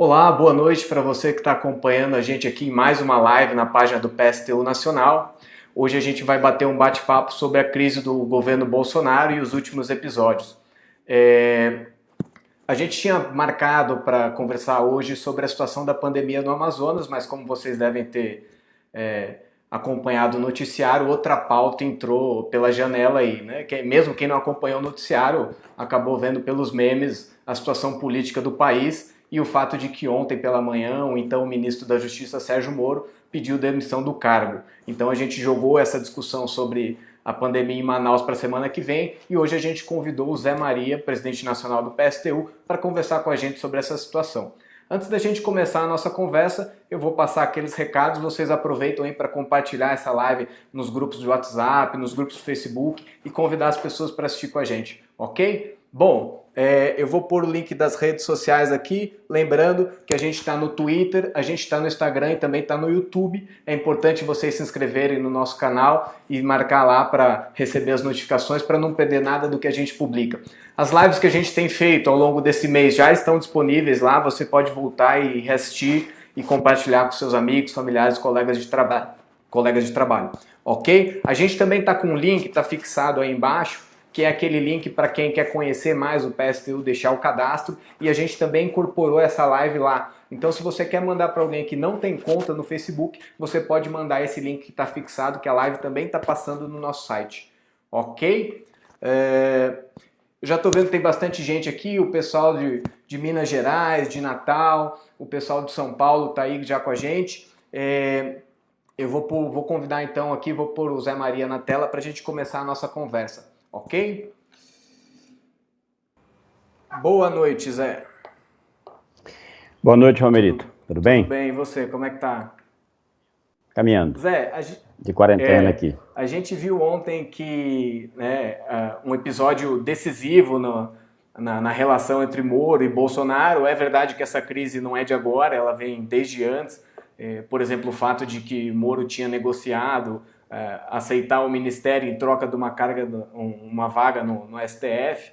Olá, boa noite para você que está acompanhando a gente aqui em mais uma live na página do PSTU Nacional. Hoje a gente vai bater um bate-papo sobre a crise do governo Bolsonaro e os últimos episódios. A gente tinha marcado para conversar hoje sobre a situação da pandemia no Amazonas, mas como vocês devem ter acompanhado o noticiário, outra pauta entrou pela janela aí, né? Mesmo quem não acompanhou o noticiário acabou vendo pelos memes a situação política do país e o fato de que ontem pela manhã o ministro da Justiça, Sérgio Moro, pediu demissão do cargo. Então a gente jogou essa discussão sobre a pandemia em Manaus para a semana que vem e hoje a gente convidou o Zé Maria, presidente nacional do PSTU, para conversar com a gente sobre essa situação. Antes da gente começar a nossa conversa, eu vou passar aqueles recados, vocês aproveitam aí para compartilhar essa live nos grupos de WhatsApp, nos grupos do Facebook e convidar as pessoas para assistir com a gente, ok? Bom, eu vou pôr o link das redes sociais aqui, lembrando que a gente está no Twitter, a gente está no Instagram e também está no YouTube. É importante vocês se inscreverem no nosso canal e marcar lá para receber as notificações, para não perder nada do que a gente publica. As lives que a gente tem feito ao longo desse mês já estão disponíveis lá, você pode voltar e reassistir e compartilhar com seus amigos, familiares, colegas de trabalho, ok? A gente também está com um link, está fixado aí embaixo, que é aquele link para quem quer conhecer mais o PSTU, deixar o cadastro, e a gente também incorporou essa live lá. Então se você quer mandar para alguém que não tem conta no Facebook, você pode mandar esse link que está fixado, que a live também está passando no nosso site, ok? Eu já estou vendo que tem bastante gente aqui, o pessoal de Minas Gerais, de Natal, o pessoal de São Paulo está aí já com a gente. Eu vou convidar então aqui, vou pôr o Zé Maria na tela para a gente começar a nossa conversa. Ok? Boa noite, Zé. Boa noite, Romerito. Tudo bem? Tudo bem, e você? Como é que tá? Caminhando. Zé, de quarentena aqui. A gente viu ontem que um episódio decisivo na relação entre Moro e Bolsonaro. É verdade que essa crise não é de agora, ela vem desde antes. Por exemplo, o fato de que Moro tinha negociado aceitar o ministério em troca de uma vaga no STF.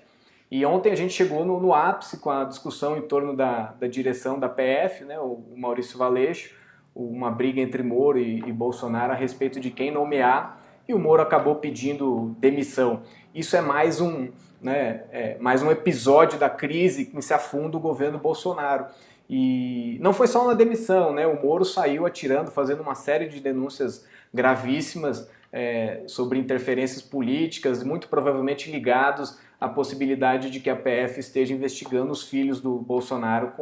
E ontem a gente chegou no ápice com a discussão em torno da direção da PF, né, o Maurício Valeixo, uma briga entre Moro e Bolsonaro a respeito de quem nomear, e o Moro acabou pedindo demissão. Isso é mais um episódio da crise que se afunda o governo Bolsonaro. E não foi só uma demissão, né? O Moro saiu atirando, fazendo uma série de denúncias gravíssimas sobre interferências políticas, muito provavelmente ligados à possibilidade de que a PF esteja investigando os filhos do Bolsonaro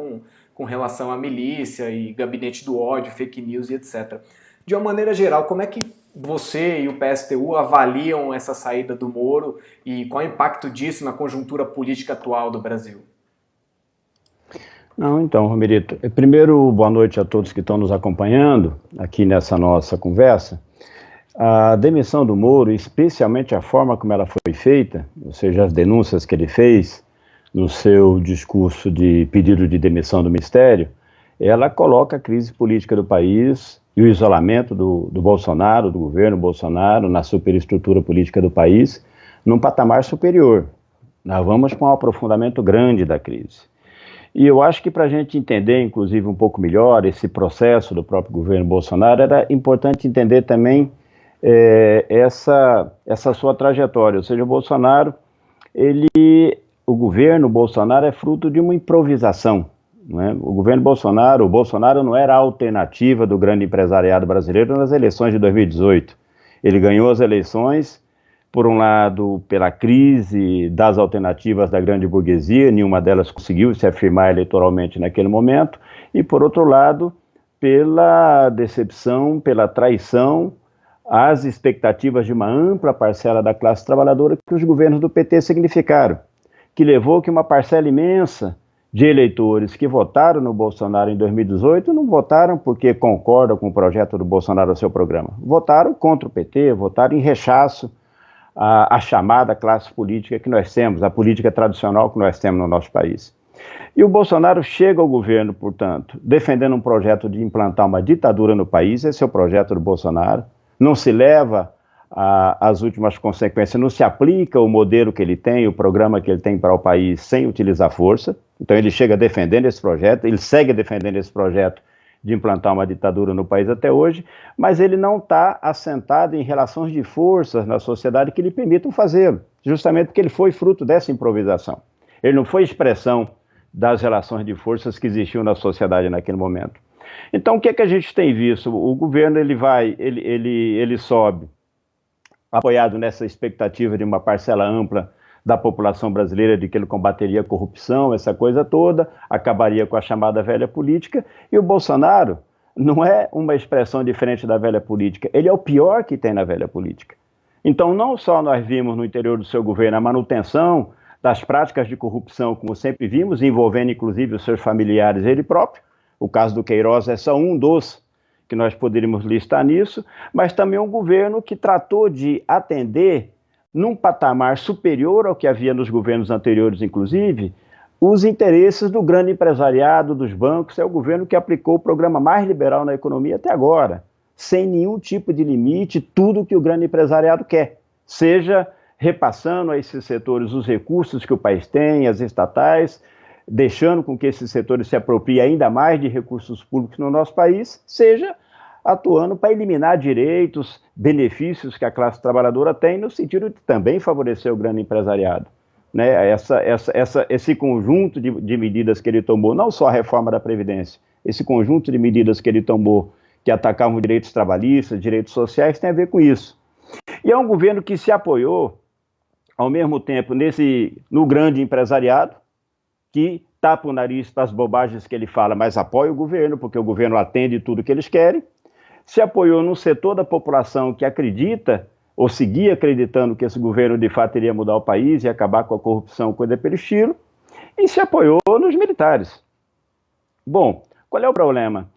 com relação à milícia e gabinete do ódio, fake news e etc. De uma maneira geral, como é que você e o PSTU avaliam essa saída do Moro e qual é o impacto disso na conjuntura política atual do Brasil? Não, então, Romerito, primeiro, boa noite a todos que estão nos acompanhando aqui nessa nossa conversa. A demissão do Moro, especialmente a forma como ela foi feita, ou seja, as denúncias que ele fez no seu discurso de pedido de demissão do Ministério, ela coloca a crise política do país e o isolamento do Bolsonaro, do governo Bolsonaro, na superestrutura política do país, num patamar superior. Nós vamos com um aprofundamento grande da crise. E eu acho que para a gente entender, inclusive, um pouco melhor esse processo do próprio governo Bolsonaro, era importante entender também essa sua trajetória. Ou seja, o governo Bolsonaro é fruto de uma improvisação, né? O Bolsonaro não era a alternativa do grande empresariado brasileiro nas eleições de 2018. Ele ganhou as eleições, por um lado, pela crise das alternativas da grande burguesia, nenhuma delas conseguiu se afirmar eleitoralmente naquele momento, e por outro lado, pela decepção, pela traição às expectativas de uma ampla parcela da classe trabalhadora que os governos do PT significaram, que levou que uma parcela imensa de eleitores que votaram no Bolsonaro em 2018 não votaram porque concordam com o projeto do Bolsonaro ao seu programa, votaram contra o PT, votaram em rechaço a chamada classe política que nós temos, a política tradicional que nós temos no nosso país. E o Bolsonaro chega ao governo, portanto, defendendo um projeto de implantar uma ditadura no país, esse é o projeto do Bolsonaro, não se leva as últimas consequências. Não se aplica o modelo que ele tem, o programa que ele tem para o país sem utilizar força. Então ele chega defendendo esse projeto, ele segue defendendo esse projeto de implantar uma ditadura no país até hoje, mas ele não está assentado em relações de forças na sociedade que lhe permitam fazê-lo, justamente porque ele foi fruto dessa improvisação. Ele não foi expressão das relações de forças que existiam na sociedade naquele momento. Então, o que é que a gente tem visto? O governo ele sobe, apoiado nessa expectativa de uma parcela ampla da população brasileira de que ele combateria a corrupção, essa coisa toda, acabaria com a chamada velha política, e o Bolsonaro não é uma expressão diferente da velha política, ele é o pior que tem na velha política. Então, não só nós vimos no interior do seu governo a manutenção das práticas de corrupção, como sempre vimos, envolvendo inclusive os seus familiares e ele próprio, o caso do Queiroz é só um dos que nós poderíamos listar nisso, mas também um governo que tratou de atender num patamar superior ao que havia nos governos anteriores, inclusive, os interesses do grande empresariado, dos bancos. É o governo que aplicou o programa mais liberal na economia até agora, sem nenhum tipo de limite, tudo que o grande empresariado quer, seja repassando a esses setores os recursos que o país tem, as estatais, deixando com que esses setores se apropriem ainda mais de recursos públicos no nosso país, seja atuando para eliminar direitos, benefícios que a classe trabalhadora tem, no sentido de também favorecer o grande empresariado. Né? Esse conjunto de medidas que ele tomou, não só a reforma da Previdência, esse conjunto de medidas que ele tomou, que atacavam direitos trabalhistas, direitos sociais, tem a ver com isso. E é um governo que se apoiou, ao mesmo tempo, no grande empresariado, que tapa o nariz para as bobagens que ele fala, mas apoia o governo, porque o governo atende tudo que eles querem, se apoiou num setor da população que acredita, ou seguia acreditando que esse governo de fato iria mudar o país e acabar com a corrupção, coisa pelo estilo, e se apoiou nos militares. Bom, qual é o problema?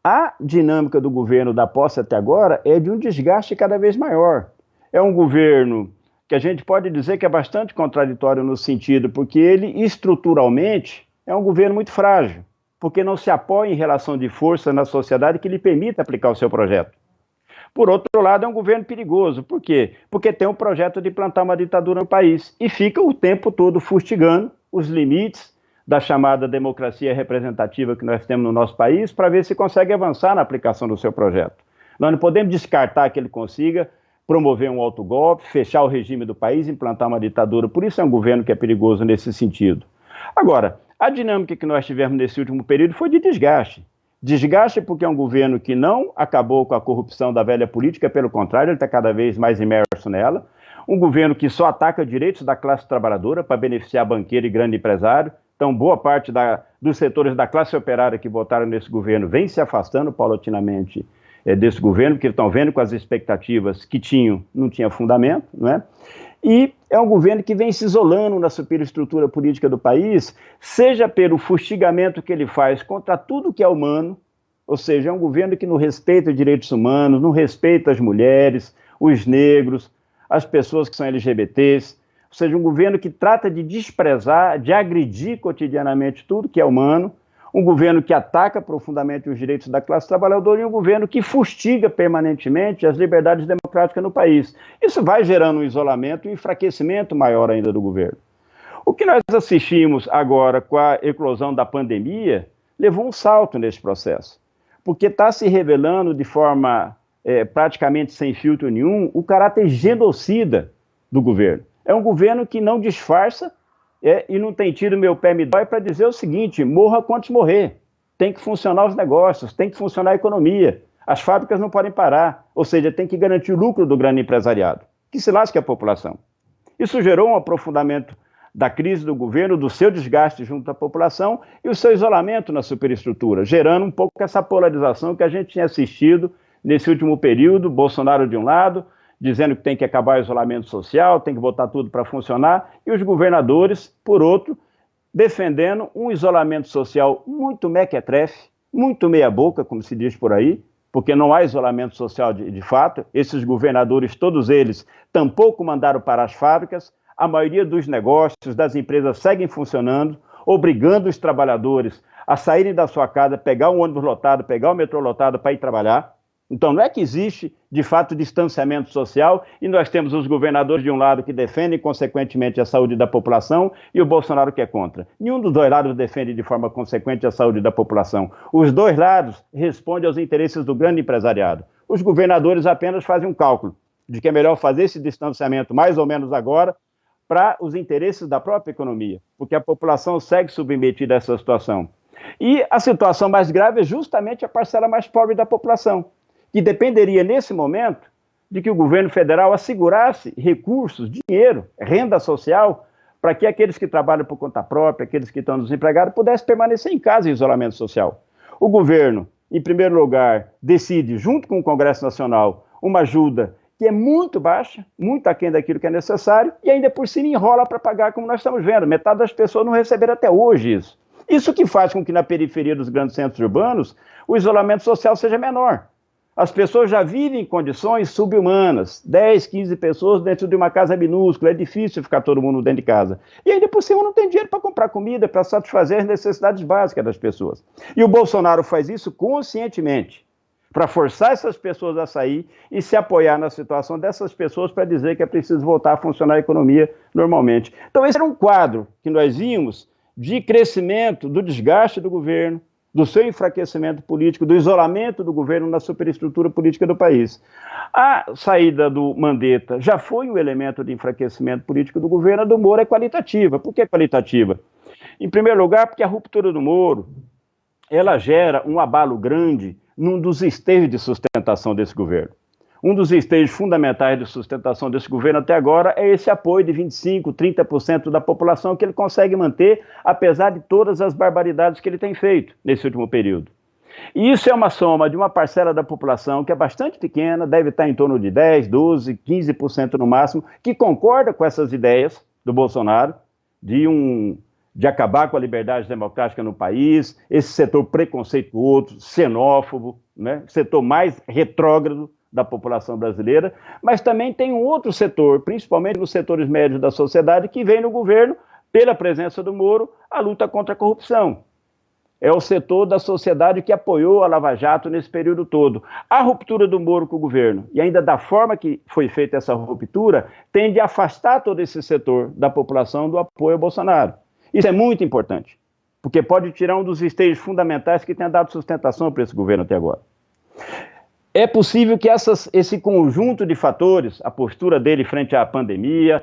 A dinâmica do governo da posse até agora é de um desgaste cada vez maior. É um governo que a gente pode dizer que é bastante contraditório no sentido, porque ele estruturalmente é um governo muito frágil, porque não se apoia em relação de força na sociedade que lhe permita aplicar o seu projeto. Por outro lado, é um governo perigoso. Por quê? Porque tem um projeto de implantar uma ditadura no país e fica o tempo todo fustigando os limites da chamada democracia representativa que nós temos no nosso país para ver se consegue avançar na aplicação do seu projeto. Nós não podemos descartar que ele consiga promover um autogolpe, fechar o regime do país, implantar uma ditadura. Por isso é um governo que é perigoso nesse sentido. Agora, a dinâmica que nós tivemos nesse último período foi de desgaste. Desgaste porque é um governo que não acabou com a corrupção da velha política, pelo contrário, ele está cada vez mais imerso nela. Um governo que só ataca direitos da classe trabalhadora para beneficiar banqueiro e grande empresário. Então, boa parte dos setores da classe operária que votaram nesse governo vem se afastando paulatinamente desse governo, porque estão vendo com as expectativas que não tinha fundamento, não é? E é um governo que vem se isolando na superestrutura política do país, seja pelo fustigamento que ele faz contra tudo que é humano, ou seja, é um governo que não respeita os direitos humanos, não respeita as mulheres, os negros, as pessoas que são LGBTs, ou seja, um governo que trata de desprezar, de agredir cotidianamente tudo que é humano, um governo que ataca profundamente os direitos da classe trabalhadora e um governo que fustiga permanentemente as liberdades democráticas no país. Isso vai gerando um isolamento e um enfraquecimento maior ainda do governo. O que nós assistimos agora com a eclosão da pandemia levou um salto nesse processo, porque está se revelando de forma praticamente sem filtro nenhum o caráter genocida do governo. É um governo que não disfarça e não tem tido meu pé me dói para dizer o seguinte: morra quantos morrer. Tem que funcionar os negócios, tem que funcionar a economia. As fábricas não podem parar, ou seja, tem que garantir o lucro do grande empresariado, que se lasque a população. Isso gerou um aprofundamento da crise do governo, do seu desgaste junto à população e o seu isolamento na superestrutura, gerando um pouco essa polarização que a gente tinha assistido nesse último período, Bolsonaro de um lado, dizendo que tem que acabar o isolamento social, tem que botar tudo para funcionar, e os governadores, por outro, defendendo um isolamento social muito mequetrefe, muito meia-boca, como se diz por aí, porque não há isolamento social de fato. Esses governadores, todos eles, tampouco mandaram parar as fábricas, a maioria dos negócios, das empresas seguem funcionando, obrigando os trabalhadores a saírem da sua casa, pegar um ônibus lotado, pegar o metrô lotado para ir trabalhar. Então, não é que existe, de fato, distanciamento social e nós temos os governadores de um lado que defendem, consequentemente, a saúde da população e o Bolsonaro que é contra. Nenhum dos dois lados defende de forma consequente a saúde da população. Os dois lados respondem aos interesses do grande empresariado. Os governadores apenas fazem um cálculo de que é melhor fazer esse distanciamento mais ou menos agora para os interesses da própria economia, porque a população segue submetida a essa situação. E a situação mais grave é justamente a parcela mais pobre da população, que dependeria, nesse momento, de que o governo federal assegurasse recursos, dinheiro, renda social, para que aqueles que trabalham por conta própria, aqueles que estão desempregados, pudessem permanecer em casa em isolamento social. O governo, em primeiro lugar, decide, junto com o Congresso Nacional, uma ajuda que é muito baixa, muito aquém daquilo que é necessário, e ainda por cima enrola para pagar, como nós estamos vendo. Metade das pessoas não receberam até hoje isso. Isso que faz com que na periferia dos grandes centros urbanos o isolamento social seja menor. As pessoas já vivem em condições subhumanas, 10, 15 pessoas dentro de uma casa minúscula, é difícil ficar todo mundo dentro de casa. E ainda por cima não tem dinheiro para comprar comida, para satisfazer as necessidades básicas das pessoas. E o Bolsonaro faz isso conscientemente, para forçar essas pessoas a sair e se apoiar na situação dessas pessoas para dizer que é preciso voltar a funcionar a economia normalmente. Então esse era um quadro que nós vimos de crescimento, do desgaste do governo, do seu enfraquecimento político, do isolamento do governo na superestrutura política do país. A saída do Mandetta já foi um elemento de enfraquecimento político do governo, a do Moro é qualitativa. Por que qualitativa? Em primeiro lugar, porque a ruptura do Moro, ela gera um abalo grande num dos esteios de sustentação desse governo. Um dos esteios fundamentais de sustentação desse governo até agora é esse apoio de 25%, 30% da população que ele consegue manter, apesar de todas as barbaridades que ele tem feito nesse último período. E isso é uma soma de uma parcela da população que é bastante pequena, deve estar em torno de 10%, 12%, 15% no máximo, que concorda com essas ideias do Bolsonaro, de acabar com a liberdade democrática no país, esse setor preconceituoso, xenófobo, né? Setor mais retrógrado da população brasileira, mas também tem um outro setor, principalmente nos setores médios da sociedade, que vem no governo, pela presença do Moro, a luta contra a corrupção. É o setor da sociedade que apoiou a Lava Jato nesse período todo. A ruptura do Moro com o governo, e ainda da forma que foi feita essa ruptura, tende a afastar todo esse setor da população do apoio ao Bolsonaro. Isso é muito importante, porque pode tirar um dos esteios fundamentais que tem dado sustentação para esse governo até agora. É possível que esse conjunto de fatores, a postura dele frente à pandemia,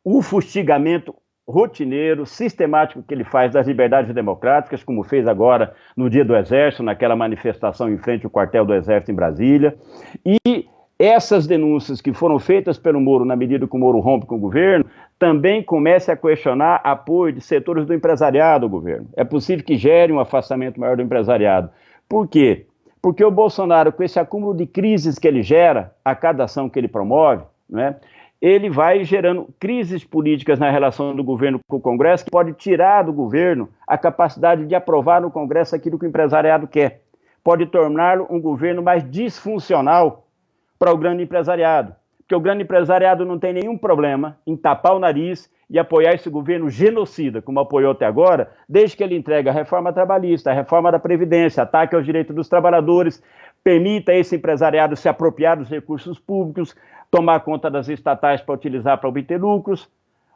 o fustigamento rotineiro, sistemático que ele faz das liberdades democráticas, como fez agora no Dia do Exército, naquela manifestação em frente ao quartel do Exército em Brasília, e essas denúncias que foram feitas pelo Moro, na medida que o Moro rompe com o governo, também comece a questionar apoio de setores do empresariado ao governo. É possível que gere um afastamento maior do empresariado. Por quê? Porque o Bolsonaro, com esse acúmulo de crises que ele gera, a cada ação que ele promove, né, ele vai gerando crises políticas na relação do governo com o Congresso, que pode tirar do governo a capacidade de aprovar no Congresso aquilo que o empresariado quer. Pode torná-lo um governo mais disfuncional para o grande empresariado. Porque o grande empresariado não tem nenhum problema em tapar o nariz e apoiar esse governo genocida, como apoiou até agora, desde que ele entregue a reforma trabalhista, a reforma da Previdência, ataque aos direitos dos trabalhadores, permita a esse empresariado se apropriar dos recursos públicos, tomar conta das estatais para utilizar para obter lucros.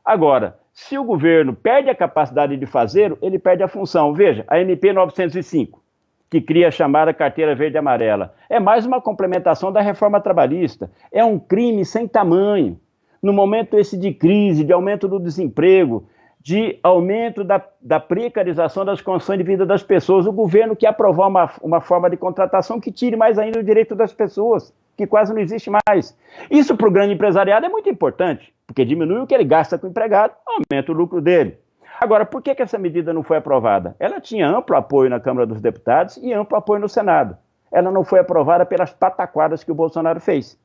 Agora, se o governo perde a capacidade de fazê-lo, ele perde a função. Veja, a MP 905, que cria a chamada carteira verde e amarela, é mais uma complementação da reforma trabalhista. É um crime sem tamanho. No momento esse de crise, de aumento do desemprego, de aumento da precarização das condições de vida das pessoas, o governo quer aprovar uma forma de contratação que tire mais ainda o direito das pessoas, que quase não existe mais. Isso para o grande empresariado é muito importante, porque diminui o que ele gasta com o empregado, aumenta o lucro dele. Agora, por que essa medida não foi aprovada? Ela tinha amplo apoio na Câmara dos Deputados e amplo apoio no Senado. Ela não foi aprovada pelas pataquadas que o Bolsonaro fez.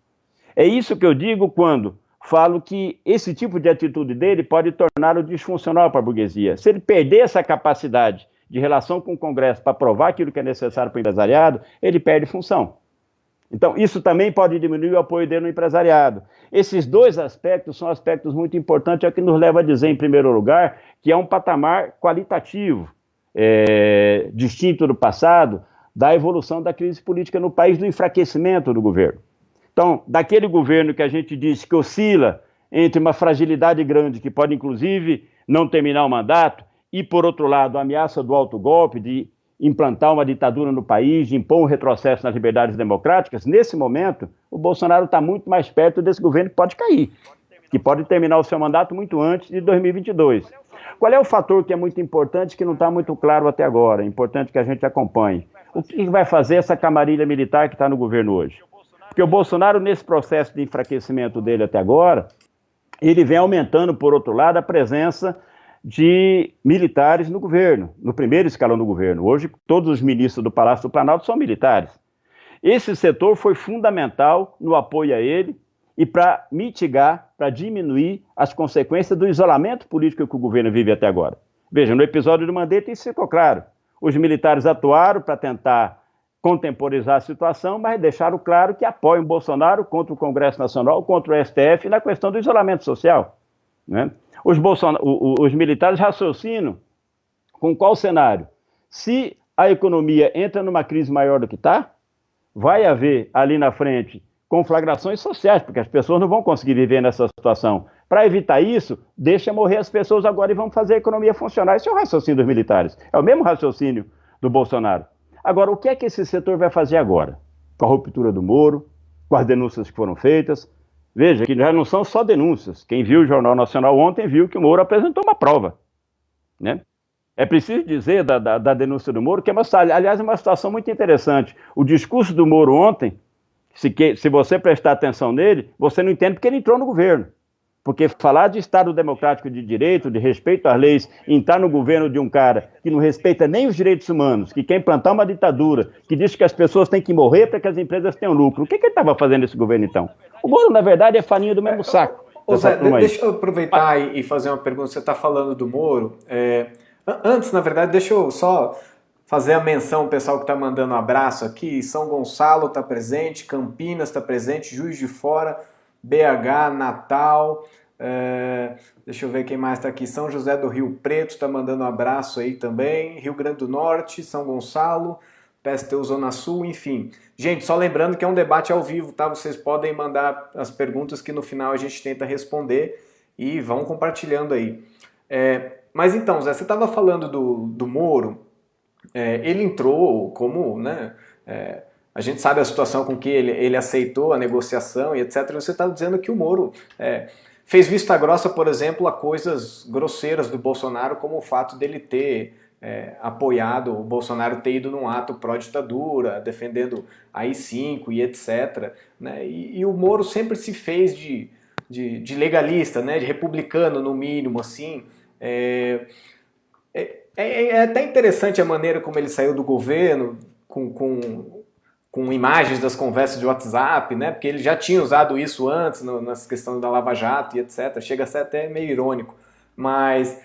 É isso que eu digo quando falo que esse tipo de atitude dele pode torná-lo disfuncional para a burguesia. Se ele perder essa capacidade de relação com o Congresso para aprovar aquilo que é necessário para o empresariado, ele perde função. Então, isso também pode diminuir o apoio dele no empresariado. Esses dois aspectos são aspectos muito importantes, é o que nos leva a dizer, em primeiro lugar, que é um patamar qualitativo, distinto do passado, da evolução da crise política no país, do enfraquecimento do governo. Então, daquele governo que a gente diz que oscila entre uma fragilidade grande, que pode inclusive não terminar o mandato, e, por outro lado, a ameaça do autogolpe, de implantar uma ditadura no país, de impor um retrocesso nas liberdades democráticas, nesse momento, o Bolsonaro está muito mais perto desse governo que pode cair, que pode terminar o seu mandato muito antes de 2022. Qual é o fator que é muito importante, que não está muito claro até agora? É importante que a gente acompanhe. O que vai fazer essa camarilha militar que está no governo hoje? Porque o Bolsonaro, nesse processo de enfraquecimento dele até agora, ele vem aumentando, por outro lado, a presença de militares no governo, no primeiro escalão do governo. Hoje, todos os ministros do Palácio do Planalto são militares. Esse setor foi fundamental no apoio a ele e para mitigar, para diminuir as consequências do isolamento político que o governo vive até agora. Veja, no episódio do Mandetta isso ficou claro. Os militares atuaram para tentar contemporizar a situação, mas deixaram claro que apoiam Bolsonaro contra o Congresso Nacional, contra o STF, na questão do isolamento social, né? Os militares raciocinam com qual cenário? Se a economia entra numa crise maior do que está, vai haver ali na frente conflagrações sociais, porque as pessoas não vão conseguir viver nessa situação. Para evitar isso, deixa morrer as pessoas agora e vamos fazer a economia funcionar. Esse é o raciocínio dos militares. É o mesmo raciocínio do Bolsonaro. Agora, o que é que esse setor vai fazer agora? Com a ruptura do Moro, com as denúncias que foram feitas. Veja que já não são só denúncias. Quem viu o Jornal Nacional ontem viu que o Moro apresentou uma prova, né? É preciso dizer da denúncia do Moro, que aliás, é uma situação muito interessante. O discurso do Moro ontem, se você prestar atenção nele, você não entende porque ele entrou no governo. Porque falar de Estado democrático de direito, de respeito às leis, entrar no governo de um cara que não respeita nem os direitos humanos, que quer implantar uma ditadura, que diz que as pessoas têm que morrer para que as empresas tenham lucro. O que ele estava fazendo nesse governo, então? O Moro, na verdade, é farinha do mesmo saco. Ô Zé, deixa eu aproveitar e fazer uma pergunta. Você está falando do Moro. Antes, na verdade, deixa eu só fazer a menção ao pessoal que está mandando um abraço aqui. São Gonçalo está presente, Campinas está presente, Juiz de Fora, BH, Natal, deixa eu ver quem mais está aqui, São José do Rio Preto está mandando um abraço aí também, Rio Grande do Norte, São Gonçalo, PSTU Zona Sul, enfim. Gente, só lembrando que é um debate ao vivo, tá? Vocês podem mandar as perguntas que no final a gente tenta responder e vão compartilhando aí. Mas então, Zé, você estava falando do Moro, ele entrou como, né... A gente sabe a situação com que ele aceitou a negociação e etc. Você está dizendo que o Moro fez vista grossa, por exemplo, a coisas grosseiras do Bolsonaro, como o fato dele ter apoiado, o Bolsonaro ter ido num ato pró-ditadura, defendendo a AI-5 e etc. Né? E o Moro sempre se fez de legalista, né? De republicano, no mínimo, assim. É até interessante a maneira como ele saiu do governo, com imagens das conversas de WhatsApp, né? Porque ele já tinha usado isso antes, nessa questão da Lava Jato e etc. Chega a ser até meio irônico. Mas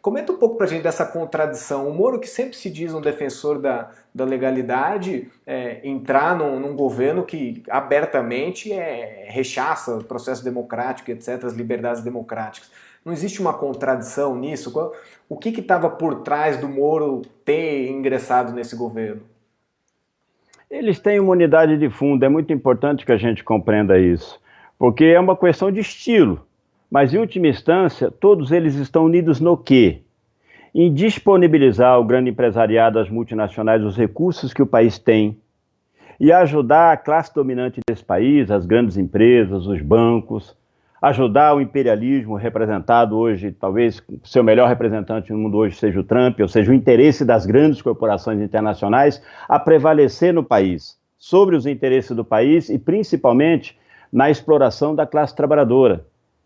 comenta um pouco pra gente dessa contradição. O Moro, que sempre se diz um defensor da legalidade, entrar num governo que abertamente rechaça o processo democrático e etc., as liberdades democráticas. Não existe uma contradição nisso? O que estava por trás do Moro ter ingressado nesse governo? Eles têm imunidade de fundo, é muito importante que a gente compreenda isso, porque é uma questão de estilo, mas em última instância, todos eles estão unidos no quê? Em disponibilizar ao grande empresariado, às multinacionais, os recursos que o país tem e ajudar a classe dominante desse país, as grandes empresas, os bancos, ajudar o imperialismo representado hoje, talvez o seu melhor representante no mundo hoje seja o Trump, ou seja, o interesse das grandes corporações internacionais a prevalecer no país, sobre os interesses do país e principalmente na exploração da classe trabalhadora.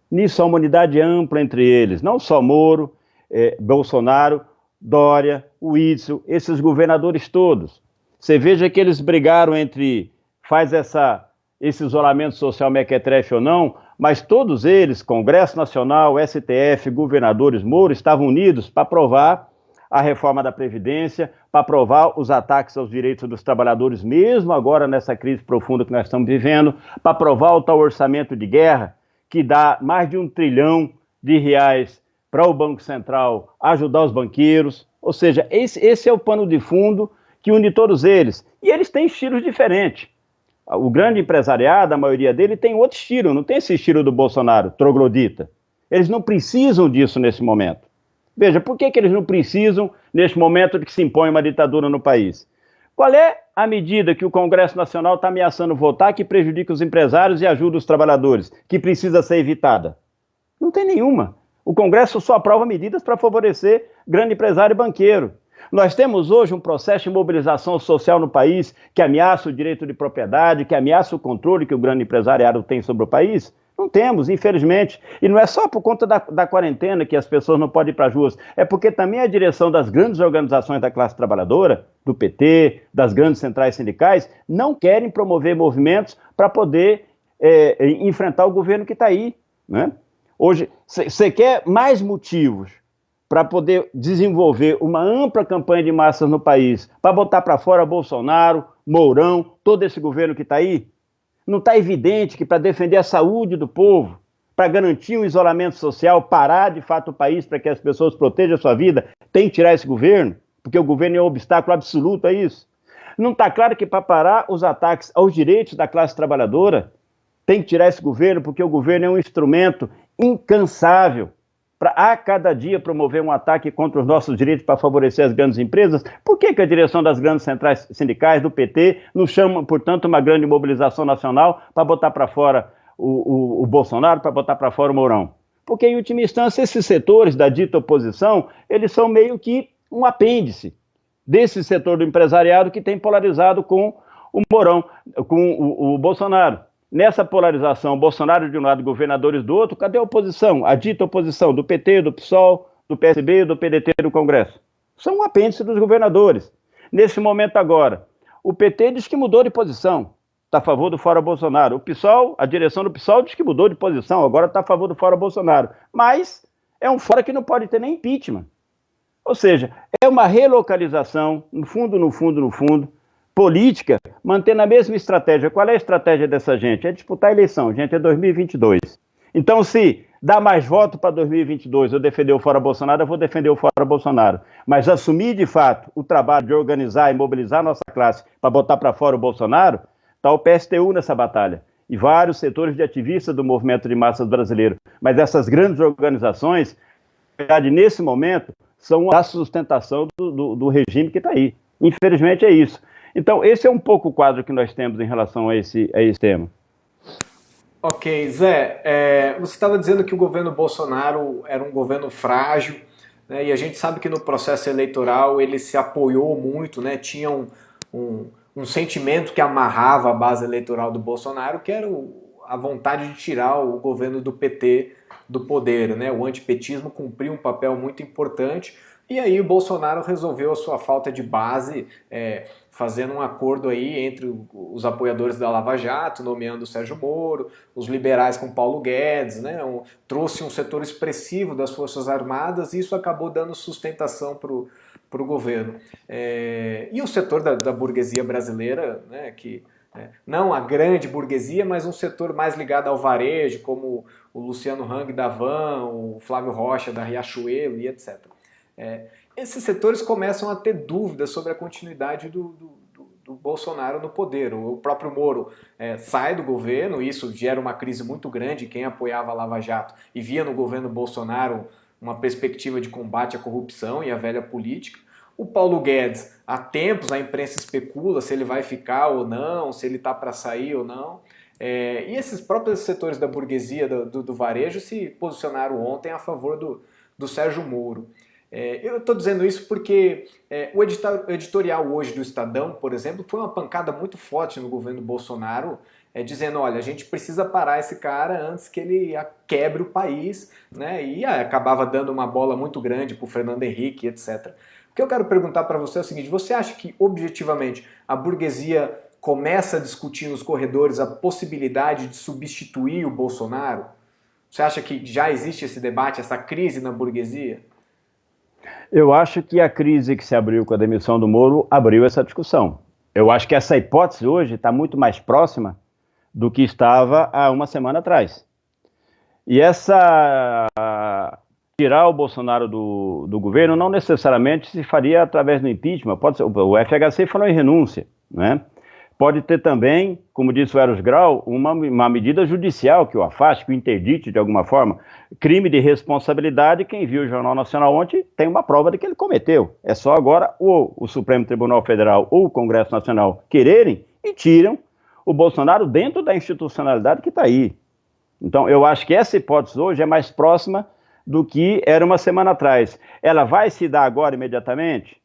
Nisso há uma unidade ampla entre eles, não só Moro, Bolsonaro, Dória, o Witzel, esses governadores todos. Você veja que eles brigaram entre esse isolamento social mequetrefe ou não, mas todos eles, Congresso Nacional, STF, governadores, Moro, estavam unidos para aprovar a reforma da Previdência, para aprovar os ataques aos direitos dos trabalhadores, mesmo agora nessa crise profunda que nós estamos vivendo, para aprovar o tal orçamento de guerra, que dá mais de R$1 trilhão para o Banco Central ajudar os banqueiros. Ou seja, esse é o pano de fundo que une todos eles. E eles têm estilos diferentes. O grande empresariado, a maioria dele, tem outro estilo, não tem esse estilo do Bolsonaro, troglodita. Eles não precisam disso nesse momento. Veja, por que eles não precisam neste momento de que se impõe uma ditadura no país? Qual é a medida que o Congresso Nacional está ameaçando votar que prejudica os empresários e ajuda os trabalhadores, que precisa ser evitada? Não tem nenhuma. O Congresso só aprova medidas para favorecer grande empresário e banqueiro. Nós temos hoje um processo de mobilização social no país que ameaça o direito de propriedade, que ameaça o controle que o grande empresariado tem sobre o país? Não temos, infelizmente. E não é só por conta da quarentena que as pessoas não podem ir para as ruas, é porque também a direção das grandes organizações da classe trabalhadora, do PT, das grandes centrais sindicais, não querem promover movimentos para poder enfrentar o governo que está aí, né? Hoje, você quer mais motivos para poder desenvolver uma ampla campanha de massas no país, para botar para fora Bolsonaro, Mourão, todo esse governo que está aí? Não está evidente que para defender a saúde do povo, para garantir um isolamento social, parar de fato o país para que as pessoas protejam a sua vida, tem que tirar esse governo? Porque o governo é um obstáculo absoluto a isso. Não está claro que para parar os ataques aos direitos da classe trabalhadora, tem que tirar esse governo, porque o governo é um instrumento incansável para a cada dia promover um ataque contra os nossos direitos para favorecer as grandes empresas. Por que a direção das grandes centrais sindicais do PT não chama, portanto, uma grande mobilização nacional para botar para fora o Bolsonaro, para botar para fora o Mourão? Porque, em última instância, esses setores da dita oposição, eles são meio que um apêndice desse setor do empresariado que tem polarizado com o Mourão, com o Bolsonaro. Nessa polarização, Bolsonaro de um lado, governadores do outro, cadê a oposição? A dita oposição do PT, do PSOL, do PSB, do PDT do Congresso. São um apêndice dos governadores. Nesse momento agora, o PT diz que mudou de posição, está a favor do fora Bolsonaro. O PSOL, a direção do PSOL diz que mudou de posição, agora está a favor do fora Bolsonaro. Mas é um fora que não pode ter nem impeachment. Ou seja, é uma relocalização, no fundo, política, mantendo a mesma estratégia. Qual é a estratégia dessa gente? É disputar a eleição, gente, é 2022. Então, se dá mais voto para 2022, eu defender o fora Bolsonaro, eu vou defender o fora Bolsonaro. Mas assumir, de fato, o trabalho de organizar e mobilizar a nossa classe para botar para fora o Bolsonaro, está o PSTU nessa batalha. E vários setores de ativistas do movimento de massas brasileiro. Mas essas grandes organizações, na verdade, nesse momento, são a sustentação do regime que está aí. Infelizmente é isso. Então, esse é um pouco o quadro que nós temos em relação a esse tema. Ok, Zé, você estava dizendo que o governo Bolsonaro era um governo frágil, né, e a gente sabe que no processo eleitoral ele se apoiou muito, né, tinha um sentimento que amarrava a base eleitoral do Bolsonaro, que era a vontade de tirar o governo do PT do poder, né, o antipetismo cumpriu um papel muito importante, e aí o Bolsonaro resolveu a sua falta de base, fazendo um acordo aí entre os apoiadores da Lava Jato, nomeando o Sérgio Moro, os liberais com Paulo Guedes, né? Trouxe um setor expressivo das Forças Armadas e isso acabou dando sustentação para o governo. E o setor da burguesia brasileira, né, que não a grande burguesia, mas um setor mais ligado ao varejo, como o Luciano Hang da Van, o Flávio Rocha da Riachuelo e etc. Esses setores começam a ter dúvidas sobre a continuidade do Bolsonaro no poder. O próprio Moro sai do governo, isso gera uma crise muito grande, quem apoiava a Lava Jato e via no governo Bolsonaro uma perspectiva de combate à corrupção e à velha política. O Paulo Guedes, há tempos a imprensa especula se ele vai ficar ou não, se ele está para sair ou não. E esses próprios setores da burguesia do varejo se posicionaram ontem a favor do Sérgio Moro. Eu estou dizendo isso porque o editorial hoje do Estadão, por exemplo, foi uma pancada muito forte no governo Bolsonaro, dizendo, olha, a gente precisa parar esse cara antes que ele quebre o país, né? E acabava dando uma bola muito grande para o Fernando Henrique, etc. O que eu quero perguntar para você é o seguinte, você acha que, objetivamente, a burguesia começa a discutir nos corredores a possibilidade de substituir o Bolsonaro? Você acha que já existe esse debate, essa crise na burguesia? Eu acho que a crise que se abriu com a demissão do Moro abriu essa discussão. Eu acho que essa hipótese hoje está muito mais próxima do que estava há uma semana atrás. E essa tirar o Bolsonaro do governo não necessariamente se faria através do impeachment. Pode ser, o FHC falou em renúncia, né? Pode ter também, como disse o Eros Grau, uma medida judicial que o afaste, que o interdite de alguma forma. Crime de responsabilidade, quem viu o Jornal Nacional ontem tem uma prova de que ele cometeu. É só agora o Supremo Tribunal Federal ou o Congresso Nacional quererem e tiram o Bolsonaro dentro da institucionalidade que está aí. Então, eu acho que essa hipótese hoje é mais próxima do que era uma semana atrás. Ela vai se dar agora imediatamente?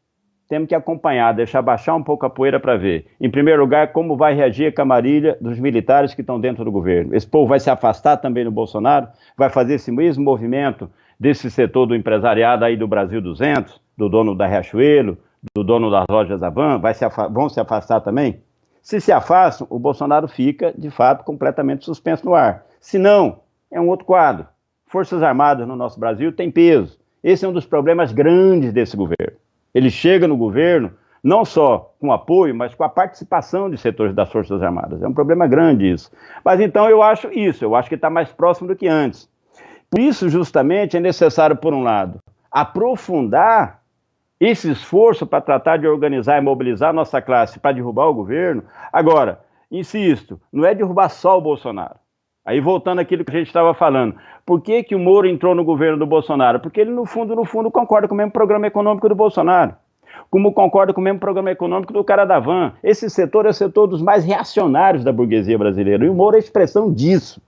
Temos que acompanhar, deixar baixar um pouco a poeira para ver. Em primeiro lugar, como vai reagir a camarilha dos militares que estão dentro do governo. Esse povo vai se afastar também do Bolsonaro, vai fazer esse mesmo movimento desse setor do empresariado aí do Brasil 200, do dono da Riachuelo, do dono das lojas Avan, vão se afastar também? Se afastam, o Bolsonaro fica, de fato, completamente suspenso no ar. Se não, é um outro quadro. Forças Armadas no nosso Brasil têm peso. Esse é um dos problemas grandes desse governo. Ele chega no governo não só com apoio, mas com a participação de setores das Forças Armadas. É um problema grande isso. Mas então eu acho isso, eu acho que está mais próximo do que antes. Por isso, justamente, é necessário, por um lado, aprofundar esse esforço para tratar de organizar e mobilizar a nossa classe para derrubar o governo. Agora, insisto, não é derrubar só o Bolsonaro. Aí voltando àquilo que a gente estava falando, por que o Moro entrou no governo do Bolsonaro? Porque ele no fundo concorda com o mesmo programa econômico do Bolsonaro, como concorda com o mesmo programa econômico do cara da Van. Esse setor é o setor dos mais reacionários da burguesia brasileira, e o Moro é a expressão disso.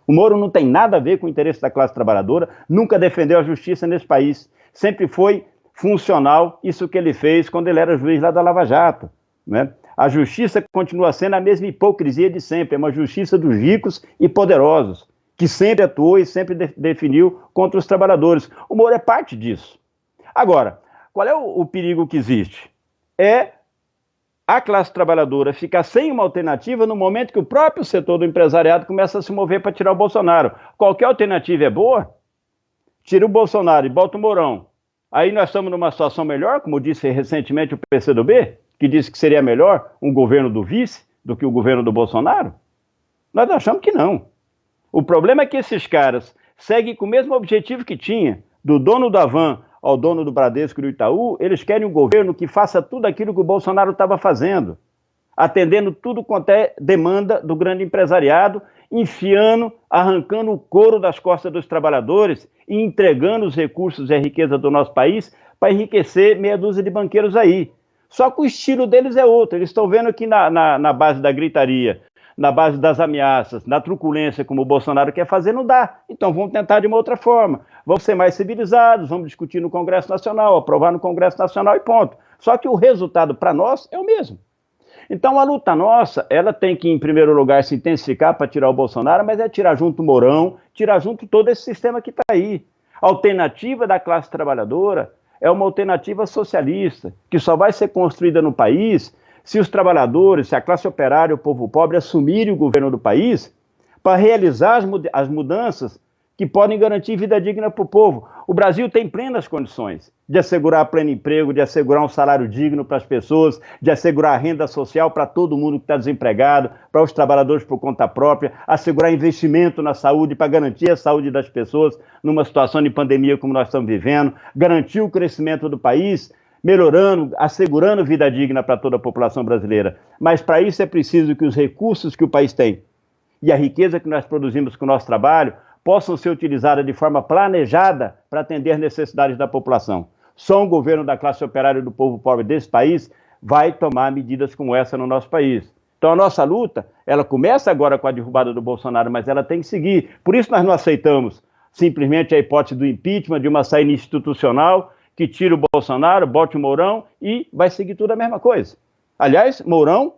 O Moro não tem nada a ver com o interesse da classe trabalhadora, nunca defendeu a justiça nesse país, sempre foi funcional isso que ele fez quando ele era juiz lá da Lava Jato, né? A justiça continua sendo a mesma hipocrisia de sempre, é uma justiça dos ricos e poderosos, que sempre atuou e sempre definiu contra os trabalhadores. O Moro é parte disso. Agora, qual é o perigo que existe? É a classe trabalhadora ficar sem uma alternativa no momento que o próprio setor do empresariado começa a se mover para tirar o Bolsonaro. Qualquer alternativa é boa? Tira o Bolsonaro e bota o Mourão. Aí nós estamos numa situação melhor, como disse recentemente o PCdoB, que disse que seria melhor um governo do vice do que o governo do Bolsonaro? Nós achamos que não. O problema é que esses caras seguem com o mesmo objetivo que tinha, do dono da Van ao dono do Bradesco e do Itaú. Eles querem um governo que faça tudo aquilo que o Bolsonaro estava fazendo, atendendo tudo quanto é demanda do grande empresariado, enfiando, arrancando o couro das costas dos trabalhadores e entregando os recursos e a riqueza do nosso país para enriquecer meia dúzia de banqueiros aí. Só que o estilo deles é outro. Eles estão vendo que na base da gritaria, na base das ameaças, na truculência, como o Bolsonaro quer fazer, não dá. Então vamos tentar de uma outra forma. Vamos ser mais civilizados, vamos discutir no Congresso Nacional, aprovar no Congresso Nacional e ponto. Só que o resultado para nós é o mesmo. Então a luta nossa, ela tem que, em primeiro lugar, se intensificar para tirar o Bolsonaro, mas é tirar junto o Mourão, tirar junto todo esse sistema que está aí. A alternativa da classe trabalhadora é uma alternativa socialista, que só vai ser construída no país se os trabalhadores, se a classe operária, o povo pobre assumirem o governo do país para realizar as mudanças que podem garantir vida digna para o povo. O Brasil tem plenas condições de assegurar pleno emprego, de assegurar um salário digno para as pessoas, de assegurar a renda social para todo mundo que está desempregado, para os trabalhadores por conta própria, assegurar investimento na saúde para garantir a saúde das pessoas numa situação de pandemia como nós estamos vivendo, garantir o crescimento do país, melhorando, assegurando vida digna para toda a população brasileira. Mas para isso é preciso que os recursos que o país tem e a riqueza que nós produzimos com o nosso trabalho possam ser utilizadas de forma planejada para atender as necessidades da população. Só um governo da classe operária e do povo pobre desse país vai tomar medidas como essa no nosso país. Então a nossa luta, ela começa agora com a derrubada do Bolsonaro, mas ela tem que seguir. Por isso nós não aceitamos simplesmente a hipótese do impeachment, de uma saída institucional que tira o Bolsonaro, bote o Mourão e vai seguir tudo a mesma coisa. Aliás, Mourão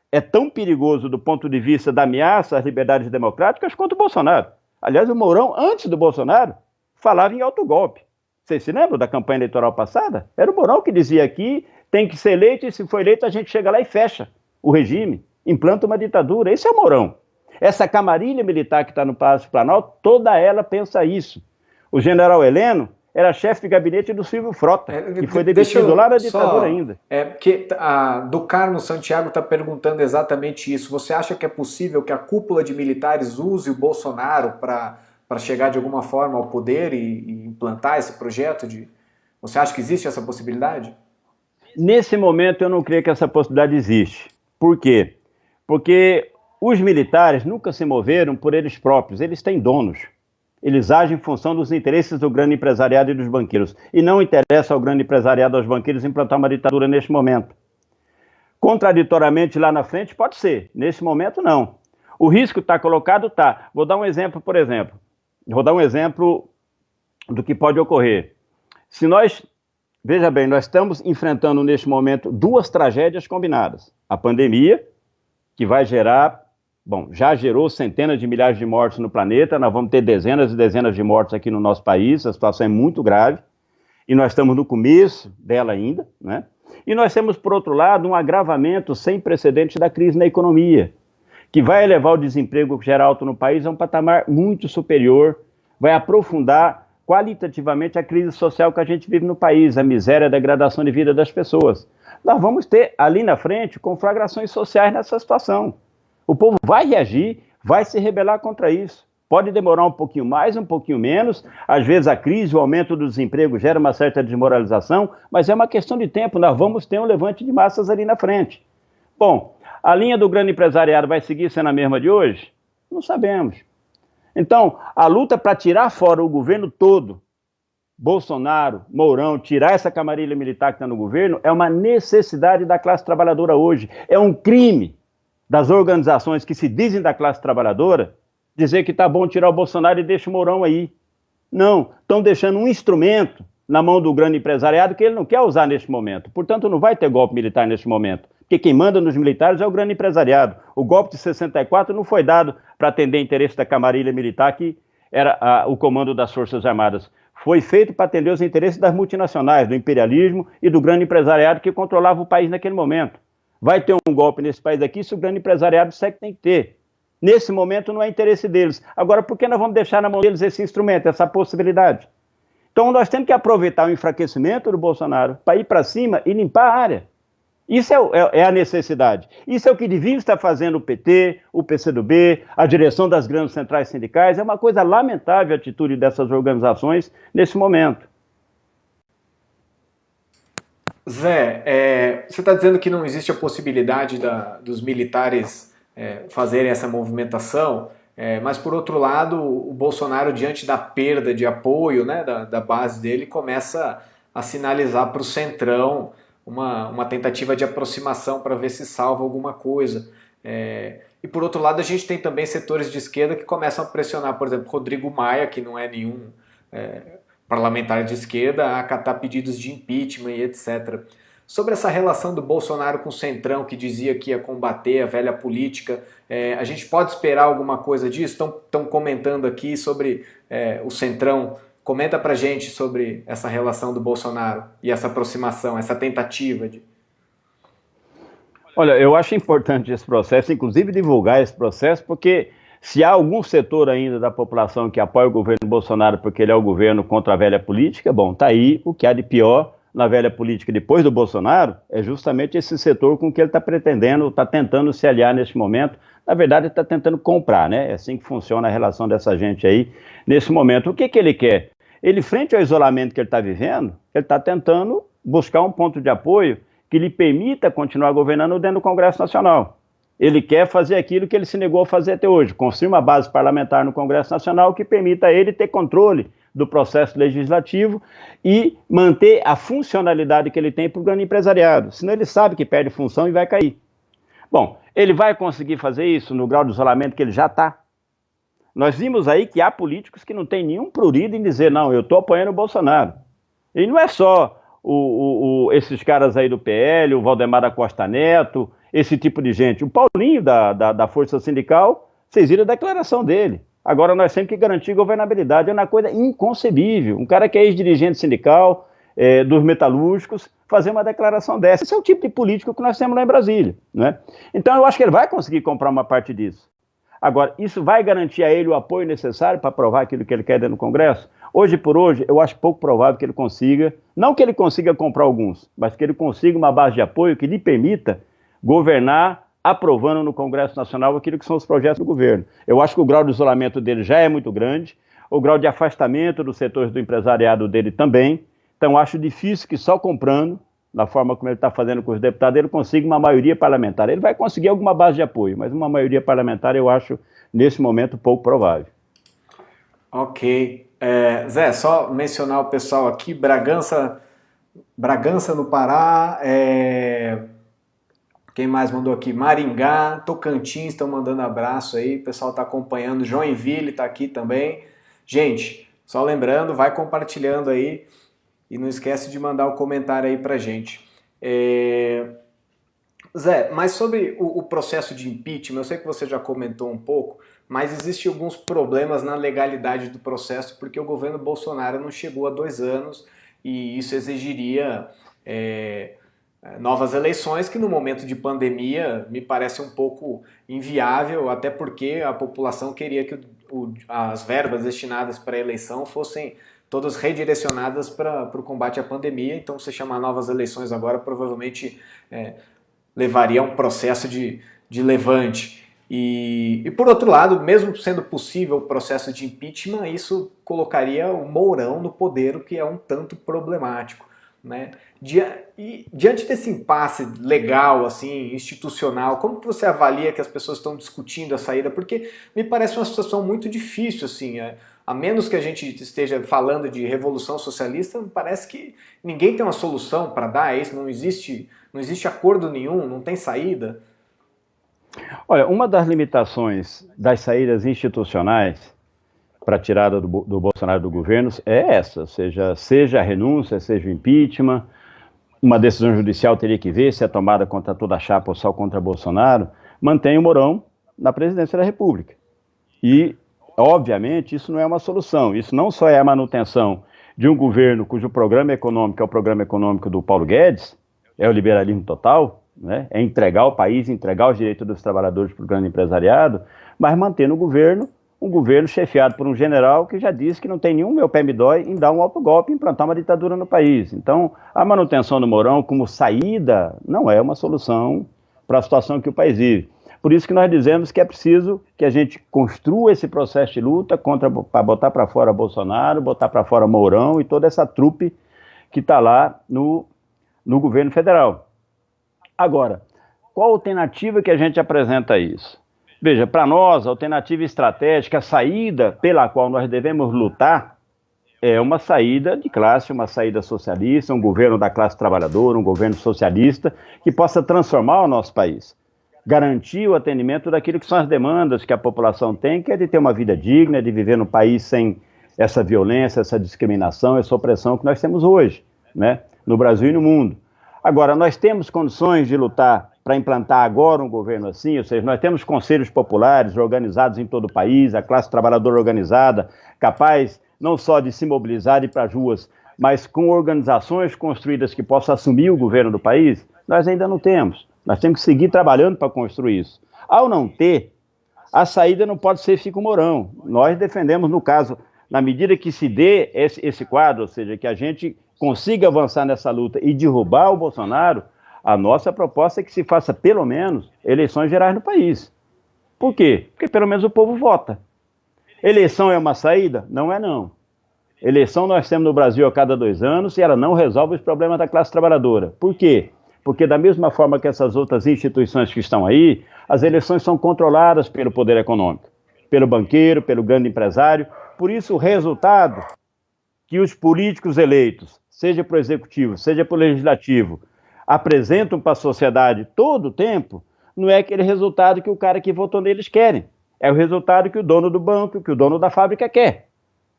é tão perigoso do ponto de vista da ameaça às liberdades democráticas quanto o Bolsonaro. Aliás, o Mourão, antes do Bolsonaro, falava em autogolpe. Vocês se lembram da campanha eleitoral passada? Era o Mourão que dizia aqui, tem que ser eleito, e se for eleito a gente chega lá e fecha o regime, implanta uma ditadura. Esse é o Mourão. Essa camarilha militar que está no Palácio Planalto, toda ela pensa isso. O general Heleno era chefe de gabinete do Silvio Frota, que foi demitido lá na ditadura ainda. Porque do Carlos Santiago está perguntando exatamente isso. Você acha que é possível que a cúpula de militares use o Bolsonaro para para chegar de alguma forma ao poder e implantar esse projeto? Você acha que existe essa possibilidade? Nesse momento eu não creio que essa possibilidade existe. Por quê? Porque os militares nunca se moveram por eles próprios, eles têm donos. Eles agem em função dos interesses do grande empresariado e dos banqueiros. E não interessa ao grande empresariado e aos banqueiros implantar uma ditadura neste momento. Contraditoriamente lá na frente pode ser, nesse momento não. O risco está colocado, está. Vou dar um exemplo, por exemplo. Vou dar um exemplo do que pode ocorrer. Se nós, veja bem, nós estamos enfrentando neste momento duas tragédias combinadas. A pandemia, que vai gerar, bom, já gerou centenas de milhares de mortes no planeta, nós vamos ter dezenas e dezenas de mortes aqui no nosso país, a situação é muito grave, e nós estamos no começo dela ainda, né? E nós temos, por outro lado, um agravamento sem precedentes da crise na economia, que vai elevar o desemprego geral alto no país a um patamar muito superior, vai aprofundar qualitativamente a crise social que a gente vive no país, a miséria, a degradação de vida das pessoas. Nós vamos ter ali na frente conflagrações sociais nessa situação. O povo vai reagir, vai se rebelar contra isso. Pode demorar um pouquinho mais, um pouquinho menos. Às vezes a crise, o aumento do desemprego gera uma certa desmoralização, mas é uma questão de tempo, nós vamos ter um levante de massas ali na frente. Bom, a linha do grande empresariado vai seguir sendo a mesma de hoje? Não sabemos. Então, a luta para tirar fora o governo todo, Bolsonaro, Mourão, tirar essa camarilha militar que está no governo, é uma necessidade da classe trabalhadora hoje. É um crime das organizações que se dizem da classe trabalhadora dizer que está bom tirar o Bolsonaro e deixa o Mourão aí. Não, estão deixando um instrumento na mão do grande empresariado que ele não quer usar neste momento. Portanto, não vai ter golpe militar neste momento, porque quem manda nos militares é o grande empresariado. O golpe de 64 não foi dado para atender interesse da camarilha militar, que era o comando das Forças Armadas. Foi feito para atender os interesses das multinacionais, do imperialismo e do grande empresariado que controlava o país naquele momento. Vai ter um golpe nesse país aqui se o grande empresariado disser que tem que ter. Nesse momento não é interesse deles. Agora, por que nós vamos deixar na mão deles esse instrumento, essa possibilidade? Então nós temos que aproveitar o enfraquecimento do Bolsonaro para ir para cima e limpar a área. Isso é a necessidade. Isso é o que devia estar fazendo o PT, o PCdoB, a direção das grandes centrais sindicais. É uma coisa lamentável a atitude dessas organizações nesse momento. Zé, você está dizendo que não existe a possibilidade dos militares fazerem essa movimentação, mas por outro lado, o Bolsonaro, diante da perda de apoio, né, da base dele, começa a sinalizar para o Centrão uma tentativa de aproximação para ver se salva alguma coisa. E por outro lado, a gente tem também setores de esquerda que começam a pressionar, por exemplo, Rodrigo Maia, que não é nenhum parlamentar de esquerda, a acatar pedidos de impeachment e etc. Sobre essa relação do Bolsonaro com o Centrão, que dizia que ia combater a velha política, a gente pode esperar alguma coisa disso? Estão comentando aqui sobre o Centrão. Comenta pra gente sobre essa relação do Bolsonaro e essa aproximação, essa tentativa de... Olha, eu acho importante esse processo, inclusive divulgar esse processo, porque se há algum setor ainda da população que apoia o governo Bolsonaro porque ele é o governo contra a velha política, bom, tá aí o que há de pior na velha política depois do Bolsonaro, é justamente esse setor com que ele está pretendendo, está tentando se aliar neste momento. Na verdade, ele está tentando comprar, né? É assim que funciona a relação dessa gente aí nesse momento. O que ele quer? Ele, frente ao isolamento que ele está vivendo, ele está tentando buscar um ponto de apoio que lhe permita continuar governando dentro do Congresso Nacional. Ele quer fazer aquilo que ele se negou a fazer até hoje, construir uma base parlamentar no Congresso Nacional que permita a ele ter controle do processo legislativo e manter a funcionalidade que ele tem para o grande empresariado. Senão ele sabe que perde função e vai cair. Bom, ele vai conseguir fazer isso no grau de isolamento que ele já está? Nós vimos aí que há políticos que não têm nenhum prurido em dizer, não, eu estou apoiando o Bolsonaro. E não é só esses caras aí do PL, o Valdemar da Costa Neto, esse tipo de gente. O Paulinho da Força Sindical, vocês viram a declaração dele. Agora nós temos que garantir governabilidade. É uma coisa inconcebível. Um cara que é ex-dirigente sindical, dos metalúrgicos, fazer uma declaração dessa. Esse é o tipo de político que nós temos lá em Brasília, né? Então eu acho que ele vai conseguir comprar uma parte disso. Agora, isso vai garantir a ele o apoio necessário para aprovar aquilo que ele quer dentro do Congresso? Hoje por hoje, eu acho pouco provável que ele consiga, não que ele consiga comprar alguns, mas que ele consiga uma base de apoio que lhe permita governar aprovando no Congresso Nacional aquilo que são os projetos do governo. Eu acho que o grau de isolamento dele já é muito grande, o grau de afastamento dos setores do empresariado dele também. Então, acho difícil que só comprando, da forma como ele está fazendo com os deputados, ele consiga uma maioria parlamentar. Ele vai conseguir alguma base de apoio, mas uma maioria parlamentar eu acho, nesse momento, pouco provável. Ok. Zé, só mencionar o pessoal aqui, Bragança no Pará, quem mais mandou aqui? Maringá, Tocantins estão mandando abraço aí, o pessoal está acompanhando, Joinville está aqui também. Gente, só lembrando, vai compartilhando aí e não esquece de mandar o comentário aí pra gente. Zé, mas sobre o processo de impeachment, eu sei que você já comentou um pouco, mas existem alguns problemas na legalidade do processo, porque o governo Bolsonaro não chegou a 2 anos e isso exigiria novas eleições, que no momento de pandemia me parece um pouco inviável, até porque a população queria que as verbas destinadas para a eleição fossem todas redirecionadas para o combate à pandemia. Então, se chamar novas eleições agora, provavelmente levaria a um processo de levante. E por outro lado, mesmo sendo possível o processo de impeachment, isso colocaria o Mourão no poder, o que é um tanto problemático, né? Diante desse impasse legal, assim, institucional, como que você avalia que as pessoas estão discutindo a saída? Porque me parece uma situação muito difícil, assim, a menos que a gente esteja falando de revolução socialista, me parece que ninguém tem uma solução para dar isso, não existe acordo nenhum, não tem saída. Olha, uma das limitações das saídas institucionais para a tirada do Bolsonaro do governo é essa, seja a renúncia, seja o impeachment. Uma decisão judicial teria que ver se é tomada contra toda a chapa ou só contra Bolsonaro, mantém o Mourão na presidência da República. E, obviamente, isso não é uma solução. Isso não só é a manutenção de um governo cujo programa econômico é o programa econômico do Paulo Guedes, é o liberalismo total, né? É entregar o país, entregar os direitos dos trabalhadores para o grande empresariado, mas manter no governo um governo chefiado por um general que já disse que não tem nenhum meu pé me dói em dar um autogolpe e implantar uma ditadura no país. Então, a manutenção do Mourão como saída não é uma solução para a situação que o país vive. Por isso que nós dizemos que é preciso que a gente construa esse processo de luta para botar para fora Bolsonaro, botar para fora Mourão e toda essa trupe que está lá no governo federal. Agora, qual a alternativa que a gente apresenta a isso? Veja, para nós, a alternativa estratégica, a saída pela qual nós devemos lutar é uma saída de classe, uma saída socialista, um governo da classe trabalhadora, um governo socialista que possa transformar o nosso país. Garantir o atendimento daquilo que são as demandas que a população tem, que é de ter uma vida digna, de viver no país sem essa violência, essa discriminação, essa opressão que nós temos hoje, né, no Brasil e no mundo. Agora, nós temos condições de lutar para implantar agora um governo assim, ou seja, nós temos conselhos populares organizados em todo o país, a classe trabalhadora organizada, capaz não só de se mobilizar e ir para as ruas, mas com organizações construídas que possam assumir o governo do país, nós ainda não temos. Nós temos que seguir trabalhando para construir isso. Ao não ter, a saída não pode ser fica o Mourão. Nós defendemos, no caso, na medida que se dê esse quadro, ou seja, que a gente consiga avançar nessa luta e derrubar o Bolsonaro, a nossa proposta é que se faça, pelo menos, eleições gerais no país. Por quê? Porque pelo menos o povo vota. Eleição é uma saída? Não é não. Eleição nós temos no Brasil a cada 2 anos e ela não resolve os problemas da classe trabalhadora. Por quê? Porque da mesma forma que essas outras instituições que estão aí, as eleições são controladas pelo poder econômico, pelo banqueiro, pelo grande empresário. Por isso o resultado que os políticos eleitos, seja para o executivo, seja para o legislativo, apresentam para a sociedade todo o tempo, não é aquele resultado que o cara que votou neles querem. É o resultado que o dono do banco, que o dono da fábrica quer.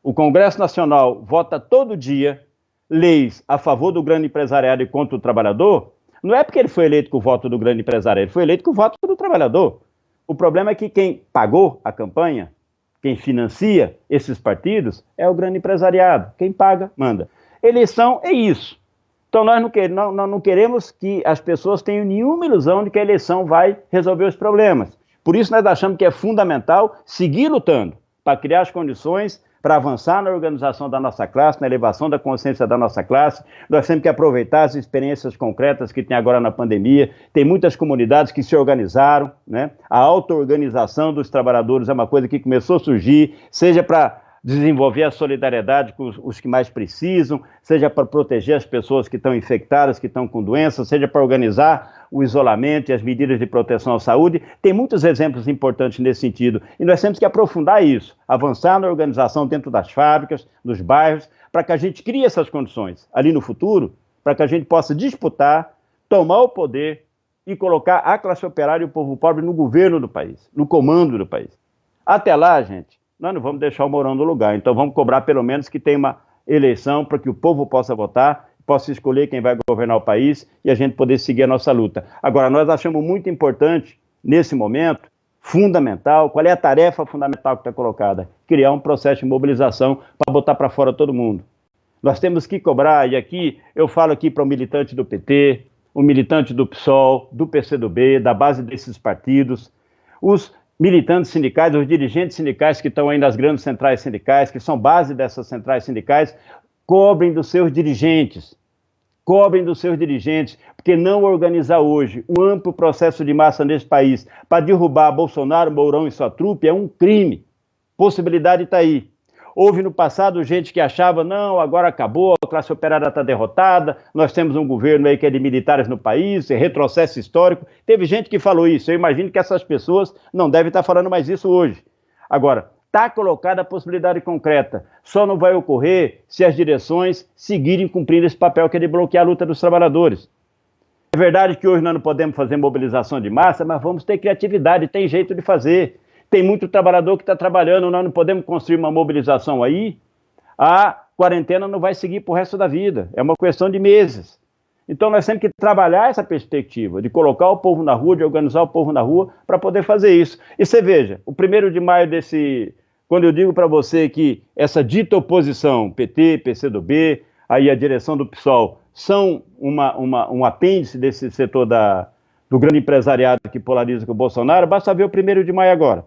O Congresso Nacional vota todo dia leis a favor do grande empresariado e contra o trabalhador, não é porque ele foi eleito com o voto do grande empresariado, ele foi eleito com o voto do trabalhador. O problema é que quem pagou a campanha, quem financia esses partidos, é o grande empresariado. Quem paga, manda. Eleição é isso. Então nós não queremos que as pessoas tenham nenhuma ilusão de que a eleição vai resolver os problemas. Por isso nós achamos que é fundamental seguir lutando para criar as condições para avançar na organização da nossa classe, na elevação da consciência da nossa classe. Nós temos que aproveitar as experiências concretas que tem agora na pandemia. Tem muitas comunidades que se organizaram, né? A auto-organização dos trabalhadores é uma coisa que começou a surgir, seja para desenvolver a solidariedade com os que mais precisam, seja para proteger as pessoas que estão infectadas, que estão com doenças, seja para organizar o isolamento e as medidas de proteção à saúde. Tem muitos exemplos importantes nesse sentido e nós temos que aprofundar isso, avançar na organização dentro das fábricas, dos bairros, para que a gente crie essas condições ali no futuro, para que a gente possa disputar, tomar o poder e colocar a classe operária e o povo pobre no governo do país, no comando do país. Até lá, gente, nós não vamos deixar o Mourão no lugar, então vamos cobrar pelo menos que tenha uma eleição para que o povo possa votar, possa escolher quem vai governar o país e a gente poder seguir a nossa luta. Agora, nós achamos muito importante, nesse momento, fundamental, qual é a tarefa fundamental que está colocada? Criar um processo de mobilização para botar para fora todo mundo. Nós temos que cobrar, e aqui eu falo aqui para o militante do PT, o militante do PSOL, do PCdoB, da base desses partidos, os militantes sindicais, os dirigentes sindicais que estão aí nas grandes centrais sindicais, que são base dessas centrais sindicais, cobrem dos seus dirigentes, porque não organizar hoje um amplo processo de massa nesse país para derrubar Bolsonaro, Mourão e sua trupe é um crime. Possibilidade está aí. Houve no passado gente que achava, não, agora acabou, a classe operária está derrotada, nós temos um governo aí que é de militares no país, é retrocesso histórico. Teve gente que falou isso, eu imagino que essas pessoas não devem estar falando mais isso hoje. Agora, está colocada a possibilidade concreta, só não vai ocorrer se as direções seguirem cumprindo esse papel que é de bloquear a luta dos trabalhadores. É verdade que hoje nós não podemos fazer mobilização de massa, mas vamos ter criatividade, tem jeito de fazer. Tem muito trabalhador que está trabalhando, nós não podemos construir uma mobilização aí, a quarentena não vai seguir para o resto da vida, é uma questão de meses. Então nós temos que trabalhar essa perspectiva, de colocar o povo na rua, de organizar o povo na rua, para poder fazer isso. E você veja, o 1º de maio quando eu digo para você que essa dita oposição, PT, PCdoB, aí a direção do PSOL, são um apêndice desse setor do grande empresariado que polariza com o Bolsonaro, basta ver o 1º de maio agora.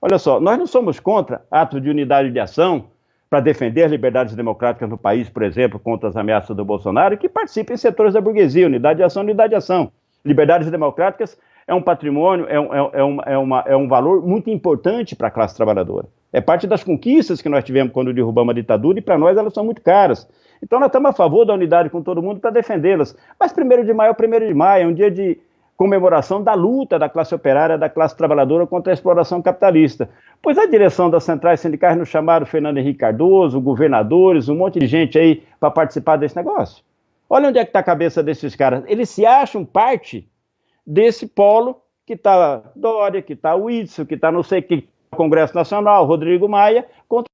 Olha só, nós não somos contra atos de unidade de ação para defender as liberdades democráticas no país, por exemplo, contra as ameaças do Bolsonaro, que participem em setores da burguesia, unidade de ação, unidade de ação. Liberdades democráticas é um patrimônio, é um valor muito importante para a classe trabalhadora. É parte das conquistas que nós tivemos quando derrubamos a ditadura e para nós elas são muito caras. Então nós estamos a favor da unidade com todo mundo para defendê-las. Mas 1º de maio é o 1º de maio, é um dia de comemoração da luta da classe operária, da classe trabalhadora contra a exploração capitalista. Pois a direção das centrais sindicais nos chamaram Fernando Henrique Cardoso, governadores, um monte de gente aí para participar desse negócio. Olha onde é que está a cabeça desses caras. Eles se acham parte desse polo que está Dória, que está o Whitson, que está não sei o que, Congresso Nacional, Rodrigo Maia, contra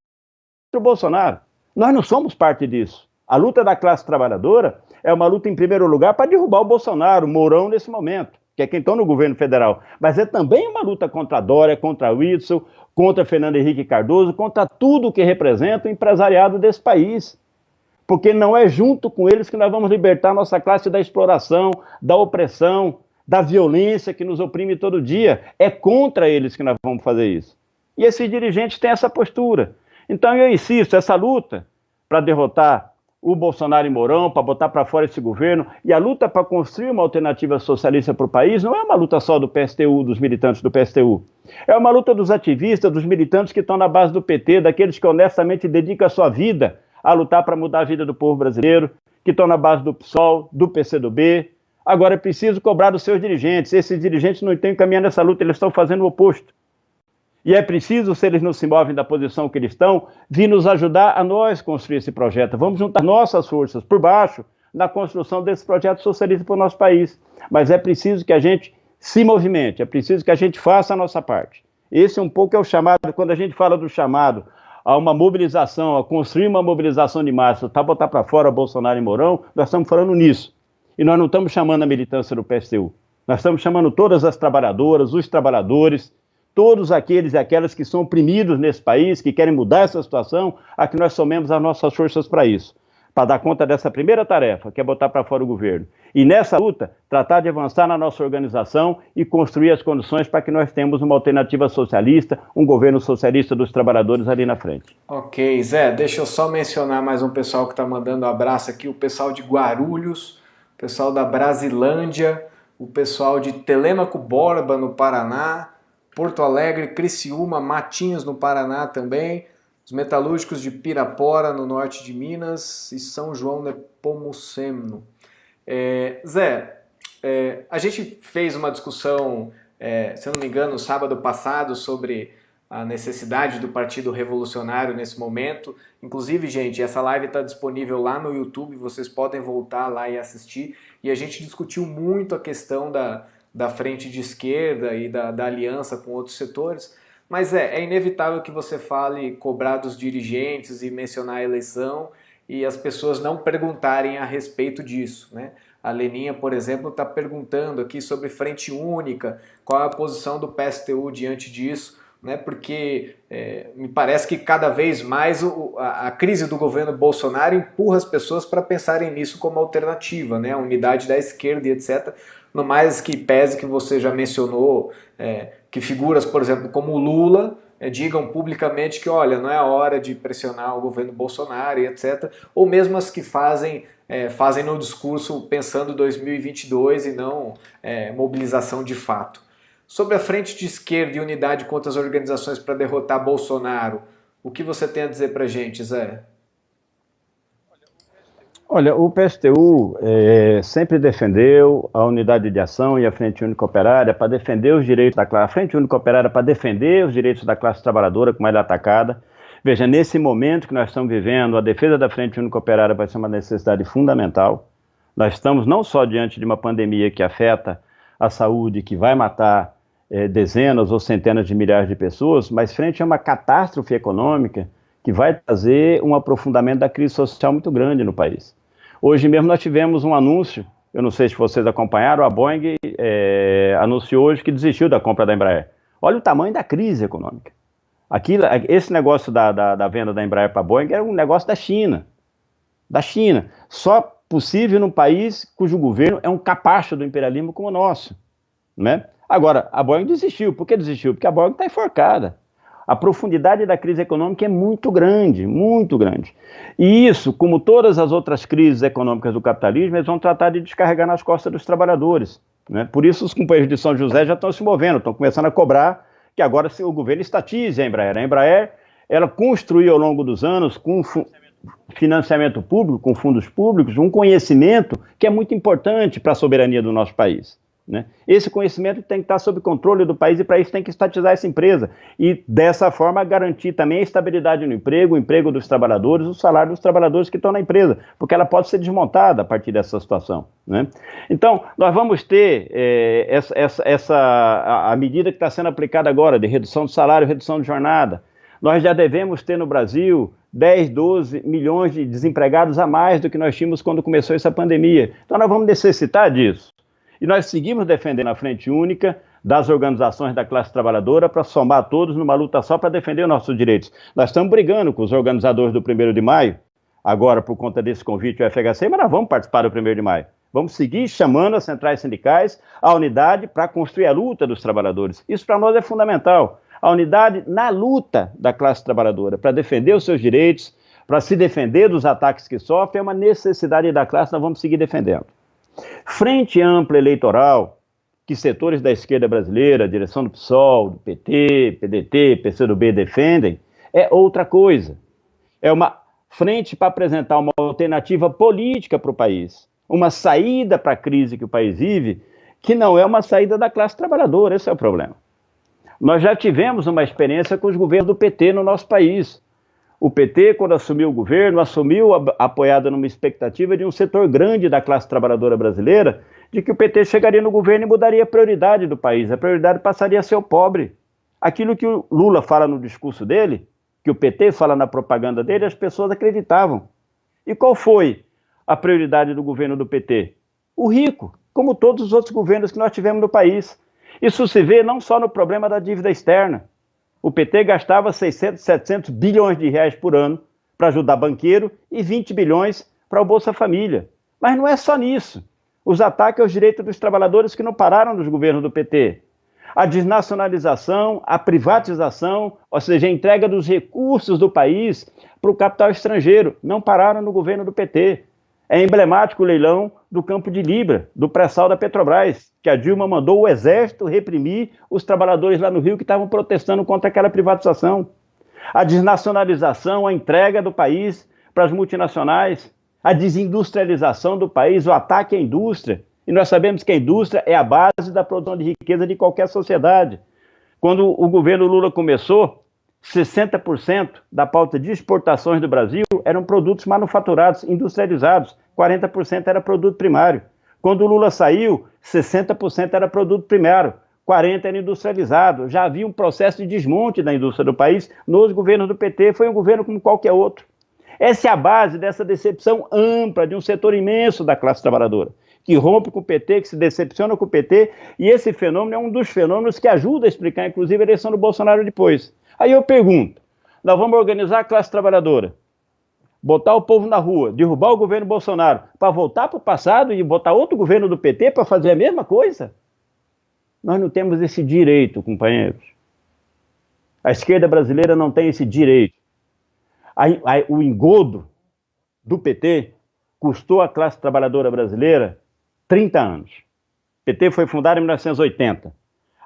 o Bolsonaro. Nós não somos parte disso. A luta da classe trabalhadora é uma luta, em primeiro lugar, para derrubar o Bolsonaro, o Mourão nesse momento, que é quem está no governo federal. Mas é também uma luta contra a Dória, contra o Whitson, contra Fernando Henrique Cardoso, contra tudo que representa o empresariado desse país. Porque não é junto com eles que nós vamos libertar nossa classe da exploração, da opressão, da violência que nos oprime todo dia. É contra eles que nós vamos fazer isso. E esses dirigentes têm essa postura. Então eu insisto, essa luta para derrotar o Bolsonaro e Mourão, para botar para fora esse governo, e a luta para construir uma alternativa socialista para o país não é uma luta só do PSTU, dos militantes do PSTU. É uma luta dos ativistas, dos militantes que estão na base do PT, daqueles que honestamente dedicam a sua vida a lutar para mudar a vida do povo brasileiro, que estão na base do PSOL, do PCdoB. Agora é preciso cobrar dos seus dirigentes. Esses dirigentes não estão encaminhando essa luta, eles estão fazendo o oposto. E é preciso, se eles não se movem da posição que eles estão, vir nos ajudar a nós construir esse projeto. Vamos juntar nossas forças por baixo na construção desse projeto socialista para o nosso país. Mas é preciso que a gente se movimente, é preciso que a gente faça a nossa parte. Esse um pouco é o chamado, quando a gente fala do chamado a uma mobilização, a construir uma mobilização de massa, para botar para fora Bolsonaro e Mourão, nós estamos falando nisso. E nós não estamos chamando a militância do PSTU. Nós estamos chamando todas as trabalhadoras, os trabalhadores, todos aqueles e aquelas que são oprimidos nesse país, que querem mudar essa situação, a que nós somemos as nossas forças para isso, para dar conta dessa primeira tarefa, que é botar para fora o governo. E nessa luta, tratar de avançar na nossa organização e construir as condições para que nós tenhamos uma alternativa socialista, um governo socialista dos trabalhadores ali na frente. Ok, Zé, deixa eu só mencionar mais um pessoal que está mandando um abraço aqui, o pessoal de Guarulhos, o pessoal da Brasilândia, o pessoal de Telêmaco Borba, no Paraná, Porto Alegre, Criciúma, Matinhos, no Paraná também, Os metalúrgicos de Pirapora, no norte de Minas, e São João Nepomuceno. Zé, a gente fez uma discussão, se eu não me engano, no sábado passado, sobre a necessidade do Partido Revolucionário nesse momento. Inclusive, gente, essa live está disponível lá no YouTube, vocês podem voltar lá e assistir. E a gente discutiu muito a questão da frente de esquerda e da aliança com outros setores. Mas é inevitável que você fale, cobrar dos dirigentes e mencionar a eleição e as pessoas não perguntarem a respeito disso, né? A Leninha, por exemplo, está perguntando aqui sobre frente única, qual é a posição do PSTU diante disso, né? Porque me parece que cada vez mais a crise do governo Bolsonaro empurra as pessoas para pensarem nisso como alternativa, né? A unidade da esquerda e etc. No mais que pese que você já mencionou que figuras, por exemplo, como o Lula, digam publicamente que, olha, não é a hora de pressionar o governo Bolsonaro e etc. Ou mesmo as que fazem no discurso pensando 2022 e não mobilização de fato. Sobre a frente de esquerda e unidade contra as organizações para derrotar Bolsonaro, o que você tem a dizer para a gente, Zé? Olha, o PSTU sempre defendeu a unidade de ação e a Frente Única Operária para defender os direitos da classe. A Frente Única Operária para defender os direitos da classe trabalhadora, como ela é atacada. Veja, nesse momento que nós estamos vivendo, a defesa da Frente Única Operária vai ser uma necessidade fundamental. Nós estamos não só diante de uma pandemia que afeta a saúde, que vai matar dezenas ou centenas de milhares de pessoas, mas frente a uma catástrofe econômica que vai trazer um aprofundamento da crise social muito grande no país. Hoje mesmo nós tivemos um anúncio, eu não sei se vocês acompanharam, a Boeing anunciou hoje que desistiu da compra da Embraer. Olha o tamanho da crise econômica. Esse negócio da venda da Embraer para a Boeing era um negócio da China. Da China. Só possível num país cujo governo é um capacho do imperialismo como o nosso. Né? Agora, a Boeing desistiu. Por que desistiu? Porque a Boeing está enforcada. A profundidade da crise econômica é muito grande, muito grande. E isso, como todas as outras crises econômicas do capitalismo, eles vão tratar de descarregar nas costas dos trabalhadores. Né? Por isso os companheiros de São José já estão se movendo, estão começando a cobrar que agora o governo estatize a Embraer. A Embraer, ela construiu ao longo dos anos, com financiamento público, com fundos públicos, um conhecimento que é muito importante para a soberania do nosso país. Né? Esse conhecimento tem que estar sob controle do país e para isso tem que estatizar essa empresa e dessa forma garantir também a estabilidade no emprego, o emprego dos trabalhadores, o salário dos trabalhadores que estão na empresa, porque ela pode ser desmontada a partir dessa situação. Né? Então, nós vamos ter a medida que está sendo aplicada agora de redução de salário, redução de jornada. Nós já devemos ter no Brasil 10, 12 milhões de desempregados a mais do que nós tínhamos quando começou essa pandemia. Então nós vamos necessitar disso. E nós seguimos defendendo a Frente Única das organizações da classe trabalhadora para somar todos numa luta só para defender os nossos direitos. Nós estamos brigando com os organizadores do 1º de maio, agora por conta desse convite ao FHC, mas nós vamos participar do 1º de maio. Vamos seguir chamando as centrais sindicais à unidade para construir a luta dos trabalhadores. Isso para nós é fundamental. A unidade na luta da classe trabalhadora, para defender os seus direitos, para se defender dos ataques que sofre, é uma necessidade da classe, nós vamos seguir defendendo. Frente ampla eleitoral, que setores da esquerda brasileira, a direção do PSOL, do PT, PDT, PCdoB defendem, é outra coisa. É uma frente para apresentar uma alternativa política para o país, uma saída para a crise que o país vive, que não é uma saída da classe trabalhadora, esse é o problema. Nós já tivemos uma experiência com os governos do PT no nosso país. O PT, quando assumiu o governo, assumiu apoiado numa expectativa de um setor grande da classe trabalhadora brasileira, de que o PT chegaria no governo e mudaria a prioridade do país. A prioridade passaria a ser o pobre. Aquilo que o Lula fala no discurso dele, que o PT fala na propaganda dele, as pessoas acreditavam. E qual foi a prioridade do governo do PT? O rico, como todos os outros governos que nós tivemos no país. Isso se vê não só no problema da dívida externa. O PT gastava 600, 700 bilhões de reais por ano para ajudar banqueiro e 20 bilhões para o Bolsa Família. Mas não é só nisso. Os ataques aos direitos dos trabalhadores que não pararam nos governos do PT. A desnacionalização, a privatização, ou seja, a entrega dos recursos do país para o capital estrangeiro, não pararam no governo do PT. É emblemático o leilão do Campo de Libra, do pré-sal da Petrobras, que a Dilma mandou o Exército reprimir os trabalhadores lá no Rio que estavam protestando contra aquela privatização. A desnacionalização, a entrega do país para as multinacionais, a desindustrialização do país, o ataque à indústria. E nós sabemos que a indústria é a base da produção de riqueza de qualquer sociedade. Quando o governo Lula começou, 60% da pauta de exportações do Brasil eram produtos manufaturados, industrializados, 40% era produto primário. Quando o Lula saiu, 60% era produto primário, 40% era industrializado. Já havia um processo de desmonte da indústria do país nos governos do PT, foi um governo como qualquer outro. Essa é a base dessa decepção ampla de um setor imenso da classe trabalhadora, que rompe com o PT, que se decepciona com o PT, e esse fenômeno é um dos fenômenos que ajuda a explicar, inclusive, a eleição do Bolsonaro depois. Aí eu pergunto, nós vamos organizar a classe trabalhadora, botar o povo na rua, derrubar o governo Bolsonaro, para voltar para o passado e botar outro governo do PT para fazer a mesma coisa? Nós não temos esse direito, companheiros. A esquerda brasileira não tem esse direito. O engodo do PT custou à classe trabalhadora brasileira 30 anos. O PT foi fundado em 1980,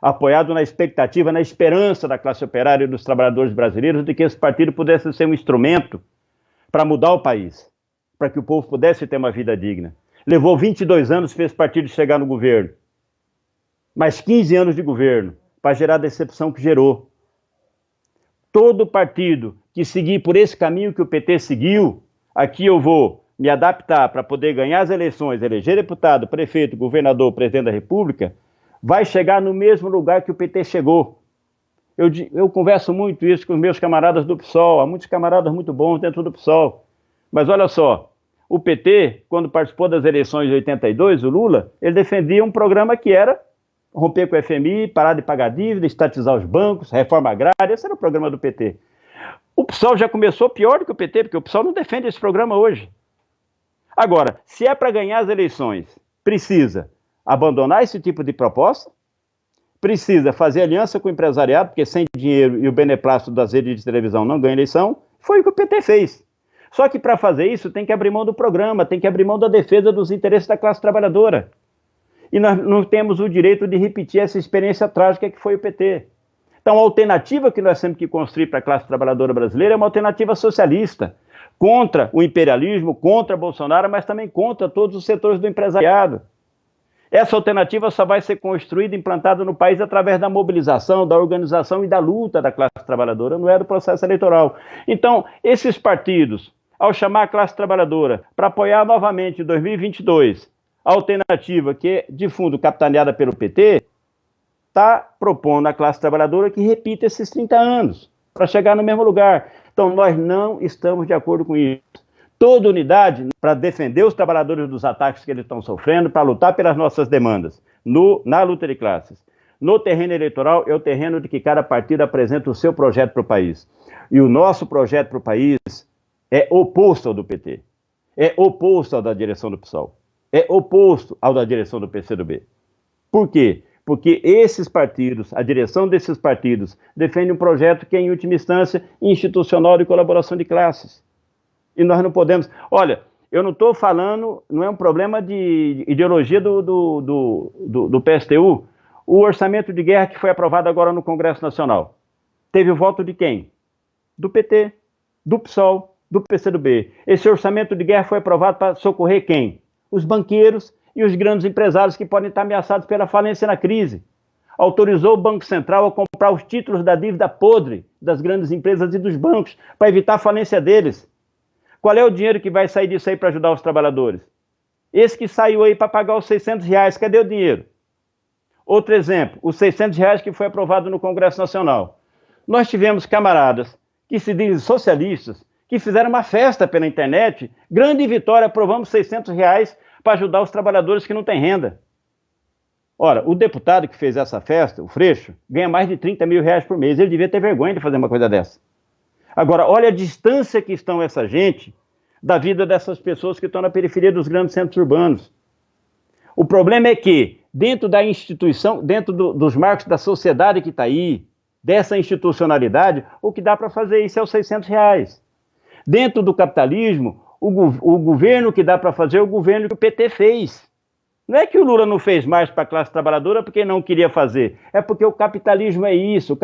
apoiado na expectativa, na esperança da classe operária e dos trabalhadores brasileiros de que esse partido pudesse ser um instrumento para mudar o país, para que o povo pudesse ter uma vida digna. Levou 22 anos para esse partido chegar no governo, mais 15 anos de governo, para gerar a decepção que gerou. Todo partido que seguir por esse caminho que o PT seguiu, aqui eu vou me adaptar para poder ganhar as eleições, eleger deputado, prefeito, governador, presidente da República, vai chegar no mesmo lugar que o PT chegou. Eu converso muito isso com os meus camaradas do PSOL, há muitos camaradas muito bons dentro do PSOL. Mas olha só, o PT, quando participou das eleições de 82, o Lula, ele defendia um programa que era romper com o FMI, parar de pagar dívida, estatizar os bancos, reforma agrária, esse era o programa do PT. O PSOL já começou pior do que o PT, porque o PSOL não defende esse programa hoje. Agora, se é para ganhar as eleições, precisa abandonar esse tipo de proposta, precisa fazer aliança com o empresariado, porque sem dinheiro e o beneplácito das redes de televisão não ganha eleição, foi o que o PT fez. Só que para fazer isso tem que abrir mão do programa, tem que abrir mão da defesa dos interesses da classe trabalhadora. E nós não temos o direito de repetir essa experiência trágica que foi o PT. Então a alternativa que nós temos que construir para a classe trabalhadora brasileira é uma alternativa socialista, contra o imperialismo, contra Bolsonaro, mas também contra todos os setores do empresariado. Essa alternativa só vai ser construída e implantada no país através da mobilização, da organização e da luta da classe trabalhadora, não é do processo eleitoral. Então, esses partidos, ao chamar a classe trabalhadora para apoiar novamente em 2022 a alternativa que é, de fundo, capitaneada pelo PT, está propondo à classe trabalhadora que repita esses 30 anos para chegar no mesmo lugar. Então, nós não estamos de acordo com isso. Toda unidade para defender os trabalhadores dos ataques que eles estão sofrendo, para lutar pelas nossas demandas, na luta de classes. No terreno eleitoral, é o terreno de que cada partido apresenta o seu projeto para o país. E o nosso projeto para o país é oposto ao do PT, é oposto ao da direção do PSOL, é oposto ao da direção do PCdoB. Por quê? Porque esses partidos, a direção desses partidos, defende um projeto que é, em última instância, institucional de colaboração de classes. E nós não podemos... Olha, eu não estou falando, não é um problema de ideologia do PSTU. O orçamento de guerra que foi aprovado agora no Congresso Nacional, teve o voto de quem? Do PT, do PSOL, do PCdoB. Esse orçamento de guerra foi aprovado para socorrer quem? Os banqueiros e os grandes empresários que podem estar ameaçados pela falência na crise. Autorizou o Banco Central a comprar os títulos da dívida podre das grandes empresas e dos bancos para evitar a falência deles. Qual é o dinheiro que vai sair disso aí para ajudar os trabalhadores? Esse que saiu aí para pagar os R$600, cadê o dinheiro? Outro exemplo, os R$600 que foi aprovado no Congresso Nacional. Nós tivemos camaradas que se dizem socialistas, que fizeram uma festa pela internet, grande vitória, aprovamos R$600 para ajudar os trabalhadores que não têm renda. Ora, o deputado que fez essa festa, o Freixo, ganha mais de R$30 mil por mês, ele devia ter vergonha de fazer uma coisa dessa. Agora, olha a distância que estão essa gente da vida dessas pessoas que estão na periferia dos grandes centros urbanos. O problema é que, dentro da instituição, dentro dos marcos da sociedade que está aí, dessa institucionalidade, o que dá para fazer isso é os R$600. Dentro do capitalismo, o governo que dá para fazer é o governo que o PT fez. Não é que o Lula não fez mais para a classe trabalhadora porque não queria fazer, é porque o capitalismo é isso.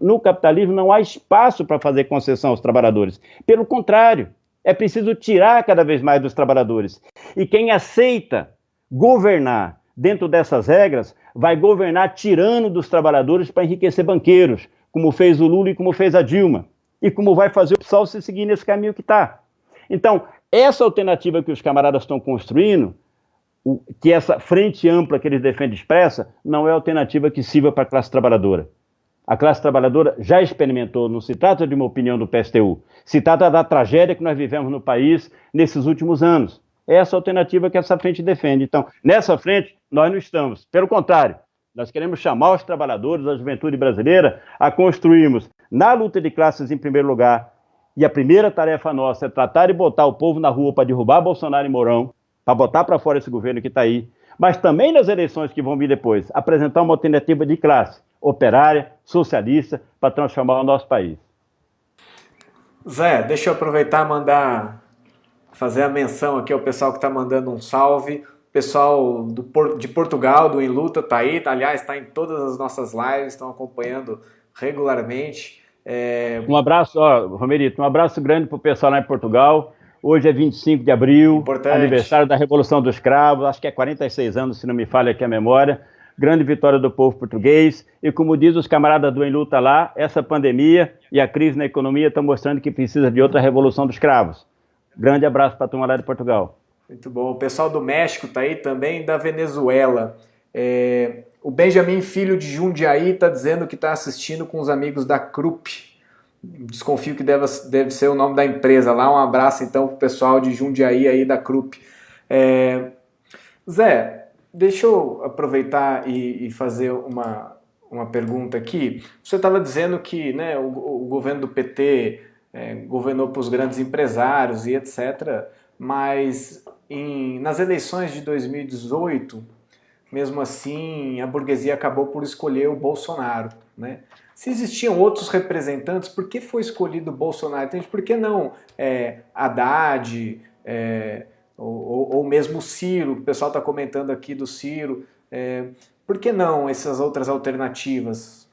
No capitalismo não há espaço para fazer concessão aos trabalhadores. Pelo contrário, é preciso tirar cada vez mais dos trabalhadores. E quem aceita governar dentro dessas regras vai governar tirando dos trabalhadores para enriquecer banqueiros, como fez o Lula e como fez a Dilma, e como vai fazer o PSOL se seguir nesse caminho que está. Então, essa alternativa que os camaradas estão construindo, que essa frente ampla que eles defendem expressa, não é alternativa que sirva para a classe trabalhadora. A classe trabalhadora já experimentou, não se trata de uma opinião do PSTU, se trata da tragédia que nós vivemos no país nesses últimos anos. É essa alternativa que essa frente defende. Então, nessa frente, nós não estamos. Pelo contrário, nós queremos chamar os trabalhadores, a juventude brasileira, a construirmos na luta de classes em primeiro lugar. E a primeira tarefa nossa é tratar de botar o povo na rua para derrubar Bolsonaro e Mourão, para botar para fora esse governo que está aí, mas também nas eleições que vão vir depois, apresentar uma alternativa de classe, operária, socialista, para transformar o nosso país. Zé, deixa eu aproveitar e fazer a menção aqui ao pessoal que está mandando um salve. O pessoal de Portugal, do Em Luta, está aí, aliás, está em todas as nossas lives, estão acompanhando regularmente. Um abraço, Romerito, um abraço grande para o pessoal lá em Portugal. Hoje é 25 de abril, Importante. Aniversário da Revolução dos Cravos, acho que é 46 anos, se não me falha aqui a memória. Grande vitória do povo português. E como diz os camaradas do Em Luta lá, essa pandemia e a crise na economia estão mostrando que precisa de outra Revolução dos Cravos. Grande abraço para a turma lá de Portugal. Muito bom. O pessoal do México está aí também, da Venezuela. O Benjamin Filho de Jundiaí está dizendo que está assistindo com os amigos da Krupp. Desconfio que deve ser o nome da empresa lá. Um abraço então para o pessoal de Jundiaí aí da Krupp. Zé, deixa eu aproveitar e fazer uma pergunta aqui. Você estava dizendo que, né, o governo do PT governou para os grandes empresários e etc., mas nas eleições de 2018, mesmo assim, a burguesia acabou por escolher o Bolsonaro, né? Se existiam outros representantes, por que foi escolhido o Bolsonaro? Então, por que não Haddad, ou mesmo o Ciro? O pessoal está comentando aqui do Ciro. Por que não essas outras alternativas?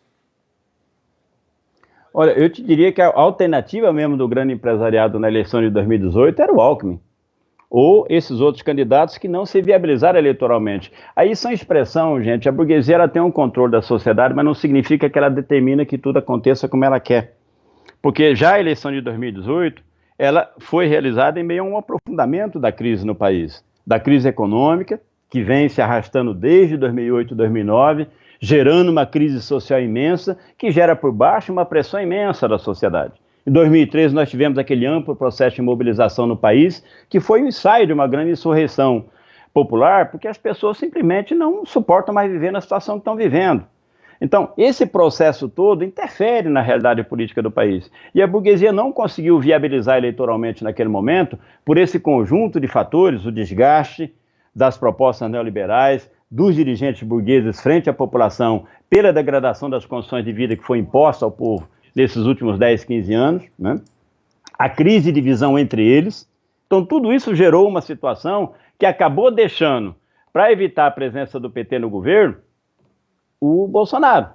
Olha, eu te diria que a alternativa mesmo do grande empresariado na eleição de 2018 era o Alckmin, ou esses outros candidatos que não se viabilizaram eleitoralmente. Aí são expressão, gente, a burguesia ela tem um controle da sociedade, mas não significa que ela determina que tudo aconteça como ela quer. Porque já a eleição de 2018, ela foi realizada em meio a um aprofundamento da crise no país, da crise econômica, que vem se arrastando desde 2008, 2009, gerando uma crise social imensa, que gera por baixo uma pressão imensa da sociedade. Em 2013 nós tivemos aquele amplo processo de mobilização no país, que foi o ensaio de uma grande insurreição popular, porque as pessoas simplesmente não suportam mais viver na situação que estão vivendo. Então, esse processo todo interfere na realidade política do país. E a burguesia não conseguiu viabilizar eleitoralmente naquele momento, por esse conjunto de fatores, o desgaste das propostas neoliberais, dos dirigentes burgueses frente à população, pela degradação das condições de vida que foi imposta ao povo nesses últimos 10, 15 anos, né? A crise de divisão entre eles. Então, tudo isso gerou uma situação que acabou deixando, para evitar a presença do PT no governo, o Bolsonaro.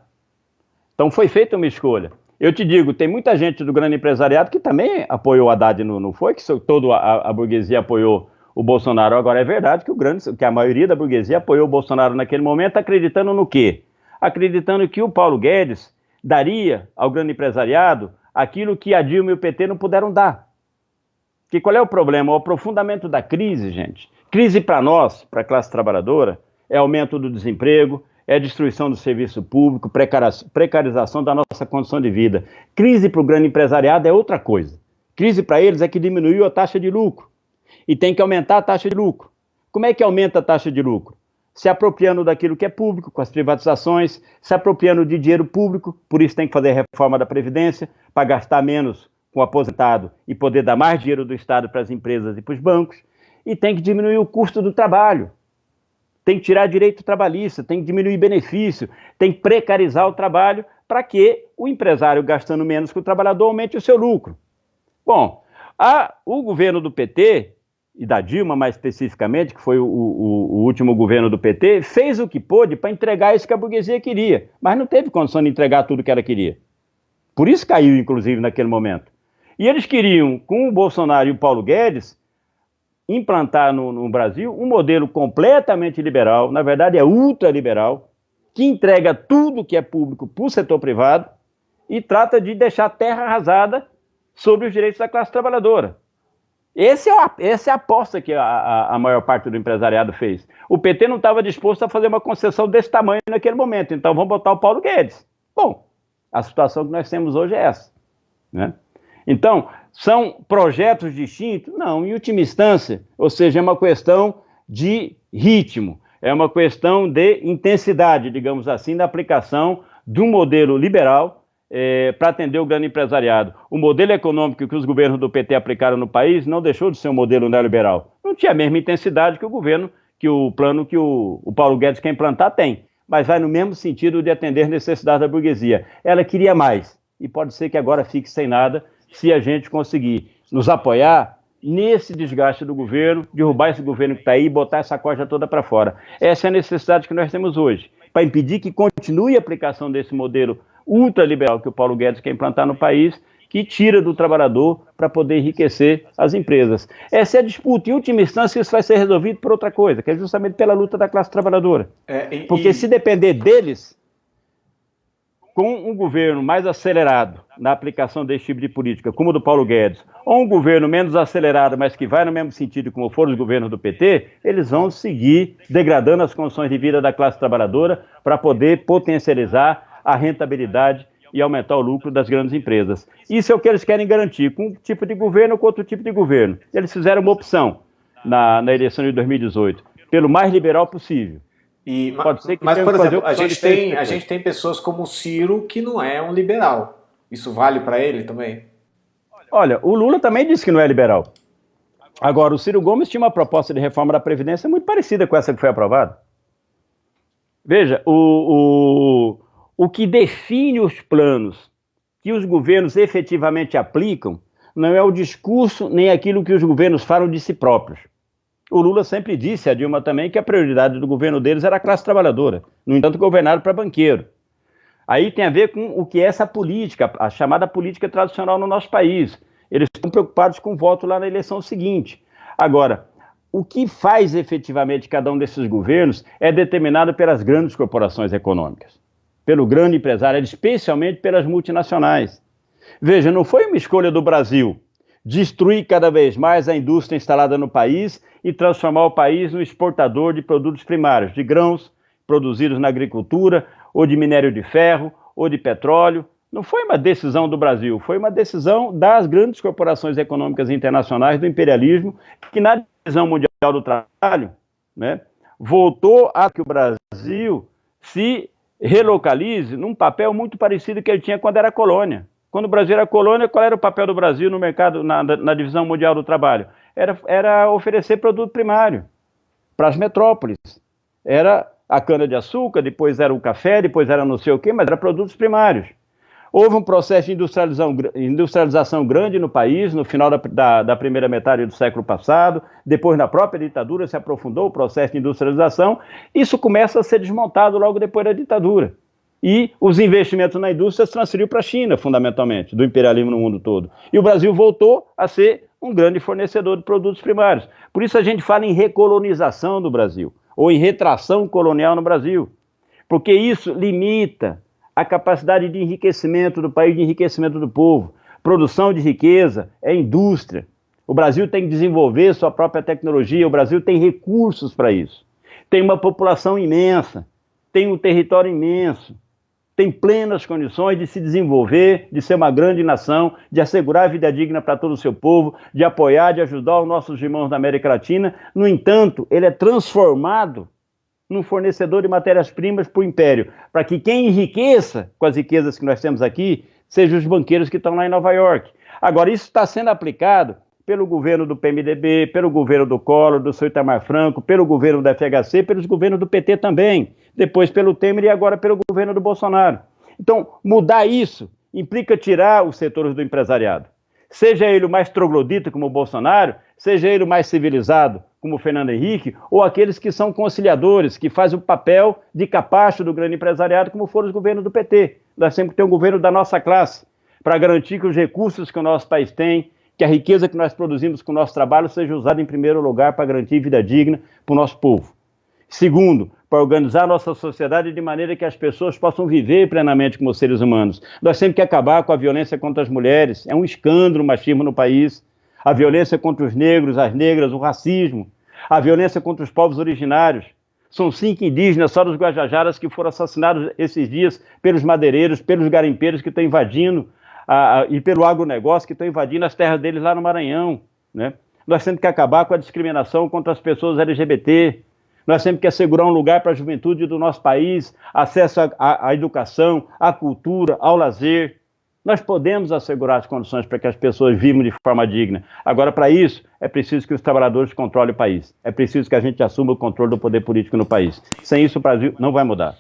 Então, foi feita uma escolha. Eu te digo, tem muita gente do grande empresariado que também apoiou o Haddad, não foi que toda a burguesia apoiou o Bolsonaro. Agora, é verdade que a maioria da burguesia apoiou o Bolsonaro naquele momento, acreditando no quê? Acreditando que o Paulo Guedes daria ao grande empresariado aquilo que a Dilma e o PT não puderam dar. Que qual é o problema? O aprofundamento da crise, gente. Crise para nós, para a classe trabalhadora, é aumento do desemprego, é destruição do serviço público, precarização da nossa condição de vida. Crise para o grande empresariado é outra coisa. Crise para eles é que diminuiu a taxa de lucro. E tem que aumentar a taxa de lucro. Como é que aumenta a taxa de lucro? Se apropriando daquilo que é público, com as privatizações, se apropriando de dinheiro público, por isso tem que fazer a reforma da Previdência, para gastar menos com o aposentado e poder dar mais dinheiro do Estado para as empresas e para os bancos, e tem que diminuir o custo do trabalho, tem que tirar direito trabalhista, tem que diminuir benefício, tem que precarizar o trabalho para que o empresário, gastando menos que o trabalhador, aumente o seu lucro. Bom, o governo do PT e da Dilma mais especificamente, que foi o último governo do PT, fez o que pôde para entregar isso que a burguesia queria, mas não teve condição de entregar tudo que ela queria. Por isso caiu, inclusive, naquele momento. E eles queriam, com o Bolsonaro e o Paulo Guedes, implantar no Brasil um modelo completamente liberal, na verdade é ultraliberal, que entrega tudo que é público para o setor privado e trata de deixar a terra arrasada sobre os direitos da classe trabalhadora. Essa é a aposta que a maior parte do empresariado fez. O PT não estava disposto a fazer uma concessão desse tamanho naquele momento, então vamos botar o Paulo Guedes. Bom, a situação que nós temos hoje é essa, né? Então, são projetos distintos? Não, em última instância, ou seja, é uma questão de ritmo, é uma questão de intensidade, digamos assim, da aplicação de um modelo liberal para atender o grande empresariado. O modelo econômico que os governos do PT aplicaram no país não deixou de ser um modelo neoliberal. Não tinha a mesma intensidade que o plano que o Paulo Guedes quer implantar tem, mas vai no mesmo sentido de atender necessidades da burguesia. Ela queria mais, e pode ser que agora fique sem nada, se a gente conseguir nos apoiar nesse desgaste do governo, derrubar esse governo que está aí e botar essa corda toda para fora. Essa é a necessidade que nós temos hoje, para impedir que continue a aplicação desse modelo ultraliberal que o Paulo Guedes quer implantar no país, que tira do trabalhador para poder enriquecer as empresas. Essa é a disputa. Em última instância, isso vai ser resolvido por outra coisa, que é justamente pela luta da classe trabalhadora. Porque se depender deles, com um governo mais acelerado na aplicação desse tipo de política, como o do Paulo Guedes, ou um governo menos acelerado, mas que vai no mesmo sentido como foram os governos do PT, eles vão seguir degradando as condições de vida da classe trabalhadora para poder potencializar a rentabilidade e aumentar o lucro das grandes empresas. Isso é o que eles querem garantir, com um tipo de governo ou com outro tipo de governo. Eles fizeram uma opção na eleição de 2018, pelo mais liberal possível. Pode ser que mas, por exemplo, a gente tem pessoas como o Ciro que não é um liberal. Isso vale para ele também? Olha, o Lula também disse que não é liberal. Agora, o Ciro Gomes tinha uma proposta de reforma da Previdência muito parecida com essa que foi aprovada. Veja, o que define os planos que os governos efetivamente aplicam não é o discurso nem aquilo que os governos falam de si próprios. O Lula sempre disse, a Dilma também, que a prioridade do governo deles era a classe trabalhadora, no entanto governaram para banqueiro. Aí tem a ver com o que é essa política, a chamada política tradicional no nosso país. Eles estão preocupados com o voto lá na eleição seguinte. Agora, o que faz efetivamente cada um desses governos é determinado pelas grandes corporações econômicas, pelo grande empresário, especialmente pelas multinacionais. Veja, não foi uma escolha do Brasil destruir cada vez mais a indústria instalada no país e transformar o país no exportador de produtos primários, de grãos produzidos na agricultura, ou de minério de ferro, ou de petróleo. Não foi uma decisão do Brasil, foi uma decisão das grandes corporações econômicas internacionais, do imperialismo, que na divisão mundial do trabalho, né, voltou a que o Brasil se relocalize num papel muito parecido que ele tinha quando era colônia. Quando o Brasil era colônia, qual era o papel do Brasil no mercado, na divisão mundial do trabalho? Era oferecer produto primário para as metrópoles. Era a cana-de-açúcar, depois era o café, depois era não sei o quê, mas era produtos primários. Houve um processo de industrialização grande no país, no final da primeira metade do século passado, depois na própria ditadura se aprofundou o processo de industrialização, isso começa a ser desmontado logo depois da ditadura. E os investimentos na indústria se transferiu para a China, fundamentalmente, do imperialismo no mundo todo. E o Brasil voltou a ser um grande fornecedor de produtos primários. Por isso a gente fala em recolonização do Brasil, ou em retração colonial no Brasil, porque isso limita a capacidade de enriquecimento do país, de enriquecimento do povo. Produção de riqueza é indústria. O Brasil tem que desenvolver sua própria tecnologia, o Brasil tem recursos para isso. Tem uma população imensa, tem um território imenso, tem plenas condições de se desenvolver, de ser uma grande nação, de assegurar a vida digna para todo o seu povo, de apoiar, de ajudar os nossos irmãos da América Latina. No entanto, ele é transformado num fornecedor de matérias-primas para o império, para que quem enriqueça com as riquezas que nós temos aqui, sejam os banqueiros que estão lá em Nova York. Agora, isso está sendo aplicado pelo governo do PMDB, pelo governo do Collor, do Sr. Itamar Franco, pelo governo da FHC, pelos governos do PT também, depois pelo Temer e agora pelo governo do Bolsonaro. Então, mudar isso implica tirar os setores do empresariado. Seja ele o mais troglodita, como o Bolsonaro, seja ele o mais civilizado, como o Fernando Henrique, ou aqueles que são conciliadores, que fazem o papel de capacho do grande empresariado, como foram os governos do PT. Nós sempre temos um governo da nossa classe, para garantir que os recursos que o nosso país tem, que a riqueza que nós produzimos com o nosso trabalho seja usada em primeiro lugar para garantir vida digna para o nosso povo. Segundo, para organizar a nossa sociedade de maneira que as pessoas possam viver plenamente como seres humanos. Nós temos que acabar com a violência contra as mulheres. É um escândalo o machismo no país. A violência contra os negros, as negras, o racismo. A violência contra os povos originários. São 5 indígenas só dos Guajajaras que foram assassinados esses dias pelos madeireiros, pelos garimpeiros que estão invadindo e pelo agronegócio que estão invadindo as terras deles lá no Maranhão, né? Nós temos que acabar com a discriminação contra as pessoas LGBT. Nós temos que assegurar um lugar para a juventude do nosso país, acesso à educação, à cultura, ao lazer. Nós podemos assegurar as condições para que as pessoas vivam de forma digna. Agora, para isso, é preciso que os trabalhadores controlem o país. É preciso que a gente assuma o controle do poder político no país. Sem isso, o Brasil não vai mudar.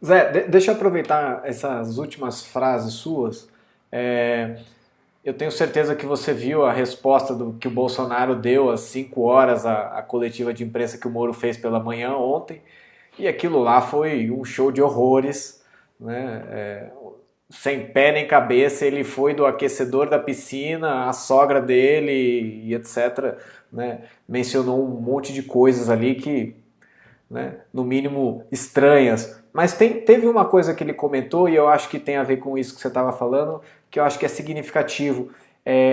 Zé, deixa eu aproveitar essas últimas frases suas. Eu tenho certeza que você viu a resposta que o Bolsonaro deu às 5 horas à coletiva de imprensa que o Moro fez pela manhã ontem, e aquilo lá foi um show de horrores, né? Sem pé nem cabeça, ele foi do aquecedor da piscina, a sogra dele e etc., né? Mencionou um monte de coisas ali que, né, no mínimo, estranhas. Mas teve uma coisa que ele comentou, e eu acho que tem a ver com isso que você estava falando, que eu acho que é significativo,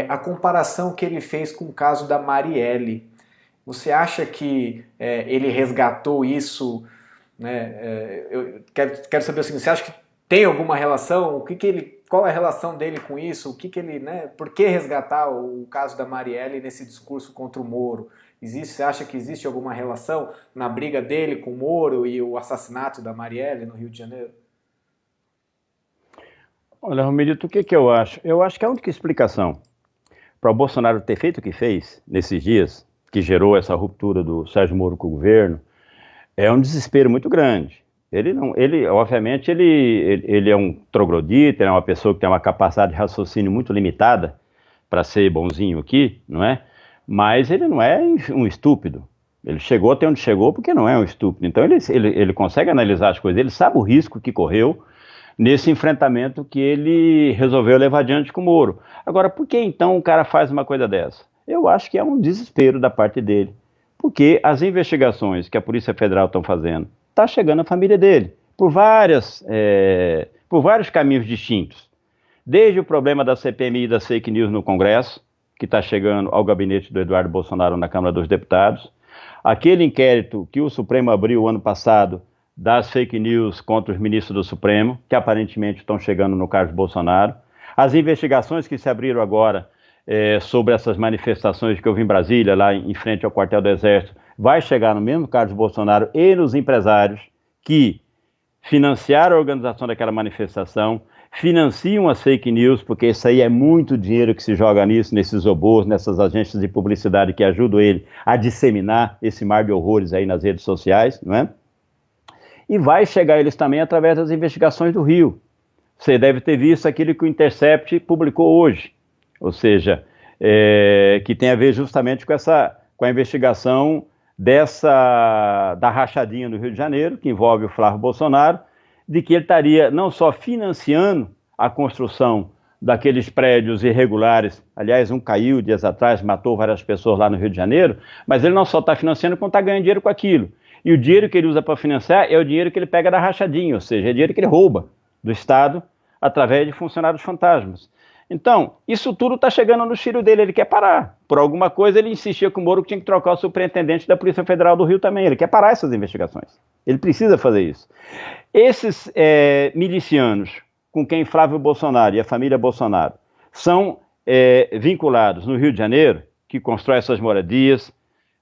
a comparação que ele fez com o caso da Marielle. Você acha que ele resgatou isso, né? Eu quero saber assim, você acha que tem alguma relação? Qual é a relação dele com isso? Né? Por que resgatar o caso da Marielle nesse discurso contra o Moro? Você acha que existe alguma relação na briga dele com o Moro e o assassinato da Marielle no Rio de Janeiro? Olha, Romerito, o que eu acho? Eu acho que a única explicação para o Bolsonaro ter feito o que fez nesses dias, que gerou essa ruptura do Sérgio Moro com o governo, é um desespero muito grande. Obviamente, ele é um troglodita, ele é uma pessoa que tem uma capacidade de raciocínio muito limitada para ser bonzinho aqui, não é? Mas ele não é um estúpido. Ele chegou até onde chegou porque não é um estúpido. Então ele consegue analisar as coisas, ele sabe o risco que correu nesse enfrentamento que ele resolveu levar adiante com o Moro. Agora, por que então o cara faz uma coisa dessa? Eu acho que é um desespero da parte dele. Porque as investigações que a Polícia Federal estão fazendo está chegando à família dele, por vários caminhos distintos. Desde o problema da CPMI e das fake news no Congresso, que está chegando ao gabinete do Eduardo Bolsonaro na Câmara dos Deputados, aquele inquérito que o Supremo abriu ano passado das fake news contra os ministros do Supremo, que aparentemente estão chegando no Carlos Bolsonaro, as investigações que se abriram agora sobre essas manifestações que houve em Brasília, lá em frente ao quartel do Exército, vai chegar no mesmo Carlos Bolsonaro e nos empresários que financiaram a organização daquela manifestação, financiam as fake news, porque isso aí é muito dinheiro que se joga nisso, nesses robôs, nessas agências de publicidade que ajudam ele a disseminar esse mar de horrores aí nas redes sociais, não é? E vai chegar a eles também através das investigações do Rio. Você deve ter visto aquilo que o Intercept publicou hoje, ou seja, que tem a ver justamente com a investigação da rachadinha no Rio de Janeiro, que envolve o Flávio Bolsonaro, de que ele estaria não só financiando a construção daqueles prédios irregulares, aliás, um caiu dias atrás, matou várias pessoas lá no Rio de Janeiro, mas ele não só está financiando, como está ganhando dinheiro com aquilo. E o dinheiro que ele usa para financiar é o dinheiro que ele pega da rachadinha, ou seja, é dinheiro que ele rouba do Estado através de funcionários fantasmas. Então, isso tudo está chegando no tiro dele, ele quer parar. Por alguma coisa, ele insistia com o Moro que tinha que trocar o superintendente da Polícia Federal do Rio também. Ele quer parar essas investigações. Ele precisa fazer isso. Esses milicianos com quem Flávio Bolsonaro e a família Bolsonaro são vinculados no Rio de Janeiro, que constrói essas moradias,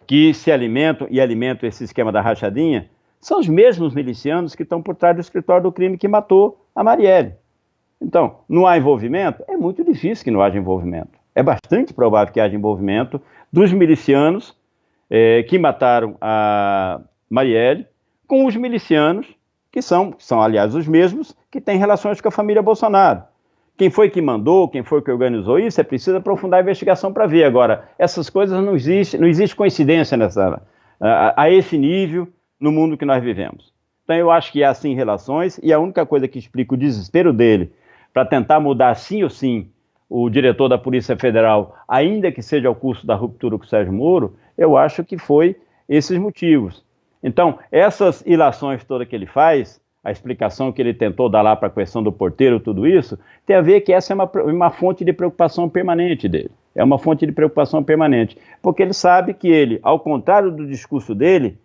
que se alimentam e alimentam esse esquema da rachadinha, são os mesmos milicianos que estão por trás do escritório do crime que matou a Marielle. Então, não há envolvimento? É muito difícil que não haja envolvimento. É bastante provável que haja envolvimento dos milicianos que mataram a Marielle com os milicianos que são, aliás, os mesmos que têm relações com a família Bolsonaro, Quem foi que mandou, quem foi que organizou isso, é preciso aprofundar a investigação para ver. Agora, essas coisas não existe coincidência a esse nível no mundo que nós vivemos. Então eu acho que há sim relações, e a única coisa que explica o desespero dele para tentar mudar sim ou sim o diretor da Polícia Federal, ainda que seja ao custo da ruptura com o Sérgio Moro, eu acho que foi esses motivos. Então, essas ilações todas que ele faz, a explicação que ele tentou dar lá para a questão do porteiro, tudo isso, tem a ver que essa é uma fonte de preocupação permanente dele. É uma fonte de preocupação permanente, porque ele sabe que ele, ao contrário do discurso dele,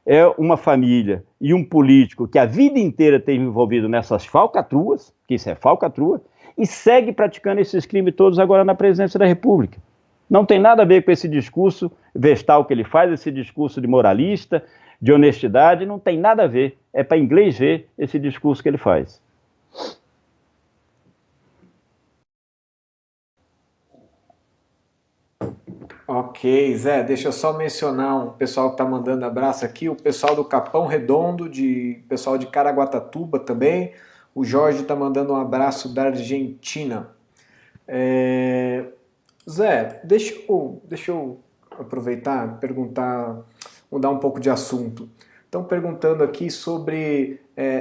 é uma família e um político que a vida inteira teve envolvido nessas falcatruas, que isso é falcatrua, e segue praticando esses crimes todos agora na presidência da República. Não tem nada a ver com esse discurso vestal que ele faz, esse discurso de moralista, de honestidade, não tem nada a ver. É para inglês ver esse discurso que ele faz. Ok, Zé, deixa eu só mencionar um pessoal que está mandando abraço aqui, o pessoal do Capão Redondo, pessoal de Caraguatatuba também. O Jorge está mandando um abraço da Argentina. Zé, deixa eu aproveitar, perguntar, mudar um pouco de assunto. Estão perguntando aqui sobre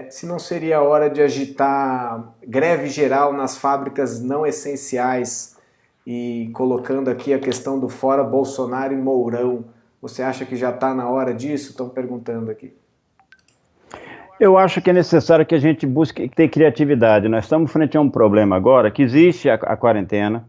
se não seria a hora de agitar greve geral nas fábricas não essenciais e colocando aqui a questão do fora Bolsonaro e Mourão. Você acha que já está na hora disso? Estão perguntando aqui. Eu acho que é necessário que a gente busque ter criatividade. Nós estamos frente a um problema agora, que existe a quarentena.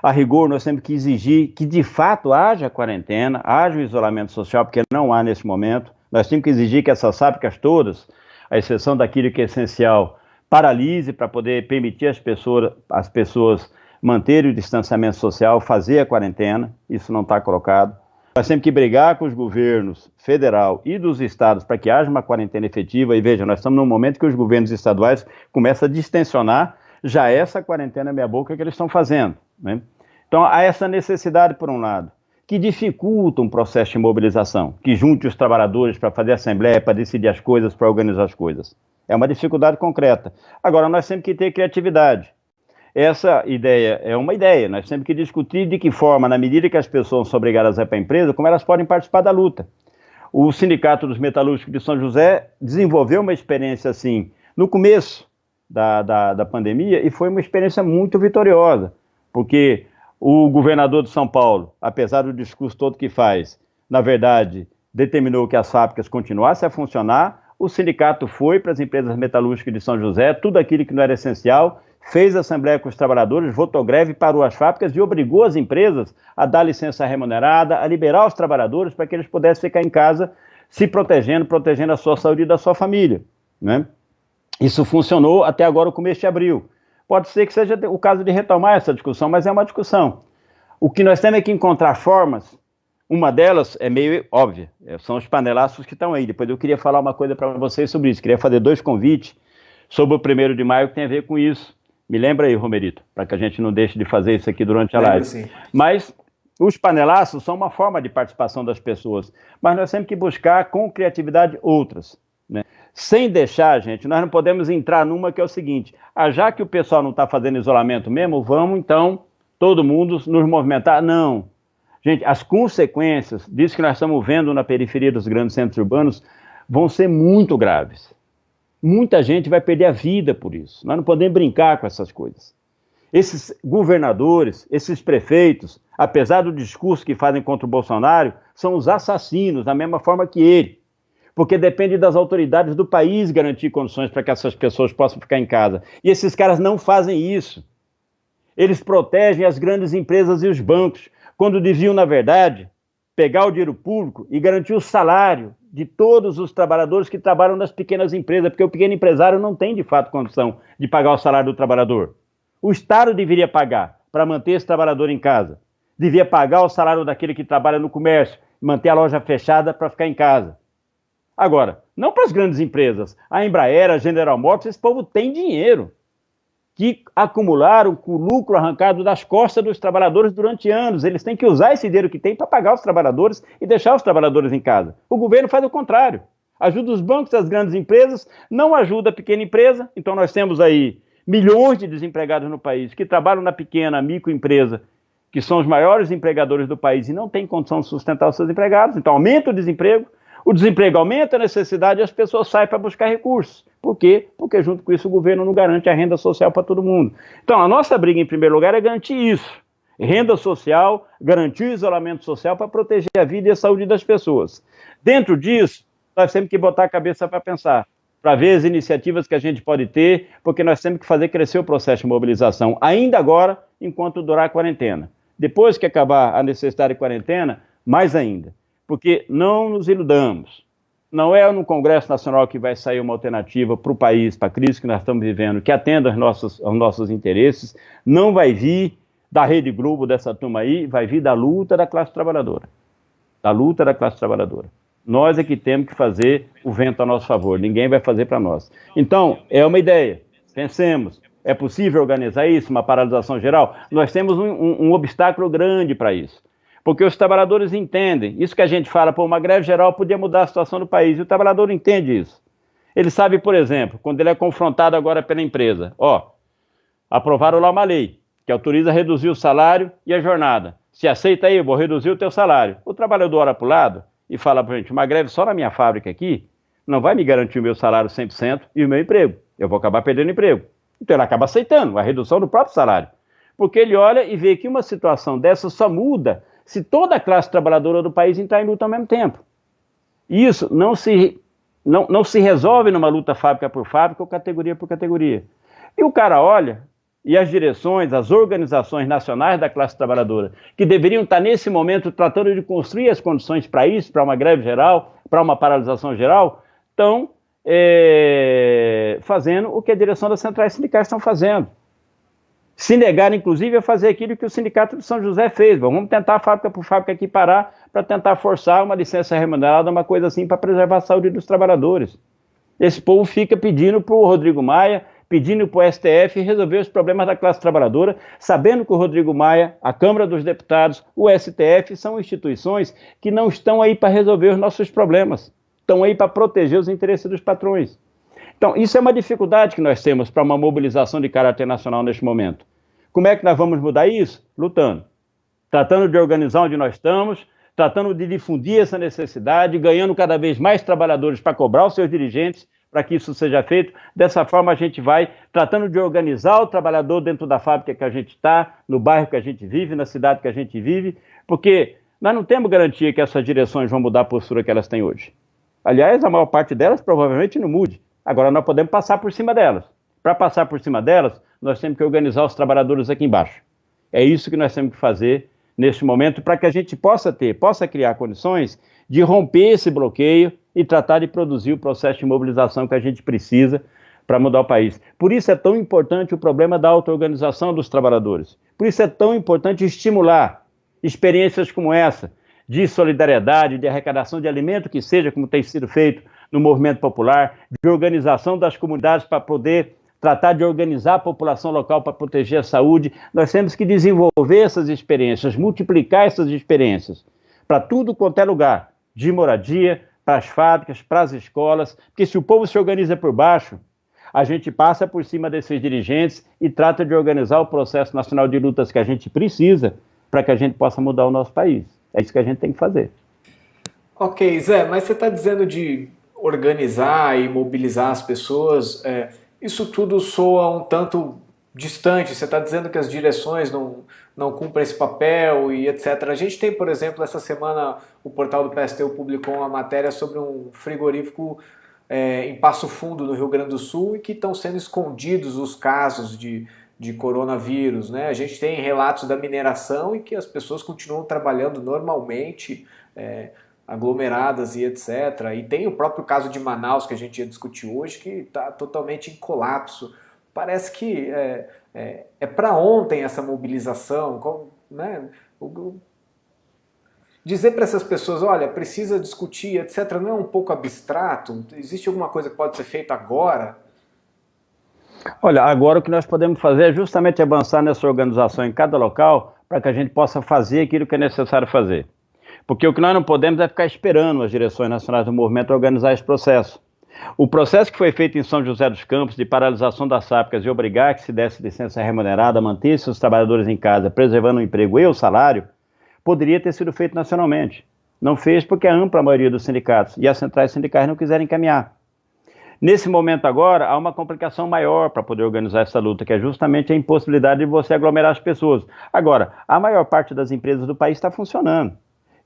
A rigor, nós temos que exigir que de fato haja quarentena, haja o isolamento social, porque não há nesse momento. Nós temos que exigir que essas fábricas todas, à exceção daquilo que é essencial, paralise para poder permitir às pessoas manterem o distanciamento social, fazer a quarentena. Isso não está colocado. Nós temos que brigar com os governos federal e dos estados para que haja uma quarentena efetiva. E veja, nós estamos num momento que os governos estaduais começam a distensionar já essa quarentena meia boca que eles estão fazendo, né? Então há essa necessidade, por um lado, que dificulta um processo de mobilização, que junte os trabalhadores para fazer assembleia, para decidir as coisas, para organizar as coisas. É uma dificuldade concreta. Agora, nós temos que ter criatividade. Essa ideia é uma ideia, nós temos que discutir de que forma, na medida que as pessoas são obrigadas a ir para a empresa, como elas podem participar da luta. O Sindicato dos Metalúrgicos de São José desenvolveu uma experiência assim, no começo da pandemia, e foi uma experiência muito vitoriosa, porque o governador de São Paulo, apesar do discurso todo que faz, na verdade, determinou que as fábricas continuassem a funcionar. O sindicato foi para as empresas metalúrgicas de São José, tudo aquilo que não era essencial, fez assembleia com os trabalhadores, votou greve, parou as fábricas e obrigou as empresas a dar licença remunerada, a liberar os trabalhadores para que eles pudessem ficar em casa se protegendo a sua saúde e da sua família, né? Isso funcionou até agora, o começo de abril. Pode ser que seja o caso de retomar essa discussão, mas é uma discussão. O que nós temos é que encontrar formas, uma delas é meio óbvia, são os panelaços que estão aí. Depois eu queria falar uma coisa para vocês sobre isso, queria fazer 2 convites sobre o 1º de maio que tem a ver com isso. Me lembra aí, Romerito, para que a gente não deixe de fazer isso aqui durante a live. Sim. Mas os panelaços são uma forma de participação das pessoas, mas nós temos que buscar com criatividade outras, né? Sem deixar, gente, nós não podemos entrar numa que é o seguinte, já que o pessoal não está fazendo isolamento mesmo, vamos então, todo mundo nos movimentar. Não. Gente, as consequências disso que nós estamos vendo na periferia dos grandes centros urbanos vão ser muito graves. Muita gente vai perder a vida por isso. Nós não podemos brincar com essas coisas. Esses governadores, esses prefeitos, apesar do discurso que fazem contra o Bolsonaro, são os assassinos, da mesma forma que ele. Porque depende das autoridades do país garantir condições para que essas pessoas possam ficar em casa. E esses caras não fazem isso. Eles protegem as grandes empresas e os bancos, quando deviam, na verdade, pegar o dinheiro público e garantir o salário de todos os trabalhadores que trabalham nas pequenas empresas, porque o pequeno empresário não tem, de fato, condição de pagar o salário do trabalhador. O Estado deveria pagar para manter esse trabalhador em casa. Devia pagar o salário daquele que trabalha no comércio, manter a loja fechada para ficar em casa. Agora, não para as grandes empresas. A Embraer, a General Motors, esse povo tem dinheiro que acumularam com o lucro arrancado das costas dos trabalhadores durante anos. Eles têm que usar esse dinheiro que tem para pagar os trabalhadores e deixar os trabalhadores em casa. O governo faz o contrário. Ajuda os bancos, as grandes empresas, não ajuda a pequena empresa. Então nós temos aí milhões de desempregados no país, que trabalham na pequena, microempresa, que são os maiores empregadores do país e não têm condição de sustentar os seus empregados, então aumenta o desemprego aumenta a necessidade e as pessoas saem para buscar recursos. Por quê? Porque junto com isso o governo não garante a renda social para todo mundo. Então a nossa briga em primeiro lugar é garantir isso, renda social, garantir o isolamento social para proteger a vida e a saúde das pessoas. Dentro disso, nós temos que botar a cabeça para pensar, para ver as iniciativas que a gente pode ter, porque nós temos que fazer crescer o processo de mobilização, ainda agora, enquanto durar a quarentena. Depois que acabar a necessidade de quarentena, mais ainda. Porque não nos iludamos. Não é no Congresso Nacional que vai sair uma alternativa para o país, para a crise que nós estamos vivendo, que atenda aos nossos interesses. Não vai vir da Rede Globo, dessa turma aí, vai vir da luta da classe trabalhadora. Da luta da classe trabalhadora. Nós é que temos que fazer o vento a nosso favor, ninguém vai fazer para nós. Então, é uma ideia, pensemos, é possível organizar isso, uma paralisação geral? Nós temos um obstáculo grande para isso, porque os trabalhadores entendem, isso que a gente fala, uma greve geral podia mudar a situação do país, e o trabalhador entende isso. Ele sabe, por exemplo, quando ele é confrontado agora pela empresa, aprovaram lá uma lei, que autoriza a reduzir o salário e a jornada. Se aceita aí, eu vou reduzir o teu salário. O trabalhador olha para o lado e fala para a gente, uma greve só na minha fábrica aqui não vai me garantir o meu salário 100% e o meu emprego. Eu vou acabar perdendo emprego. Então ele acaba aceitando a redução do próprio salário. Porque ele olha e vê que uma situação dessa só muda se toda a classe trabalhadora do país entrar em luta ao mesmo tempo. E isso não se resolve numa luta fábrica por fábrica ou categoria por categoria. E o cara olha, e as direções, as organizações nacionais da classe trabalhadora, que deveriam estar nesse momento tratando de construir as condições para isso, para uma greve geral, para uma paralisação geral, estão fazendo o que a direção das centrais sindicais estão fazendo. Se negaram, inclusive, a fazer aquilo que o Sindicato de São José fez. Vamos tentar, fábrica por fábrica, aqui parar para tentar forçar uma licença remunerada, uma coisa assim, para preservar a saúde dos trabalhadores. Esse povo fica pedindo para o Rodrigo Maia, pedindo para o STF resolver os problemas da classe trabalhadora, sabendo que o Rodrigo Maia, a Câmara dos Deputados, o STF são instituições que não estão aí para resolver os nossos problemas, estão aí para proteger os interesses dos patrões. Então, isso é uma dificuldade que nós temos para uma mobilização de caráter nacional neste momento. Como é que nós vamos mudar isso? Lutando, tratando de organizar onde nós estamos, tratando de difundir essa necessidade, ganhando cada vez mais trabalhadores para cobrar os seus dirigentes, para que isso seja feito. Dessa forma a gente vai tratando de organizar o trabalhador dentro da fábrica que a gente está, no bairro que a gente vive, na cidade que a gente vive, porque nós não temos garantia que essas direções vão mudar a postura que elas têm hoje. Aliás, a maior parte delas provavelmente não mude. Agora nós podemos passar por cima delas. Para passar por cima delas, nós temos que organizar os trabalhadores aqui embaixo. É isso que nós temos que fazer neste momento para que a gente possa criar condições de romper esse bloqueio e tratar de produzir o processo de mobilização que a gente precisa para mudar o país. Por isso é tão importante o problema da auto-organização dos trabalhadores. Por isso é tão importante estimular experiências como essa, de solidariedade, de arrecadação de alimento, que seja como tem sido feito no movimento popular, de organização das comunidades para poder tratar de organizar a população local para proteger a saúde. Nós temos que desenvolver essas experiências, multiplicar essas experiências para tudo quanto é lugar, de moradia, para as fábricas, para as escolas, porque se o povo se organiza por baixo, a gente passa por cima desses dirigentes e trata de organizar o processo nacional de lutas que a gente precisa para que a gente possa mudar o nosso país. É isso que a gente tem que fazer. Ok, Zé, mas você está dizendo de organizar e mobilizar as pessoas, isso tudo soa um tanto distante. Você está dizendo que as direções não cumprem esse papel e etc. A gente tem, por exemplo, essa semana o portal do PSTU publicou uma matéria sobre um frigorífico em Passo Fundo, no Rio Grande do Sul, e que estão sendo escondidos os casos de coronavírus, né? A gente tem relatos da mineração e que as pessoas continuam trabalhando normalmente, aglomeradas e etc. E tem o próprio caso de Manaus, que a gente ia discutir hoje, que está totalmente em colapso. Parece que é para ontem essa mobilização, né? Dizer para essas pessoas, olha, precisa discutir, etc., não é um pouco abstrato? Existe alguma coisa que pode ser feita agora? Olha, agora o que nós podemos fazer é justamente avançar nessa organização em cada local para que a gente possa fazer aquilo que é necessário fazer. Porque o que nós não podemos é ficar esperando as direções nacionais do movimento organizar esse processo. O processo que foi feito em São José dos Campos de paralisação das fábricas e obrigar que se desse licença remunerada, mantesse os trabalhadores em casa, preservando o emprego e o salário, poderia ter sido feito nacionalmente. Não fez porque a ampla maioria dos sindicatos e as centrais sindicais não quiseram encaminhar. Nesse momento agora, há uma complicação maior para poder organizar essa luta, que é justamente a impossibilidade de você aglomerar as pessoas. Agora, a maior parte das empresas do país está funcionando.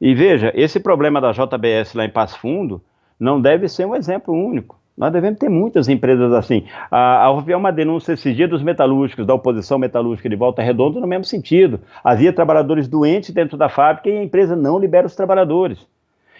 E veja, esse problema da JBS lá em Passo Fundo não deve ser um exemplo único. Nós devemos ter muitas empresas assim. Havia uma denúncia esses dias dos metalúrgicos, da oposição metalúrgica de Volta Redonda, no mesmo sentido. Havia trabalhadores doentes dentro da fábrica e a empresa não libera os trabalhadores.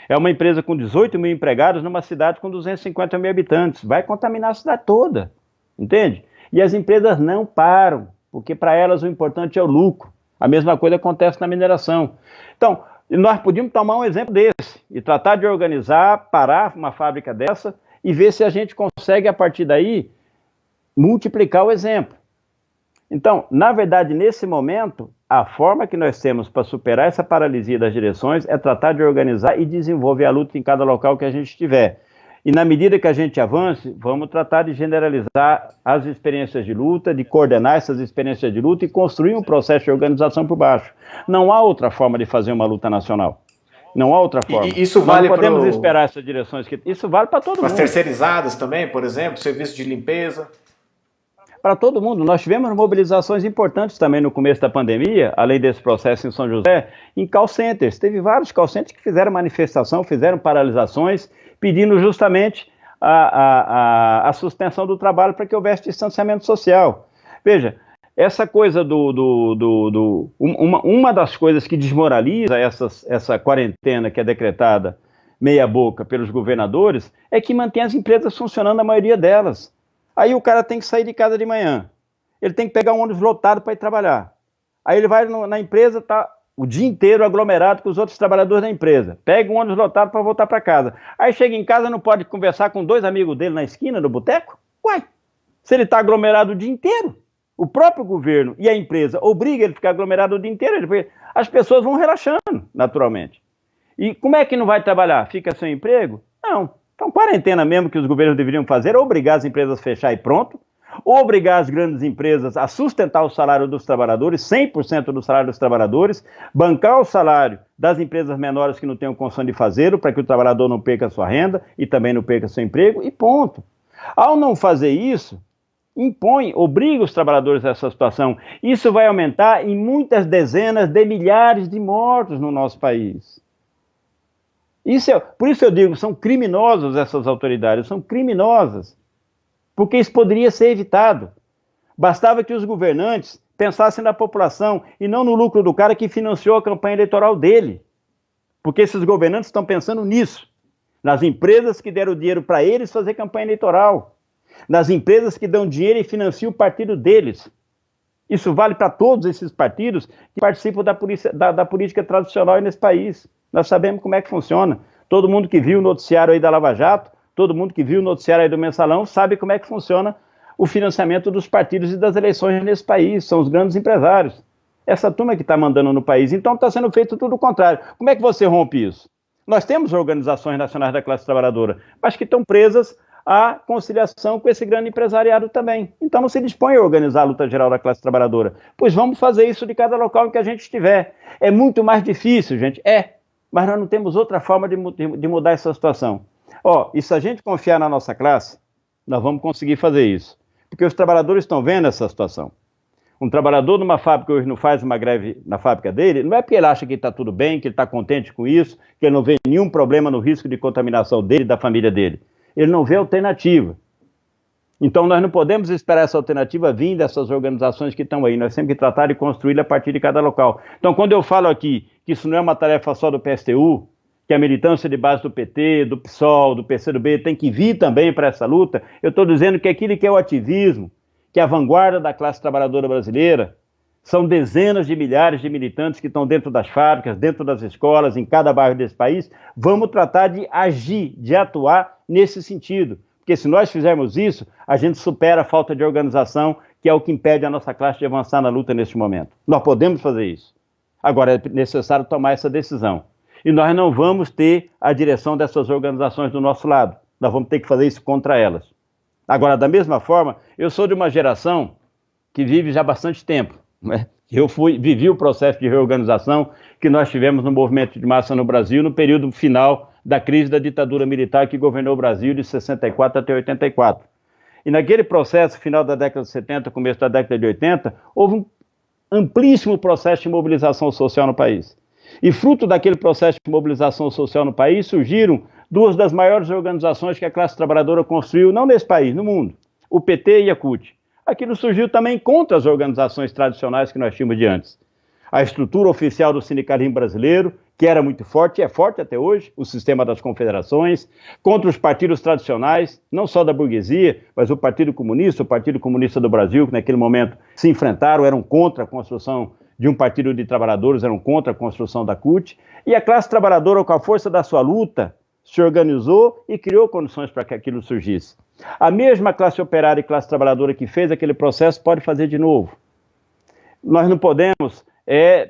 É uma empresa com 18 mil empregados numa cidade com 250 mil habitantes. Vai contaminar a cidade toda, entende? E as empresas não param, porque para elas o importante é o lucro. A mesma coisa acontece na mineração. Então, nós podíamos tomar um exemplo desse e tratar de organizar, parar uma fábrica dessa e ver se a gente consegue, a partir daí, multiplicar o exemplo. Então, na verdade, nesse momento, a forma que nós temos para superar essa paralisia das direções é tratar de organizar e desenvolver a luta em cada local que a gente estiver. E na medida que a gente avance, vamos tratar de generalizar as experiências de luta, de coordenar essas experiências de luta e construir um processo de organização por baixo. Não há outra forma de fazer uma luta nacional. Não há outra forma. E isso vale Nós não podemos esperar essas direções. Isso vale para todo mundo. As terceirizadas também, por exemplo, serviço de limpeza. Para todo mundo. Nós tivemos mobilizações importantes também no começo da pandemia, além desse processo em São José, em call centers. Teve vários call centers que fizeram manifestação, fizeram paralisações, pedindo justamente a suspensão do trabalho para que houvesse distanciamento social. Veja, essa coisa uma das coisas que desmoraliza essa quarentena que é decretada meia boca pelos governadores é que mantém as empresas funcionando, a maioria delas. Aí o cara tem que sair de casa de manhã, ele tem que pegar um ônibus lotado para ir trabalhar. Aí ele vai na empresa, tá o dia inteiro aglomerado com os outros trabalhadores da empresa. Pega um ônibus lotado para voltar para casa. Aí chega em casa, não pode conversar com dois amigos dele na esquina do boteco? Uai, se ele está aglomerado o dia inteiro, o próprio governo e a empresa obrigam ele a ficar aglomerado o dia inteiro, as pessoas vão relaxando, naturalmente. E como é que não vai trabalhar? Fica sem emprego? Não. Então, quarentena mesmo que os governos deveriam fazer, ou obrigar as empresas a fechar e pronto, ou obrigar as grandes empresas a sustentar o salário dos trabalhadores, 100% do salário dos trabalhadores, bancar o salário das empresas menores que não tenham condição de fazê-lo, para que o trabalhador não perca a sua renda e também não perca seu emprego, e ponto. Ao não fazer isso, obriga os trabalhadores a essa situação. Isso vai aumentar em muitas dezenas de milhares de mortos no nosso país. Por isso eu digo, são criminosas essas autoridades, são criminosas, porque isso poderia ser evitado. Bastava que os governantes pensassem na população e não no lucro do cara que financiou a campanha eleitoral dele, porque esses governantes estão pensando nisso, nas empresas que deram dinheiro para eles fazer campanha eleitoral, nas empresas que dão dinheiro e financiam o partido deles. Isso vale para todos esses partidos que participam da política tradicional nesse país. Nós sabemos como é que funciona. Todo mundo que viu o noticiário aí da Lava Jato, todo mundo que viu o noticiário aí do Mensalão, sabe como é que funciona o financiamento dos partidos e das eleições nesse país. São os grandes empresários. Essa turma que está mandando no país. Então está sendo feito tudo o contrário. Como é que você rompe isso? Nós temos organizações nacionais da classe trabalhadora, mas que estão presas à conciliação com esse grande empresariado também. Então não se dispõe a organizar a luta geral da classe trabalhadora. Pois vamos fazer isso de cada local em que a gente estiver. É muito mais difícil, gente. Mas nós não temos outra forma de mudar essa situação. E se a gente confiar na nossa classe, nós vamos conseguir fazer isso. Porque os trabalhadores estão vendo essa situação. Um trabalhador numa fábrica hoje não faz uma greve na fábrica dele, não é porque ele acha que está tudo bem, que ele está contente com isso, que ele não vê nenhum problema no risco de contaminação dele e da família dele. Ele não vê alternativa. Então nós não podemos esperar essa alternativa vir dessas organizações que estão aí. Nós temos que tratar de construí-la a partir de cada local. Então quando eu falo aqui que isso não é uma tarefa só do PSTU, que a militância de base do PT, do PSOL, do PCdoB tem que vir também para essa luta, eu estou dizendo que aquilo que é o ativismo, que é a vanguarda da classe trabalhadora brasileira, são dezenas de milhares de militantes que estão dentro das fábricas, dentro das escolas, em cada bairro desse país. Vamos tratar de agir, de atuar nesse sentido. Porque se nós fizermos isso, a gente supera a falta de organização, que é o que impede a nossa classe de avançar na luta neste momento. Nós podemos fazer isso. Agora é necessário tomar essa decisão. E nós não vamos ter a direção dessas organizações do nosso lado. nós vamos ter que fazer isso contra elas. Agora, da mesma forma, eu sou de uma geração que vive já há bastante tempo, né? Vivi o processo de reorganização que nós tivemos no movimento de massa no Brasil no período final da crise da ditadura militar que governou o Brasil de 64 até 84. E naquele processo, final da década de 70, começo da década de 80, houve um amplíssimo processo de mobilização social no país. E fruto daquele processo de mobilização social no país, surgiram duas das maiores organizações que a classe trabalhadora construiu, não nesse país, no mundo, o PT e a CUT. Aquilo surgiu também contra as organizações tradicionais que nós tínhamos de antes. A estrutura oficial do sindicalismo brasileiro, que era muito forte, e é forte até hoje, o sistema das confederações, contra os partidos tradicionais, não só da burguesia, mas o Partido Comunista do Brasil, que naquele momento se enfrentaram, eram contra a construção de um partido de trabalhadores, eram contra a construção da CUT, e a classe trabalhadora, com a força da sua luta, se organizou e criou condições para que aquilo surgisse. A mesma classe operária e classe trabalhadora que fez aquele processo pode fazer de novo. Nós não podemos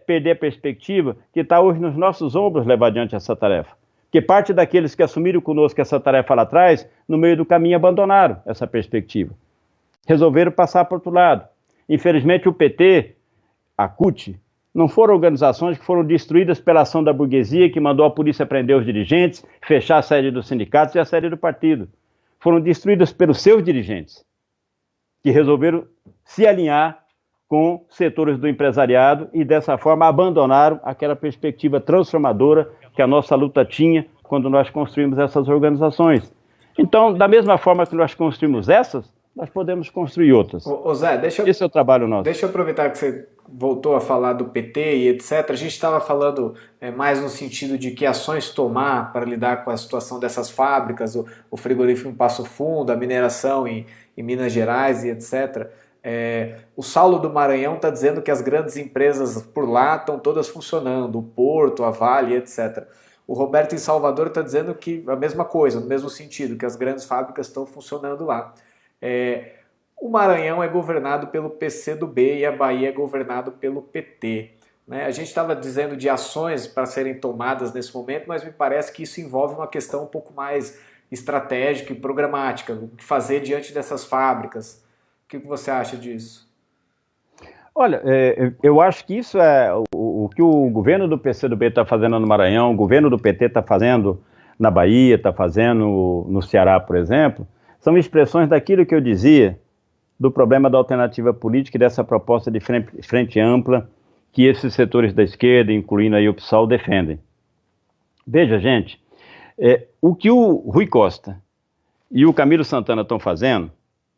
perder a perspectiva que está hoje nos nossos ombros levar adiante essa tarefa. Que parte daqueles que assumiram conosco essa tarefa lá atrás, no meio do caminho abandonaram essa perspectiva. Resolveram passar para o outro lado. Infelizmente o PT, a CUT, não foram organizações que foram destruídas pela ação da burguesia, que mandou a polícia prender os dirigentes, fechar a sede dos sindicatos e a sede do partido. Foram destruídas pelos seus dirigentes, que resolveram se alinhar com setores do empresariado e, dessa forma, abandonaram aquela perspectiva transformadora que a nossa luta tinha quando nós construímos essas organizações. Então, da mesma forma que nós construímos essas, nós podemos construir outras. Ô Zé, esse é o trabalho nosso. Deixa eu aproveitar que você voltou a falar do PT e etc. A gente estava falando mais no sentido de que ações tomar para lidar com a situação dessas fábricas, o frigorífico em Passo Fundo, a mineração em Minas Gerais e etc. O Saulo do Maranhão está dizendo que as grandes empresas por lá estão todas funcionando, o Porto, a Vale, etc. O Roberto em Salvador está dizendo que a mesma coisa, no mesmo sentido, que as grandes fábricas estão funcionando lá. O Maranhão é governado pelo PCdoB e a Bahia é governado pelo PT. Né? A gente estava dizendo de ações para serem tomadas nesse momento, mas me parece que isso envolve uma questão um pouco mais estratégica e programática, o que fazer diante dessas fábricas. O que você acha disso? Olha, eu acho que isso é o que o governo do PCdoB está fazendo no Maranhão, o governo do PT está fazendo na Bahia, está fazendo no Ceará, por exemplo, são expressões daquilo que eu dizia do problema da alternativa política e dessa proposta de frente ampla que esses setores da esquerda, incluindo aí o PSOL, defendem. Veja, gente, o que o Rui Costa e o Camilo Santana estão fazendo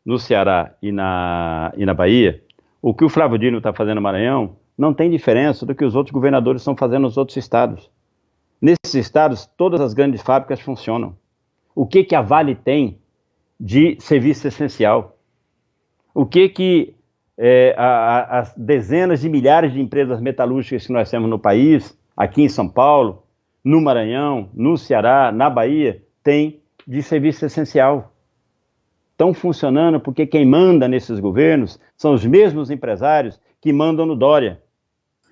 no Ceará e na Bahia, o que o Flávio Dino está fazendo no Maranhão, não tem diferença do que os outros governadores estão fazendo nos outros estados. Nesses estados, todas as grandes fábricas funcionam. O que a Vale tem de serviço essencial? O que as dezenas de milhares de empresas metalúrgicas que nós temos no país, aqui em São Paulo, no Maranhão, no Ceará, na Bahia, tem de serviço essencial? Estão funcionando porque quem manda nesses governos são os mesmos empresários que mandam no Dória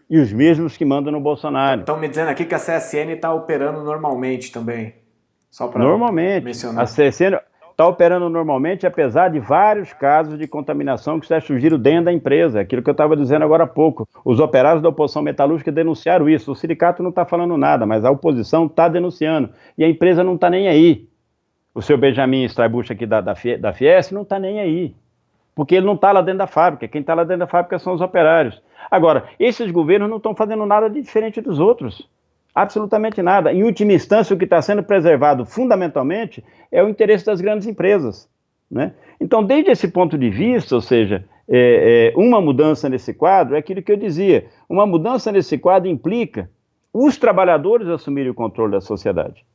e os mesmos que mandam no Bolsonaro. Estão me dizendo aqui que a CSN está operando normalmente também. Só para mencionar. A CSN está operando normalmente, apesar de vários casos de contaminação que já surgiram dentro da empresa. Aquilo que eu estava dizendo agora há pouco. Os operários da oposição metalúrgica denunciaram isso. O sindicato não está falando nada, mas a oposição está denunciando. E a empresa não está nem aí. O seu Benjamin Straibusch aqui da Fies não está nem aí, porque ele não está lá dentro da fábrica. Quem está lá dentro da fábrica são os operários. Agora, esses governos não estão fazendo nada de diferente dos outros, absolutamente nada. Em última instância, o que está sendo preservado fundamentalmente é o interesse das grandes empresas, né? Então, desde esse ponto de vista, ou seja, uma mudança nesse quadro é aquilo que eu dizia, uma mudança nesse quadro implica os trabalhadores assumirem o controle da sociedade.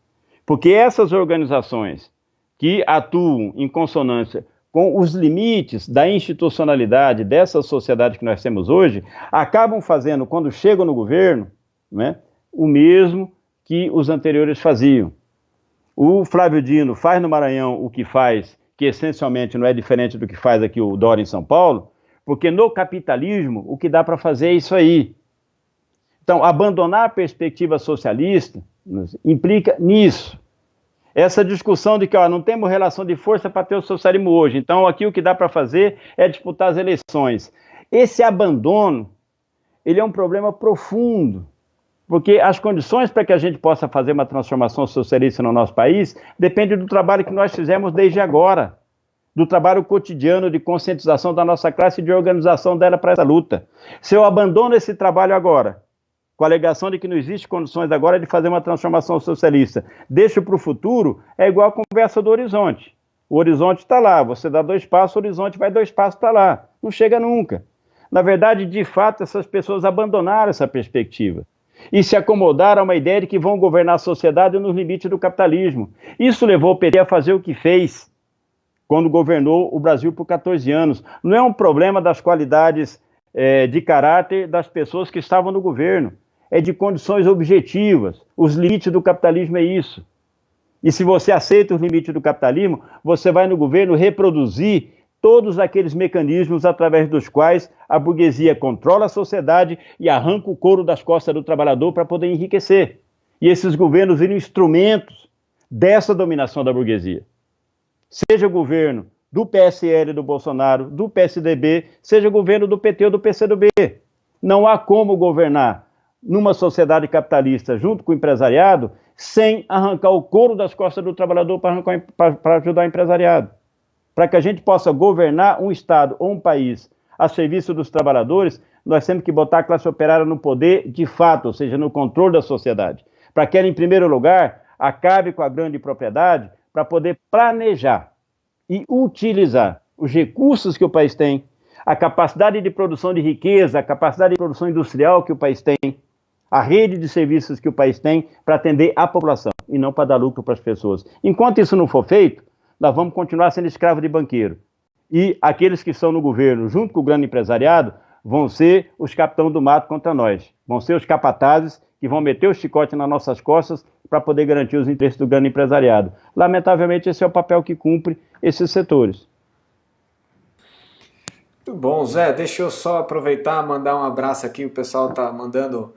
Porque essas organizações que atuam em consonância com os limites da institucionalidade dessa sociedade que nós temos hoje, acabam fazendo, quando chegam no governo, né, o mesmo que os anteriores faziam. O Flávio Dino faz no Maranhão o que faz, que essencialmente não é diferente do que faz aqui o Dória em São Paulo, porque no capitalismo o que dá para fazer é isso aí. Então, abandonar a perspectiva socialista implica nisso. Essa discussão de que não temos relação de força para ter o socialismo hoje, então aqui o que dá para fazer é disputar as eleições. Esse abandono, ele é um problema profundo, porque as condições para que a gente possa fazer uma transformação socialista no nosso país dependem do trabalho que nós fizemos desde agora, do trabalho cotidiano de conscientização da nossa classe e de organização dela para essa luta. Se eu abandono esse trabalho agora, com a alegação de que não existe condições agora de fazer uma transformação socialista, deixo para o futuro, é igual a conversa do horizonte. O horizonte está lá, você dá 2 passos, o horizonte vai 2 passos para lá, não chega nunca. Na verdade, de fato, essas pessoas abandonaram essa perspectiva e se acomodaram a uma ideia de que vão governar a sociedade nos limites do capitalismo. Isso levou o PT a fazer o que fez quando governou o Brasil por 14 anos. Não é um problema das qualidades de caráter das pessoas que estavam no governo, é de condições objetivas. Os limites do capitalismo é isso. E se você aceita os limites do capitalismo, você vai no governo reproduzir todos aqueles mecanismos através dos quais a burguesia controla a sociedade e arranca o couro das costas do trabalhador para poder enriquecer. E esses governos viram instrumentos dessa dominação da burguesia. Seja o governo do PSL do Bolsonaro, do PSDB, seja o governo do PT ou do PCdoB. Não há como governar numa sociedade capitalista junto com o empresariado sem arrancar o couro das costas do trabalhador para ajudar o empresariado. Para que a gente possa governar um Estado ou um país a serviço dos trabalhadores, nós temos que botar a classe operária no poder de fato, ou seja, no controle da sociedade. Para que ela, em primeiro lugar, acabe com a grande propriedade para poder planejar e utilizar os recursos que o país tem, a capacidade de produção de riqueza, a capacidade de produção industrial que o país tem, a rede de serviços que o país tem para atender a população e não para dar lucro para as pessoas. Enquanto isso não for feito, nós vamos continuar sendo escravos de banqueiro. E aqueles que estão no governo, junto com o grande empresariado, vão ser os capitães do mato contra nós. Vão ser os capatazes que vão meter o chicote nas nossas costas para poder garantir os interesses do grande empresariado. Lamentavelmente, esse é o papel que cumpre esses setores. Muito bom, Zé. Deixa eu só aproveitar e mandar um abraço aqui. O pessoal está mandando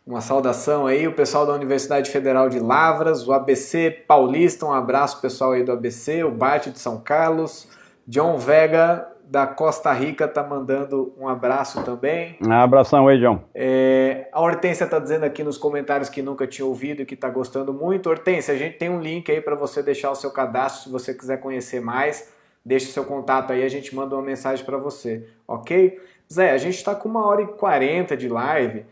uma saudação aí, o pessoal da Universidade Federal de Lavras, o ABC Paulista, um abraço pessoal aí do ABC, o Bart de São Carlos, John Vega da Costa Rica tá mandando um abraço também. Um abração aí, John. A Hortência tá dizendo aqui nos comentários que nunca tinha ouvido e que tá gostando muito. Hortência, a gente tem um link aí para você deixar o seu cadastro, se você quiser conhecer mais, deixa o seu contato aí, a gente manda uma mensagem para você, ok? Zé, a gente está com 1h40 de live.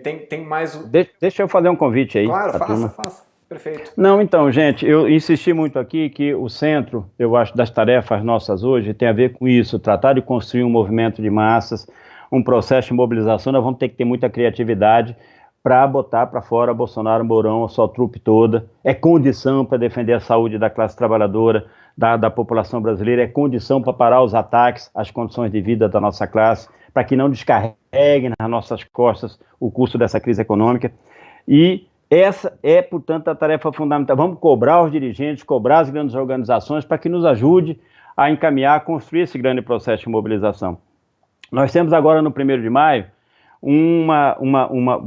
Tem mais... Deixa eu fazer um convite aí. Claro, faça. Perfeito. Não, então, gente, eu insisti muito aqui que o centro, eu acho, das tarefas nossas hoje tem a ver com isso, tratar de construir um movimento de massas, um processo de mobilização. Nós vamos ter que ter muita criatividade para botar para fora Bolsonaro, Mourão, a sua trupe toda. É condição para defender a saúde da classe trabalhadora, da população brasileira, é condição para parar os ataques às condições de vida da nossa classe, para que não descarreguem nas nossas costas o custo dessa crise econômica. E essa é, portanto, a tarefa fundamental. Vamos cobrar os dirigentes, cobrar as grandes organizações para que nos ajude a encaminhar, a construir esse grande processo de mobilização. Nós temos agora, no 1º de maio,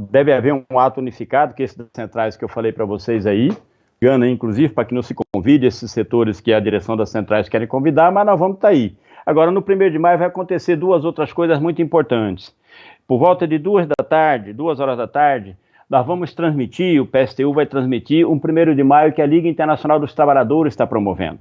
deve haver um ato unificado, que é esse das centrais que eu falei para vocês aí, inclusive, para que não se convide esses setores que a direção das centrais querem convidar, mas nós vamos estar aí. Agora, no 1º de maio, vai acontecer 2 outras coisas muito importantes. Por volta de 2 horas da tarde, nós vamos transmitir, o PSTU vai transmitir um 1º de maio que a Liga Internacional dos Trabalhadores está promovendo,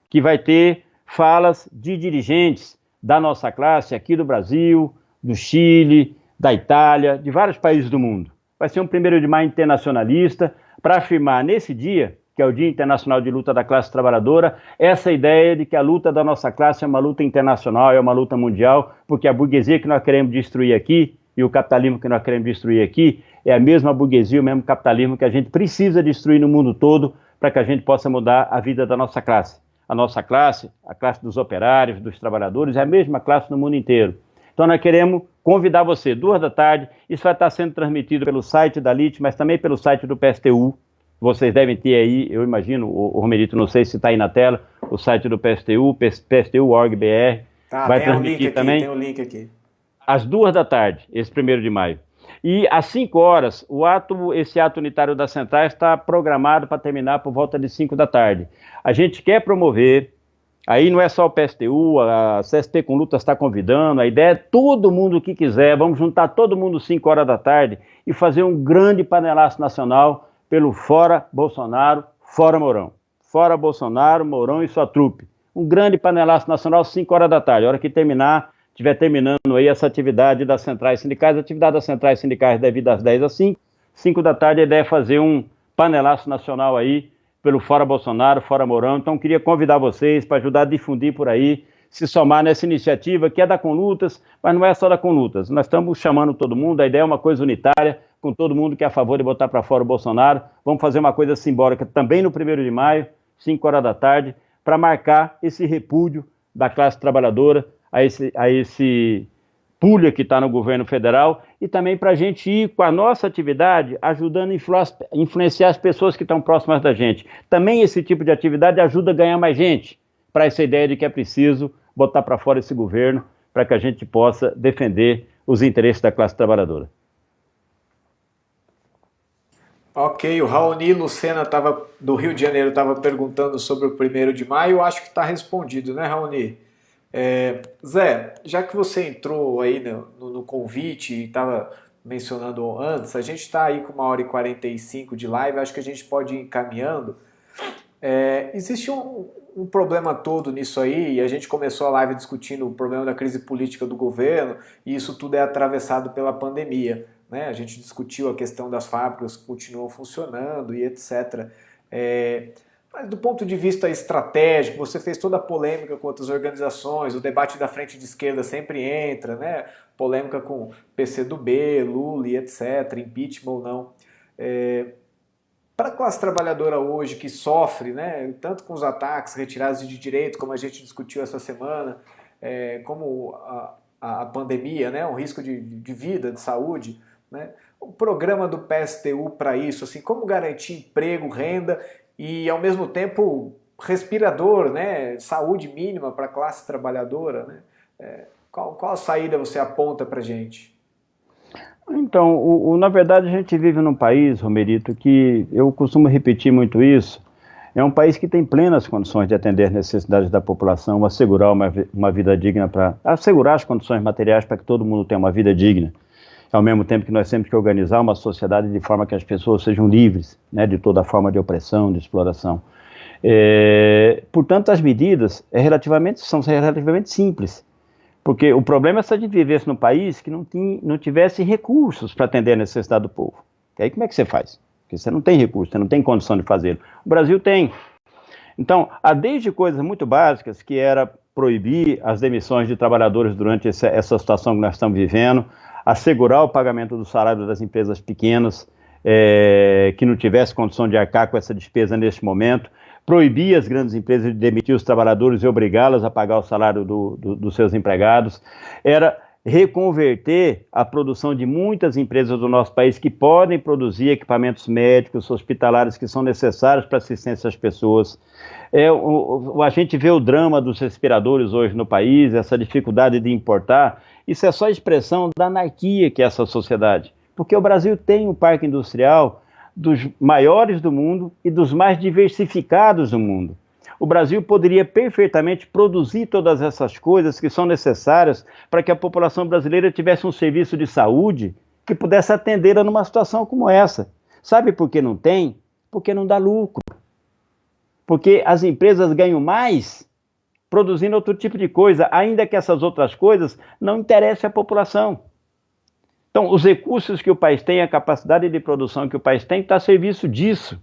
que vai ter falas de dirigentes da nossa classe aqui do Brasil, do Chile, da Itália, de vários países do mundo. Vai ser um 1º de maio internacionalista para afirmar nesse dia, que é o Dia Internacional de Luta da Classe Trabalhadora, essa ideia de que a luta da nossa classe é uma luta internacional, é uma luta mundial, porque a burguesia que nós queremos destruir aqui e o capitalismo que nós queremos destruir aqui é a mesma burguesia, o mesmo capitalismo que a gente precisa destruir no mundo todo para que a gente possa mudar a vida da nossa classe. A nossa classe, a classe dos operários, dos trabalhadores, é a mesma classe no mundo inteiro. Então nós queremos convidar você, 2 da tarde, isso vai estar sendo transmitido pelo site da LIT, mas também pelo site do PSTU. Vocês devem ter aí, eu imagino, o Romerito, não sei se está aí na tela, o site do PSTU, pstu.org.br. Tá, vai transmitir também. Tem um link aqui. Às 2 da tarde, esse 1º de maio. E às 5 horas, esse ato unitário das centrais está programado para terminar por volta de 5 da tarde. A gente quer promover, aí não é só o PSTU, a CST com Lutas está convidando, a ideia é todo mundo que quiser, vamos juntar todo mundo às 5 horas da tarde e fazer um grande panelaço nacional pelo Fora Bolsonaro, Fora Mourão. Fora Bolsonaro, Mourão e sua trupe. Um grande panelaço nacional às 5 horas da tarde, a hora que estiver terminando aí essa atividade das centrais sindicais. A atividade das centrais sindicais deve ir das 10 às 5. 5 da tarde a ideia é fazer um panelaço nacional aí pelo Fora Bolsonaro, Fora Mourão. Então queria convidar vocês para ajudar a difundir por aí, se somar nessa iniciativa que é da Conlutas, mas não é só da Conlutas. Nós estamos chamando todo mundo, a ideia é uma coisa unitária, com todo mundo que é a favor de botar para fora o Bolsonaro. Vamos fazer uma coisa simbólica também no 1º de maio, 5 horas da tarde, para marcar esse repúdio da classe trabalhadora a esse pulha que está no governo federal, e também para a gente ir com a nossa atividade ajudando a influenciar as pessoas que estão próximas da gente. Também esse tipo de atividade ajuda a ganhar mais gente para essa ideia de que é preciso botar para fora esse governo para que a gente possa defender os interesses da classe trabalhadora. Ok, o Raoni Lucena do Rio de Janeiro estava perguntando sobre o 1º de maio, acho que está respondido, né, Raoni? Zé, já que você entrou aí no convite e estava mencionando antes, a gente está aí com 1h45 de live, acho que a gente pode ir encaminhando. Existe um problema todo nisso aí, e a gente começou a live discutindo o problema da crise política do governo, e isso tudo é atravessado pela pandemia, né? A gente discutiu a questão das fábricas que continuam funcionando e etc. Mas do ponto de vista estratégico, você fez toda a polêmica com outras organizações, o debate da frente de esquerda sempre entra, né? Polêmica com PCdoB, Lula e etc., impeachment ou não. Para a classe trabalhadora hoje que sofre, né, tanto com os ataques, retiradas de direito, como a gente discutiu essa semana, como a pandemia, né, um risco de vida, de saúde, né, o programa do PSTU para isso, assim, como garantir emprego, renda e, ao mesmo tempo, respirador, né, saúde mínima para a classe trabalhadora, né? Qual a saída você aponta para a gente? Então, na verdade, a gente vive num país, Romerito, que eu costumo repetir muito isso, é um país que tem plenas condições de atender as necessidades da população, assegurar uma vida digna, assegurar as condições materiais para que todo mundo tenha uma vida digna. Ao mesmo tempo que nós temos que organizar uma sociedade de forma que as pessoas sejam livres, né, de toda forma de opressão, de exploração. Portanto, as medidas são relativamente simples. Porque o problema é se a gente vivesse num país que não tivesse recursos para atender a necessidade do povo. E aí como é que você faz? Porque você não tem recurso, você não tem condição de fazê-lo. O Brasil tem. Então, há desde coisas muito básicas, que era proibir as demissões de trabalhadores durante essa situação que nós estamos vivendo, assegurar o pagamento do salário das empresas pequenas, que não tivesse condição de arcar com essa despesa neste momento, proibir as grandes empresas de demitir os trabalhadores e obrigá-las a pagar o salário dos seus empregados, era reconverter a produção de muitas empresas do nosso país que podem produzir equipamentos médicos, hospitalares que são necessários para assistência às pessoas. A gente vê o drama dos respiradores hoje no país, essa dificuldade de importar, isso é só expressão da anarquia que é essa sociedade, porque o Brasil tem um parque industrial dos maiores do mundo e dos mais diversificados do mundo. O Brasil poderia perfeitamente produzir todas essas coisas que são necessárias para que a população brasileira tivesse um serviço de saúde que pudesse atendê-la numa situação como essa. Sabe por que não tem? Porque não dá lucro. Porque as empresas ganham mais produzindo outro tipo de coisa, ainda que essas outras coisas não interessem à população. Então, os recursos que o país tem, a capacidade de produção que o país tem, está a serviço disso,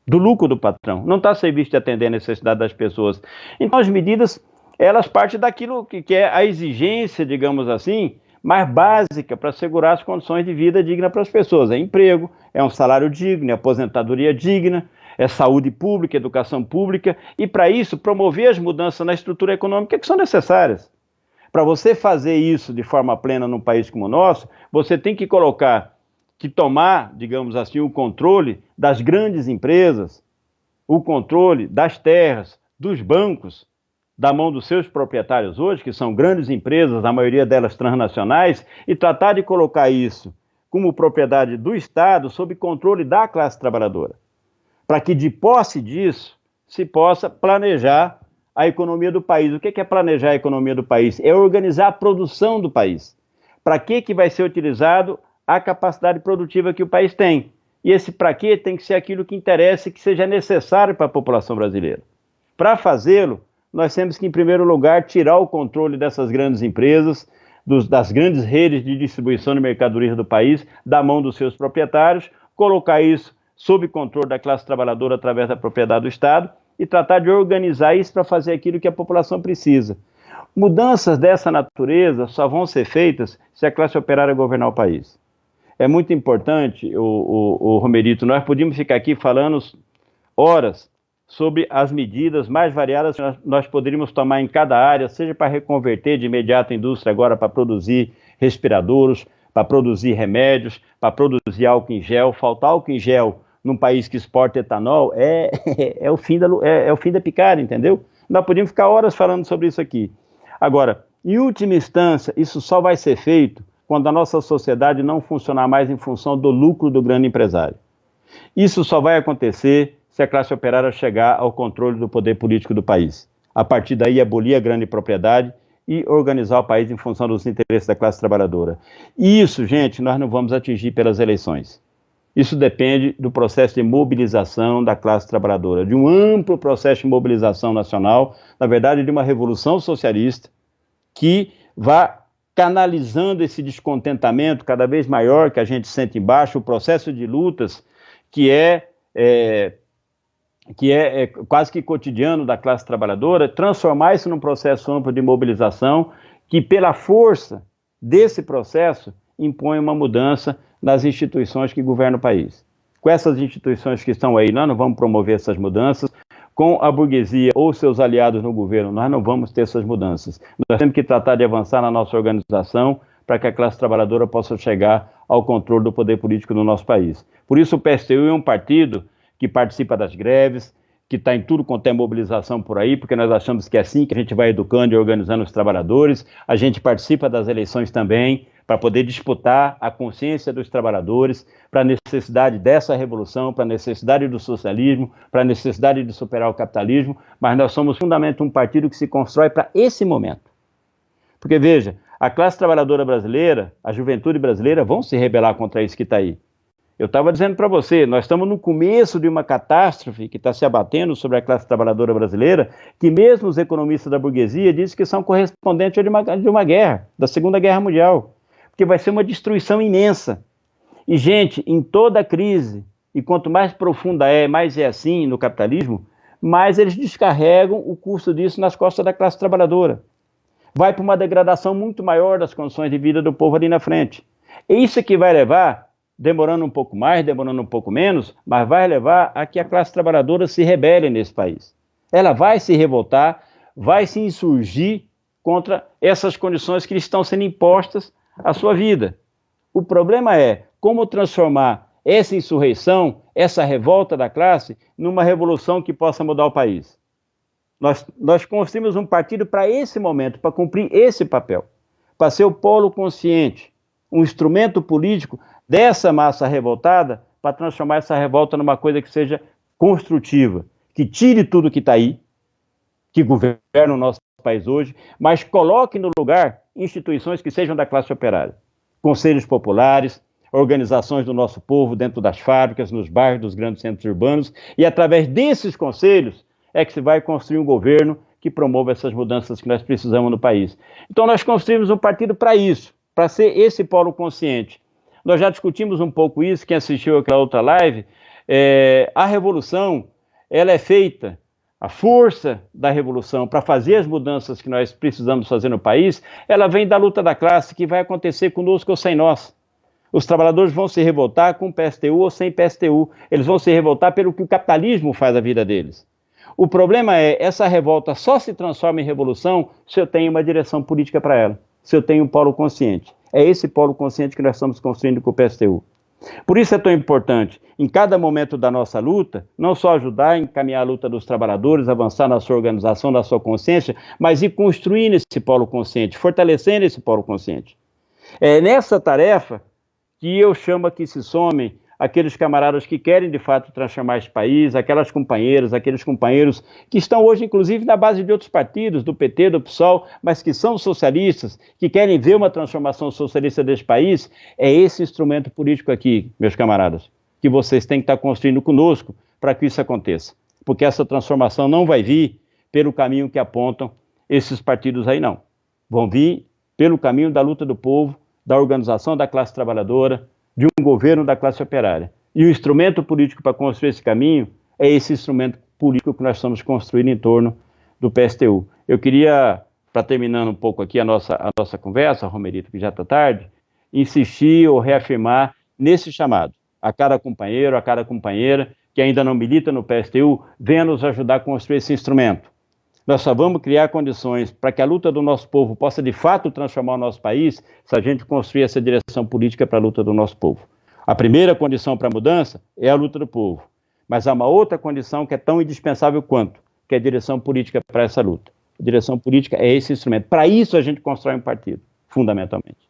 do lucro do patrão, não está a serviço de atender a necessidade das pessoas. Então, as medidas, elas partem daquilo que é a exigência, digamos assim, mais básica para assegurar as condições de vida digna para as pessoas. É emprego, é um salário digno, é aposentadoria digna, é saúde pública, educação pública, e para isso promover as mudanças na estrutura econômica que são necessárias. Para você fazer isso de forma plena num país como o nosso, você tem que tomar, digamos assim, o controle das grandes empresas, o controle das terras, dos bancos, da mão dos seus proprietários hoje, que são grandes empresas, a maioria delas transnacionais, e tratar de colocar isso como propriedade do Estado, sob controle da classe trabalhadora, para que de posse disso se possa planejar a economia do país. O que é planejar a economia do país? É organizar a produção do país. Para que vai ser utilizado a capacidade produtiva que o país tem? E esse para quê tem que ser aquilo que interessa e que seja necessário para a população brasileira. Para fazê-lo, nós temos que, em primeiro lugar, tirar o controle dessas grandes empresas, das grandes redes de distribuição de mercadorias do país, da mão dos seus proprietários, colocar isso sob controle da classe trabalhadora através da propriedade do Estado e tratar de organizar isso para fazer aquilo que a população precisa. Mudanças dessa natureza só vão ser feitas se a classe operária governar o país. É muito importante, o Romerito, nós podíamos ficar aqui falando horas sobre as medidas mais variadas que nós poderíamos tomar em cada área, seja para reconverter de imediato a indústria agora para produzir respiradores, para produzir remédios, para produzir álcool em gel. Faltar álcool em gel num país que exporta etanol é o fim da picada, entendeu? Nós podíamos ficar horas falando sobre isso aqui. Agora, em última instância, isso só vai ser feito quando a nossa sociedade não funcionar mais em função do lucro do grande empresário. Isso só vai acontecer se a classe operária chegar ao controle do poder político do país. A partir daí, abolir a grande propriedade e organizar o país em função dos interesses da classe trabalhadora. E isso, gente, nós não vamos atingir pelas eleições. Isso depende do processo de mobilização da classe trabalhadora, de um amplo processo de mobilização nacional, na verdade, de uma revolução socialista que vá canalizando esse descontentamento cada vez maior que a gente sente embaixo, o processo de lutas que é quase que cotidiano da classe trabalhadora, transformar isso num processo amplo de mobilização que, pela força desse processo, impõe uma mudança nas instituições que governam o país. Com essas instituições que estão aí, nós não vamos promover essas mudanças. Com a burguesia ou seus aliados no governo, nós não vamos ter essas mudanças. Nós temos que tratar de avançar na nossa organização para que a classe trabalhadora possa chegar ao controle do poder político do nosso país. Por isso o PSTU é um partido que participa das greves, que está em tudo quanto é mobilização por aí, porque nós achamos que é assim que a gente vai educando e organizando os trabalhadores. A gente participa das eleições também, para poder disputar a consciência dos trabalhadores, para a necessidade dessa revolução, para a necessidade do socialismo, para a necessidade de superar o capitalismo, mas nós somos fundamentalmente um partido que se constrói para esse momento. Porque, veja, a classe trabalhadora brasileira, a juventude brasileira vão se rebelar contra isso que está aí. Eu estava dizendo para você, nós estamos no começo de uma catástrofe que está se abatendo sobre a classe trabalhadora brasileira, que mesmo os economistas da burguesia dizem que são correspondentes de uma guerra, da Segunda Guerra Mundial, porque vai ser uma destruição imensa. E, gente, em toda crise, e quanto mais profunda mais é assim no capitalismo, mais eles descarregam o custo disso nas costas da classe trabalhadora. Vai para uma degradação muito maior das condições de vida do povo ali na frente. É isso que vai levar, demorando um pouco mais, demorando um pouco menos, mas vai levar a que a classe trabalhadora se rebele nesse país. Ela vai se revoltar, vai se insurgir contra essas condições que estão sendo impostas à sua vida. O problema é como transformar essa insurreição, essa revolta da classe, numa revolução que possa mudar o país. Nós construímos um partido para esse momento, para cumprir esse papel, para ser o polo consciente, um instrumento político dessa massa revoltada, para transformar essa revolta numa coisa que seja construtiva, que tire tudo que está aí, que governa o nosso país hoje, mas coloque no lugar instituições que sejam da classe operária, conselhos populares, organizações do nosso povo dentro das fábricas, nos bairros dos grandes centros urbanos, e através desses conselhos é que se vai construir um governo que promova essas mudanças que nós precisamos no país. Então nós construímos um partido para isso, para ser esse polo consciente. Nós já discutimos um pouco isso, quem assistiu àquela outra live, a revolução, ela é feita, a força da revolução para fazer as mudanças que nós precisamos fazer no país, ela vem da luta da classe, que vai acontecer conosco ou sem nós. Os trabalhadores vão se revoltar com PSTU ou sem PSTU, eles vão se revoltar pelo que o capitalismo faz da vida deles. O problema é, essa revolta só se transforma em revolução se eu tenho uma direção política para ela, se eu tenho um polo consciente. É esse polo consciente que nós estamos construindo com o PSTU. Por isso é tão importante, em cada momento da nossa luta, não só ajudar a encaminhar a luta dos trabalhadores, avançar na sua organização, na sua consciência, mas ir construindo esse polo consciente, fortalecendo esse polo consciente. É nessa tarefa que eu chamo a que se somem aqueles camaradas que querem de fato transformar esse país, aquelas companheiras, aqueles companheiros que estão hoje inclusive na base de outros partidos, do PT, do PSOL, mas que são socialistas, que querem ver uma transformação socialista desse país. É esse instrumento político aqui, meus camaradas, que vocês têm que estar construindo conosco para que isso aconteça. Porque essa transformação não vai vir pelo caminho que apontam esses partidos aí, não. Vão vir pelo caminho da luta do povo, da organização da classe trabalhadora, de um governo da classe operária. E o instrumento político para construir esse caminho é esse instrumento político que nós estamos construindo em torno do PSTU. Eu queria, para terminando um pouco aqui a nossa conversa, Romerito, que já está tarde, insistir ou reafirmar nesse chamado a cada companheiro, a cada companheira que ainda não milita no PSTU, venha nos ajudar a construir esse instrumento. Nós só vamos criar condições para que a luta do nosso povo possa de fato transformar o nosso país se a gente construir essa direção política para a luta do nosso povo. A primeira condição para a mudança é a luta do povo, mas há uma outra condição que é tão indispensável quanto, que é a direção política para essa luta. A direção política é esse instrumento. Para isso a gente constrói um partido, fundamentalmente.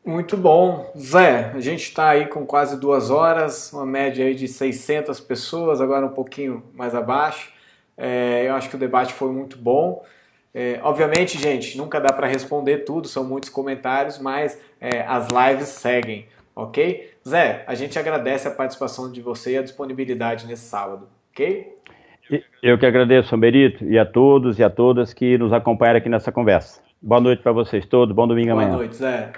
Muito bom. Zé, a gente está aí com quase 2 horas, uma média aí de 600 pessoas, agora um pouquinho mais abaixo. Eu acho que o debate foi muito bom. Obviamente, gente, nunca dá para responder tudo, são muitos comentários, mas as lives seguem, ok? Zé, a gente agradece a participação de você e a disponibilidade nesse sábado, ok? Eu que agradeço, Romerito, e a todos e a todas que nos acompanharam aqui nessa conversa. Boa noite para vocês todos, bom domingo amanhã. Boa noite, Zé.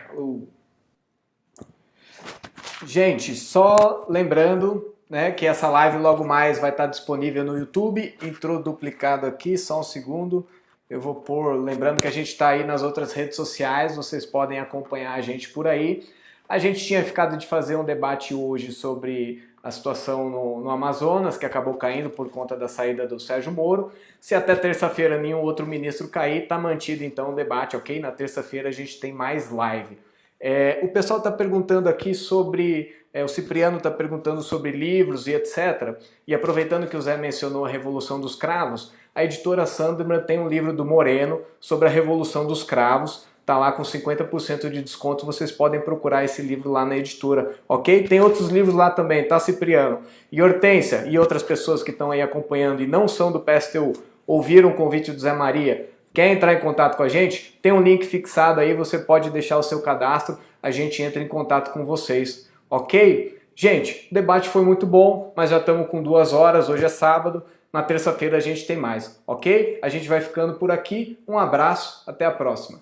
Gente, só lembrando, né, que essa live logo mais vai estar disponível no YouTube. Entrou duplicado aqui, só um segundo. Eu vou pôr, lembrando que a gente está aí nas outras redes sociais, vocês podem acompanhar a gente por aí. A gente tinha ficado de fazer um debate hoje sobre a situação no Amazonas, que acabou caindo por conta da saída do Sérgio Moro. Se até terça-feira nenhum outro ministro cair, está mantido então o debate, ok? Na terça-feira a gente tem mais live. O pessoal está perguntando aqui sobre... o Cipriano está perguntando sobre livros e etc. E aproveitando que o Zé mencionou a Revolução dos Cravos, a editora Sandman tem um livro do Moreno sobre a Revolução dos Cravos. Está lá com 50% de desconto, vocês podem procurar esse livro lá na editora, ok? Tem outros livros lá também, tá, Cipriano? E Hortência e outras pessoas que estão aí acompanhando e não são do PSTU, ouviram o convite do Zé Maria, quer entrar em contato com a gente? Tem um link fixado aí, você pode deixar o seu cadastro, a gente entra em contato com vocês, ok? Gente, o debate foi muito bom, mas já estamos com 2 horas, hoje é sábado, na terça-feira a gente tem mais, ok? A gente vai ficando por aqui, um abraço, até a próxima.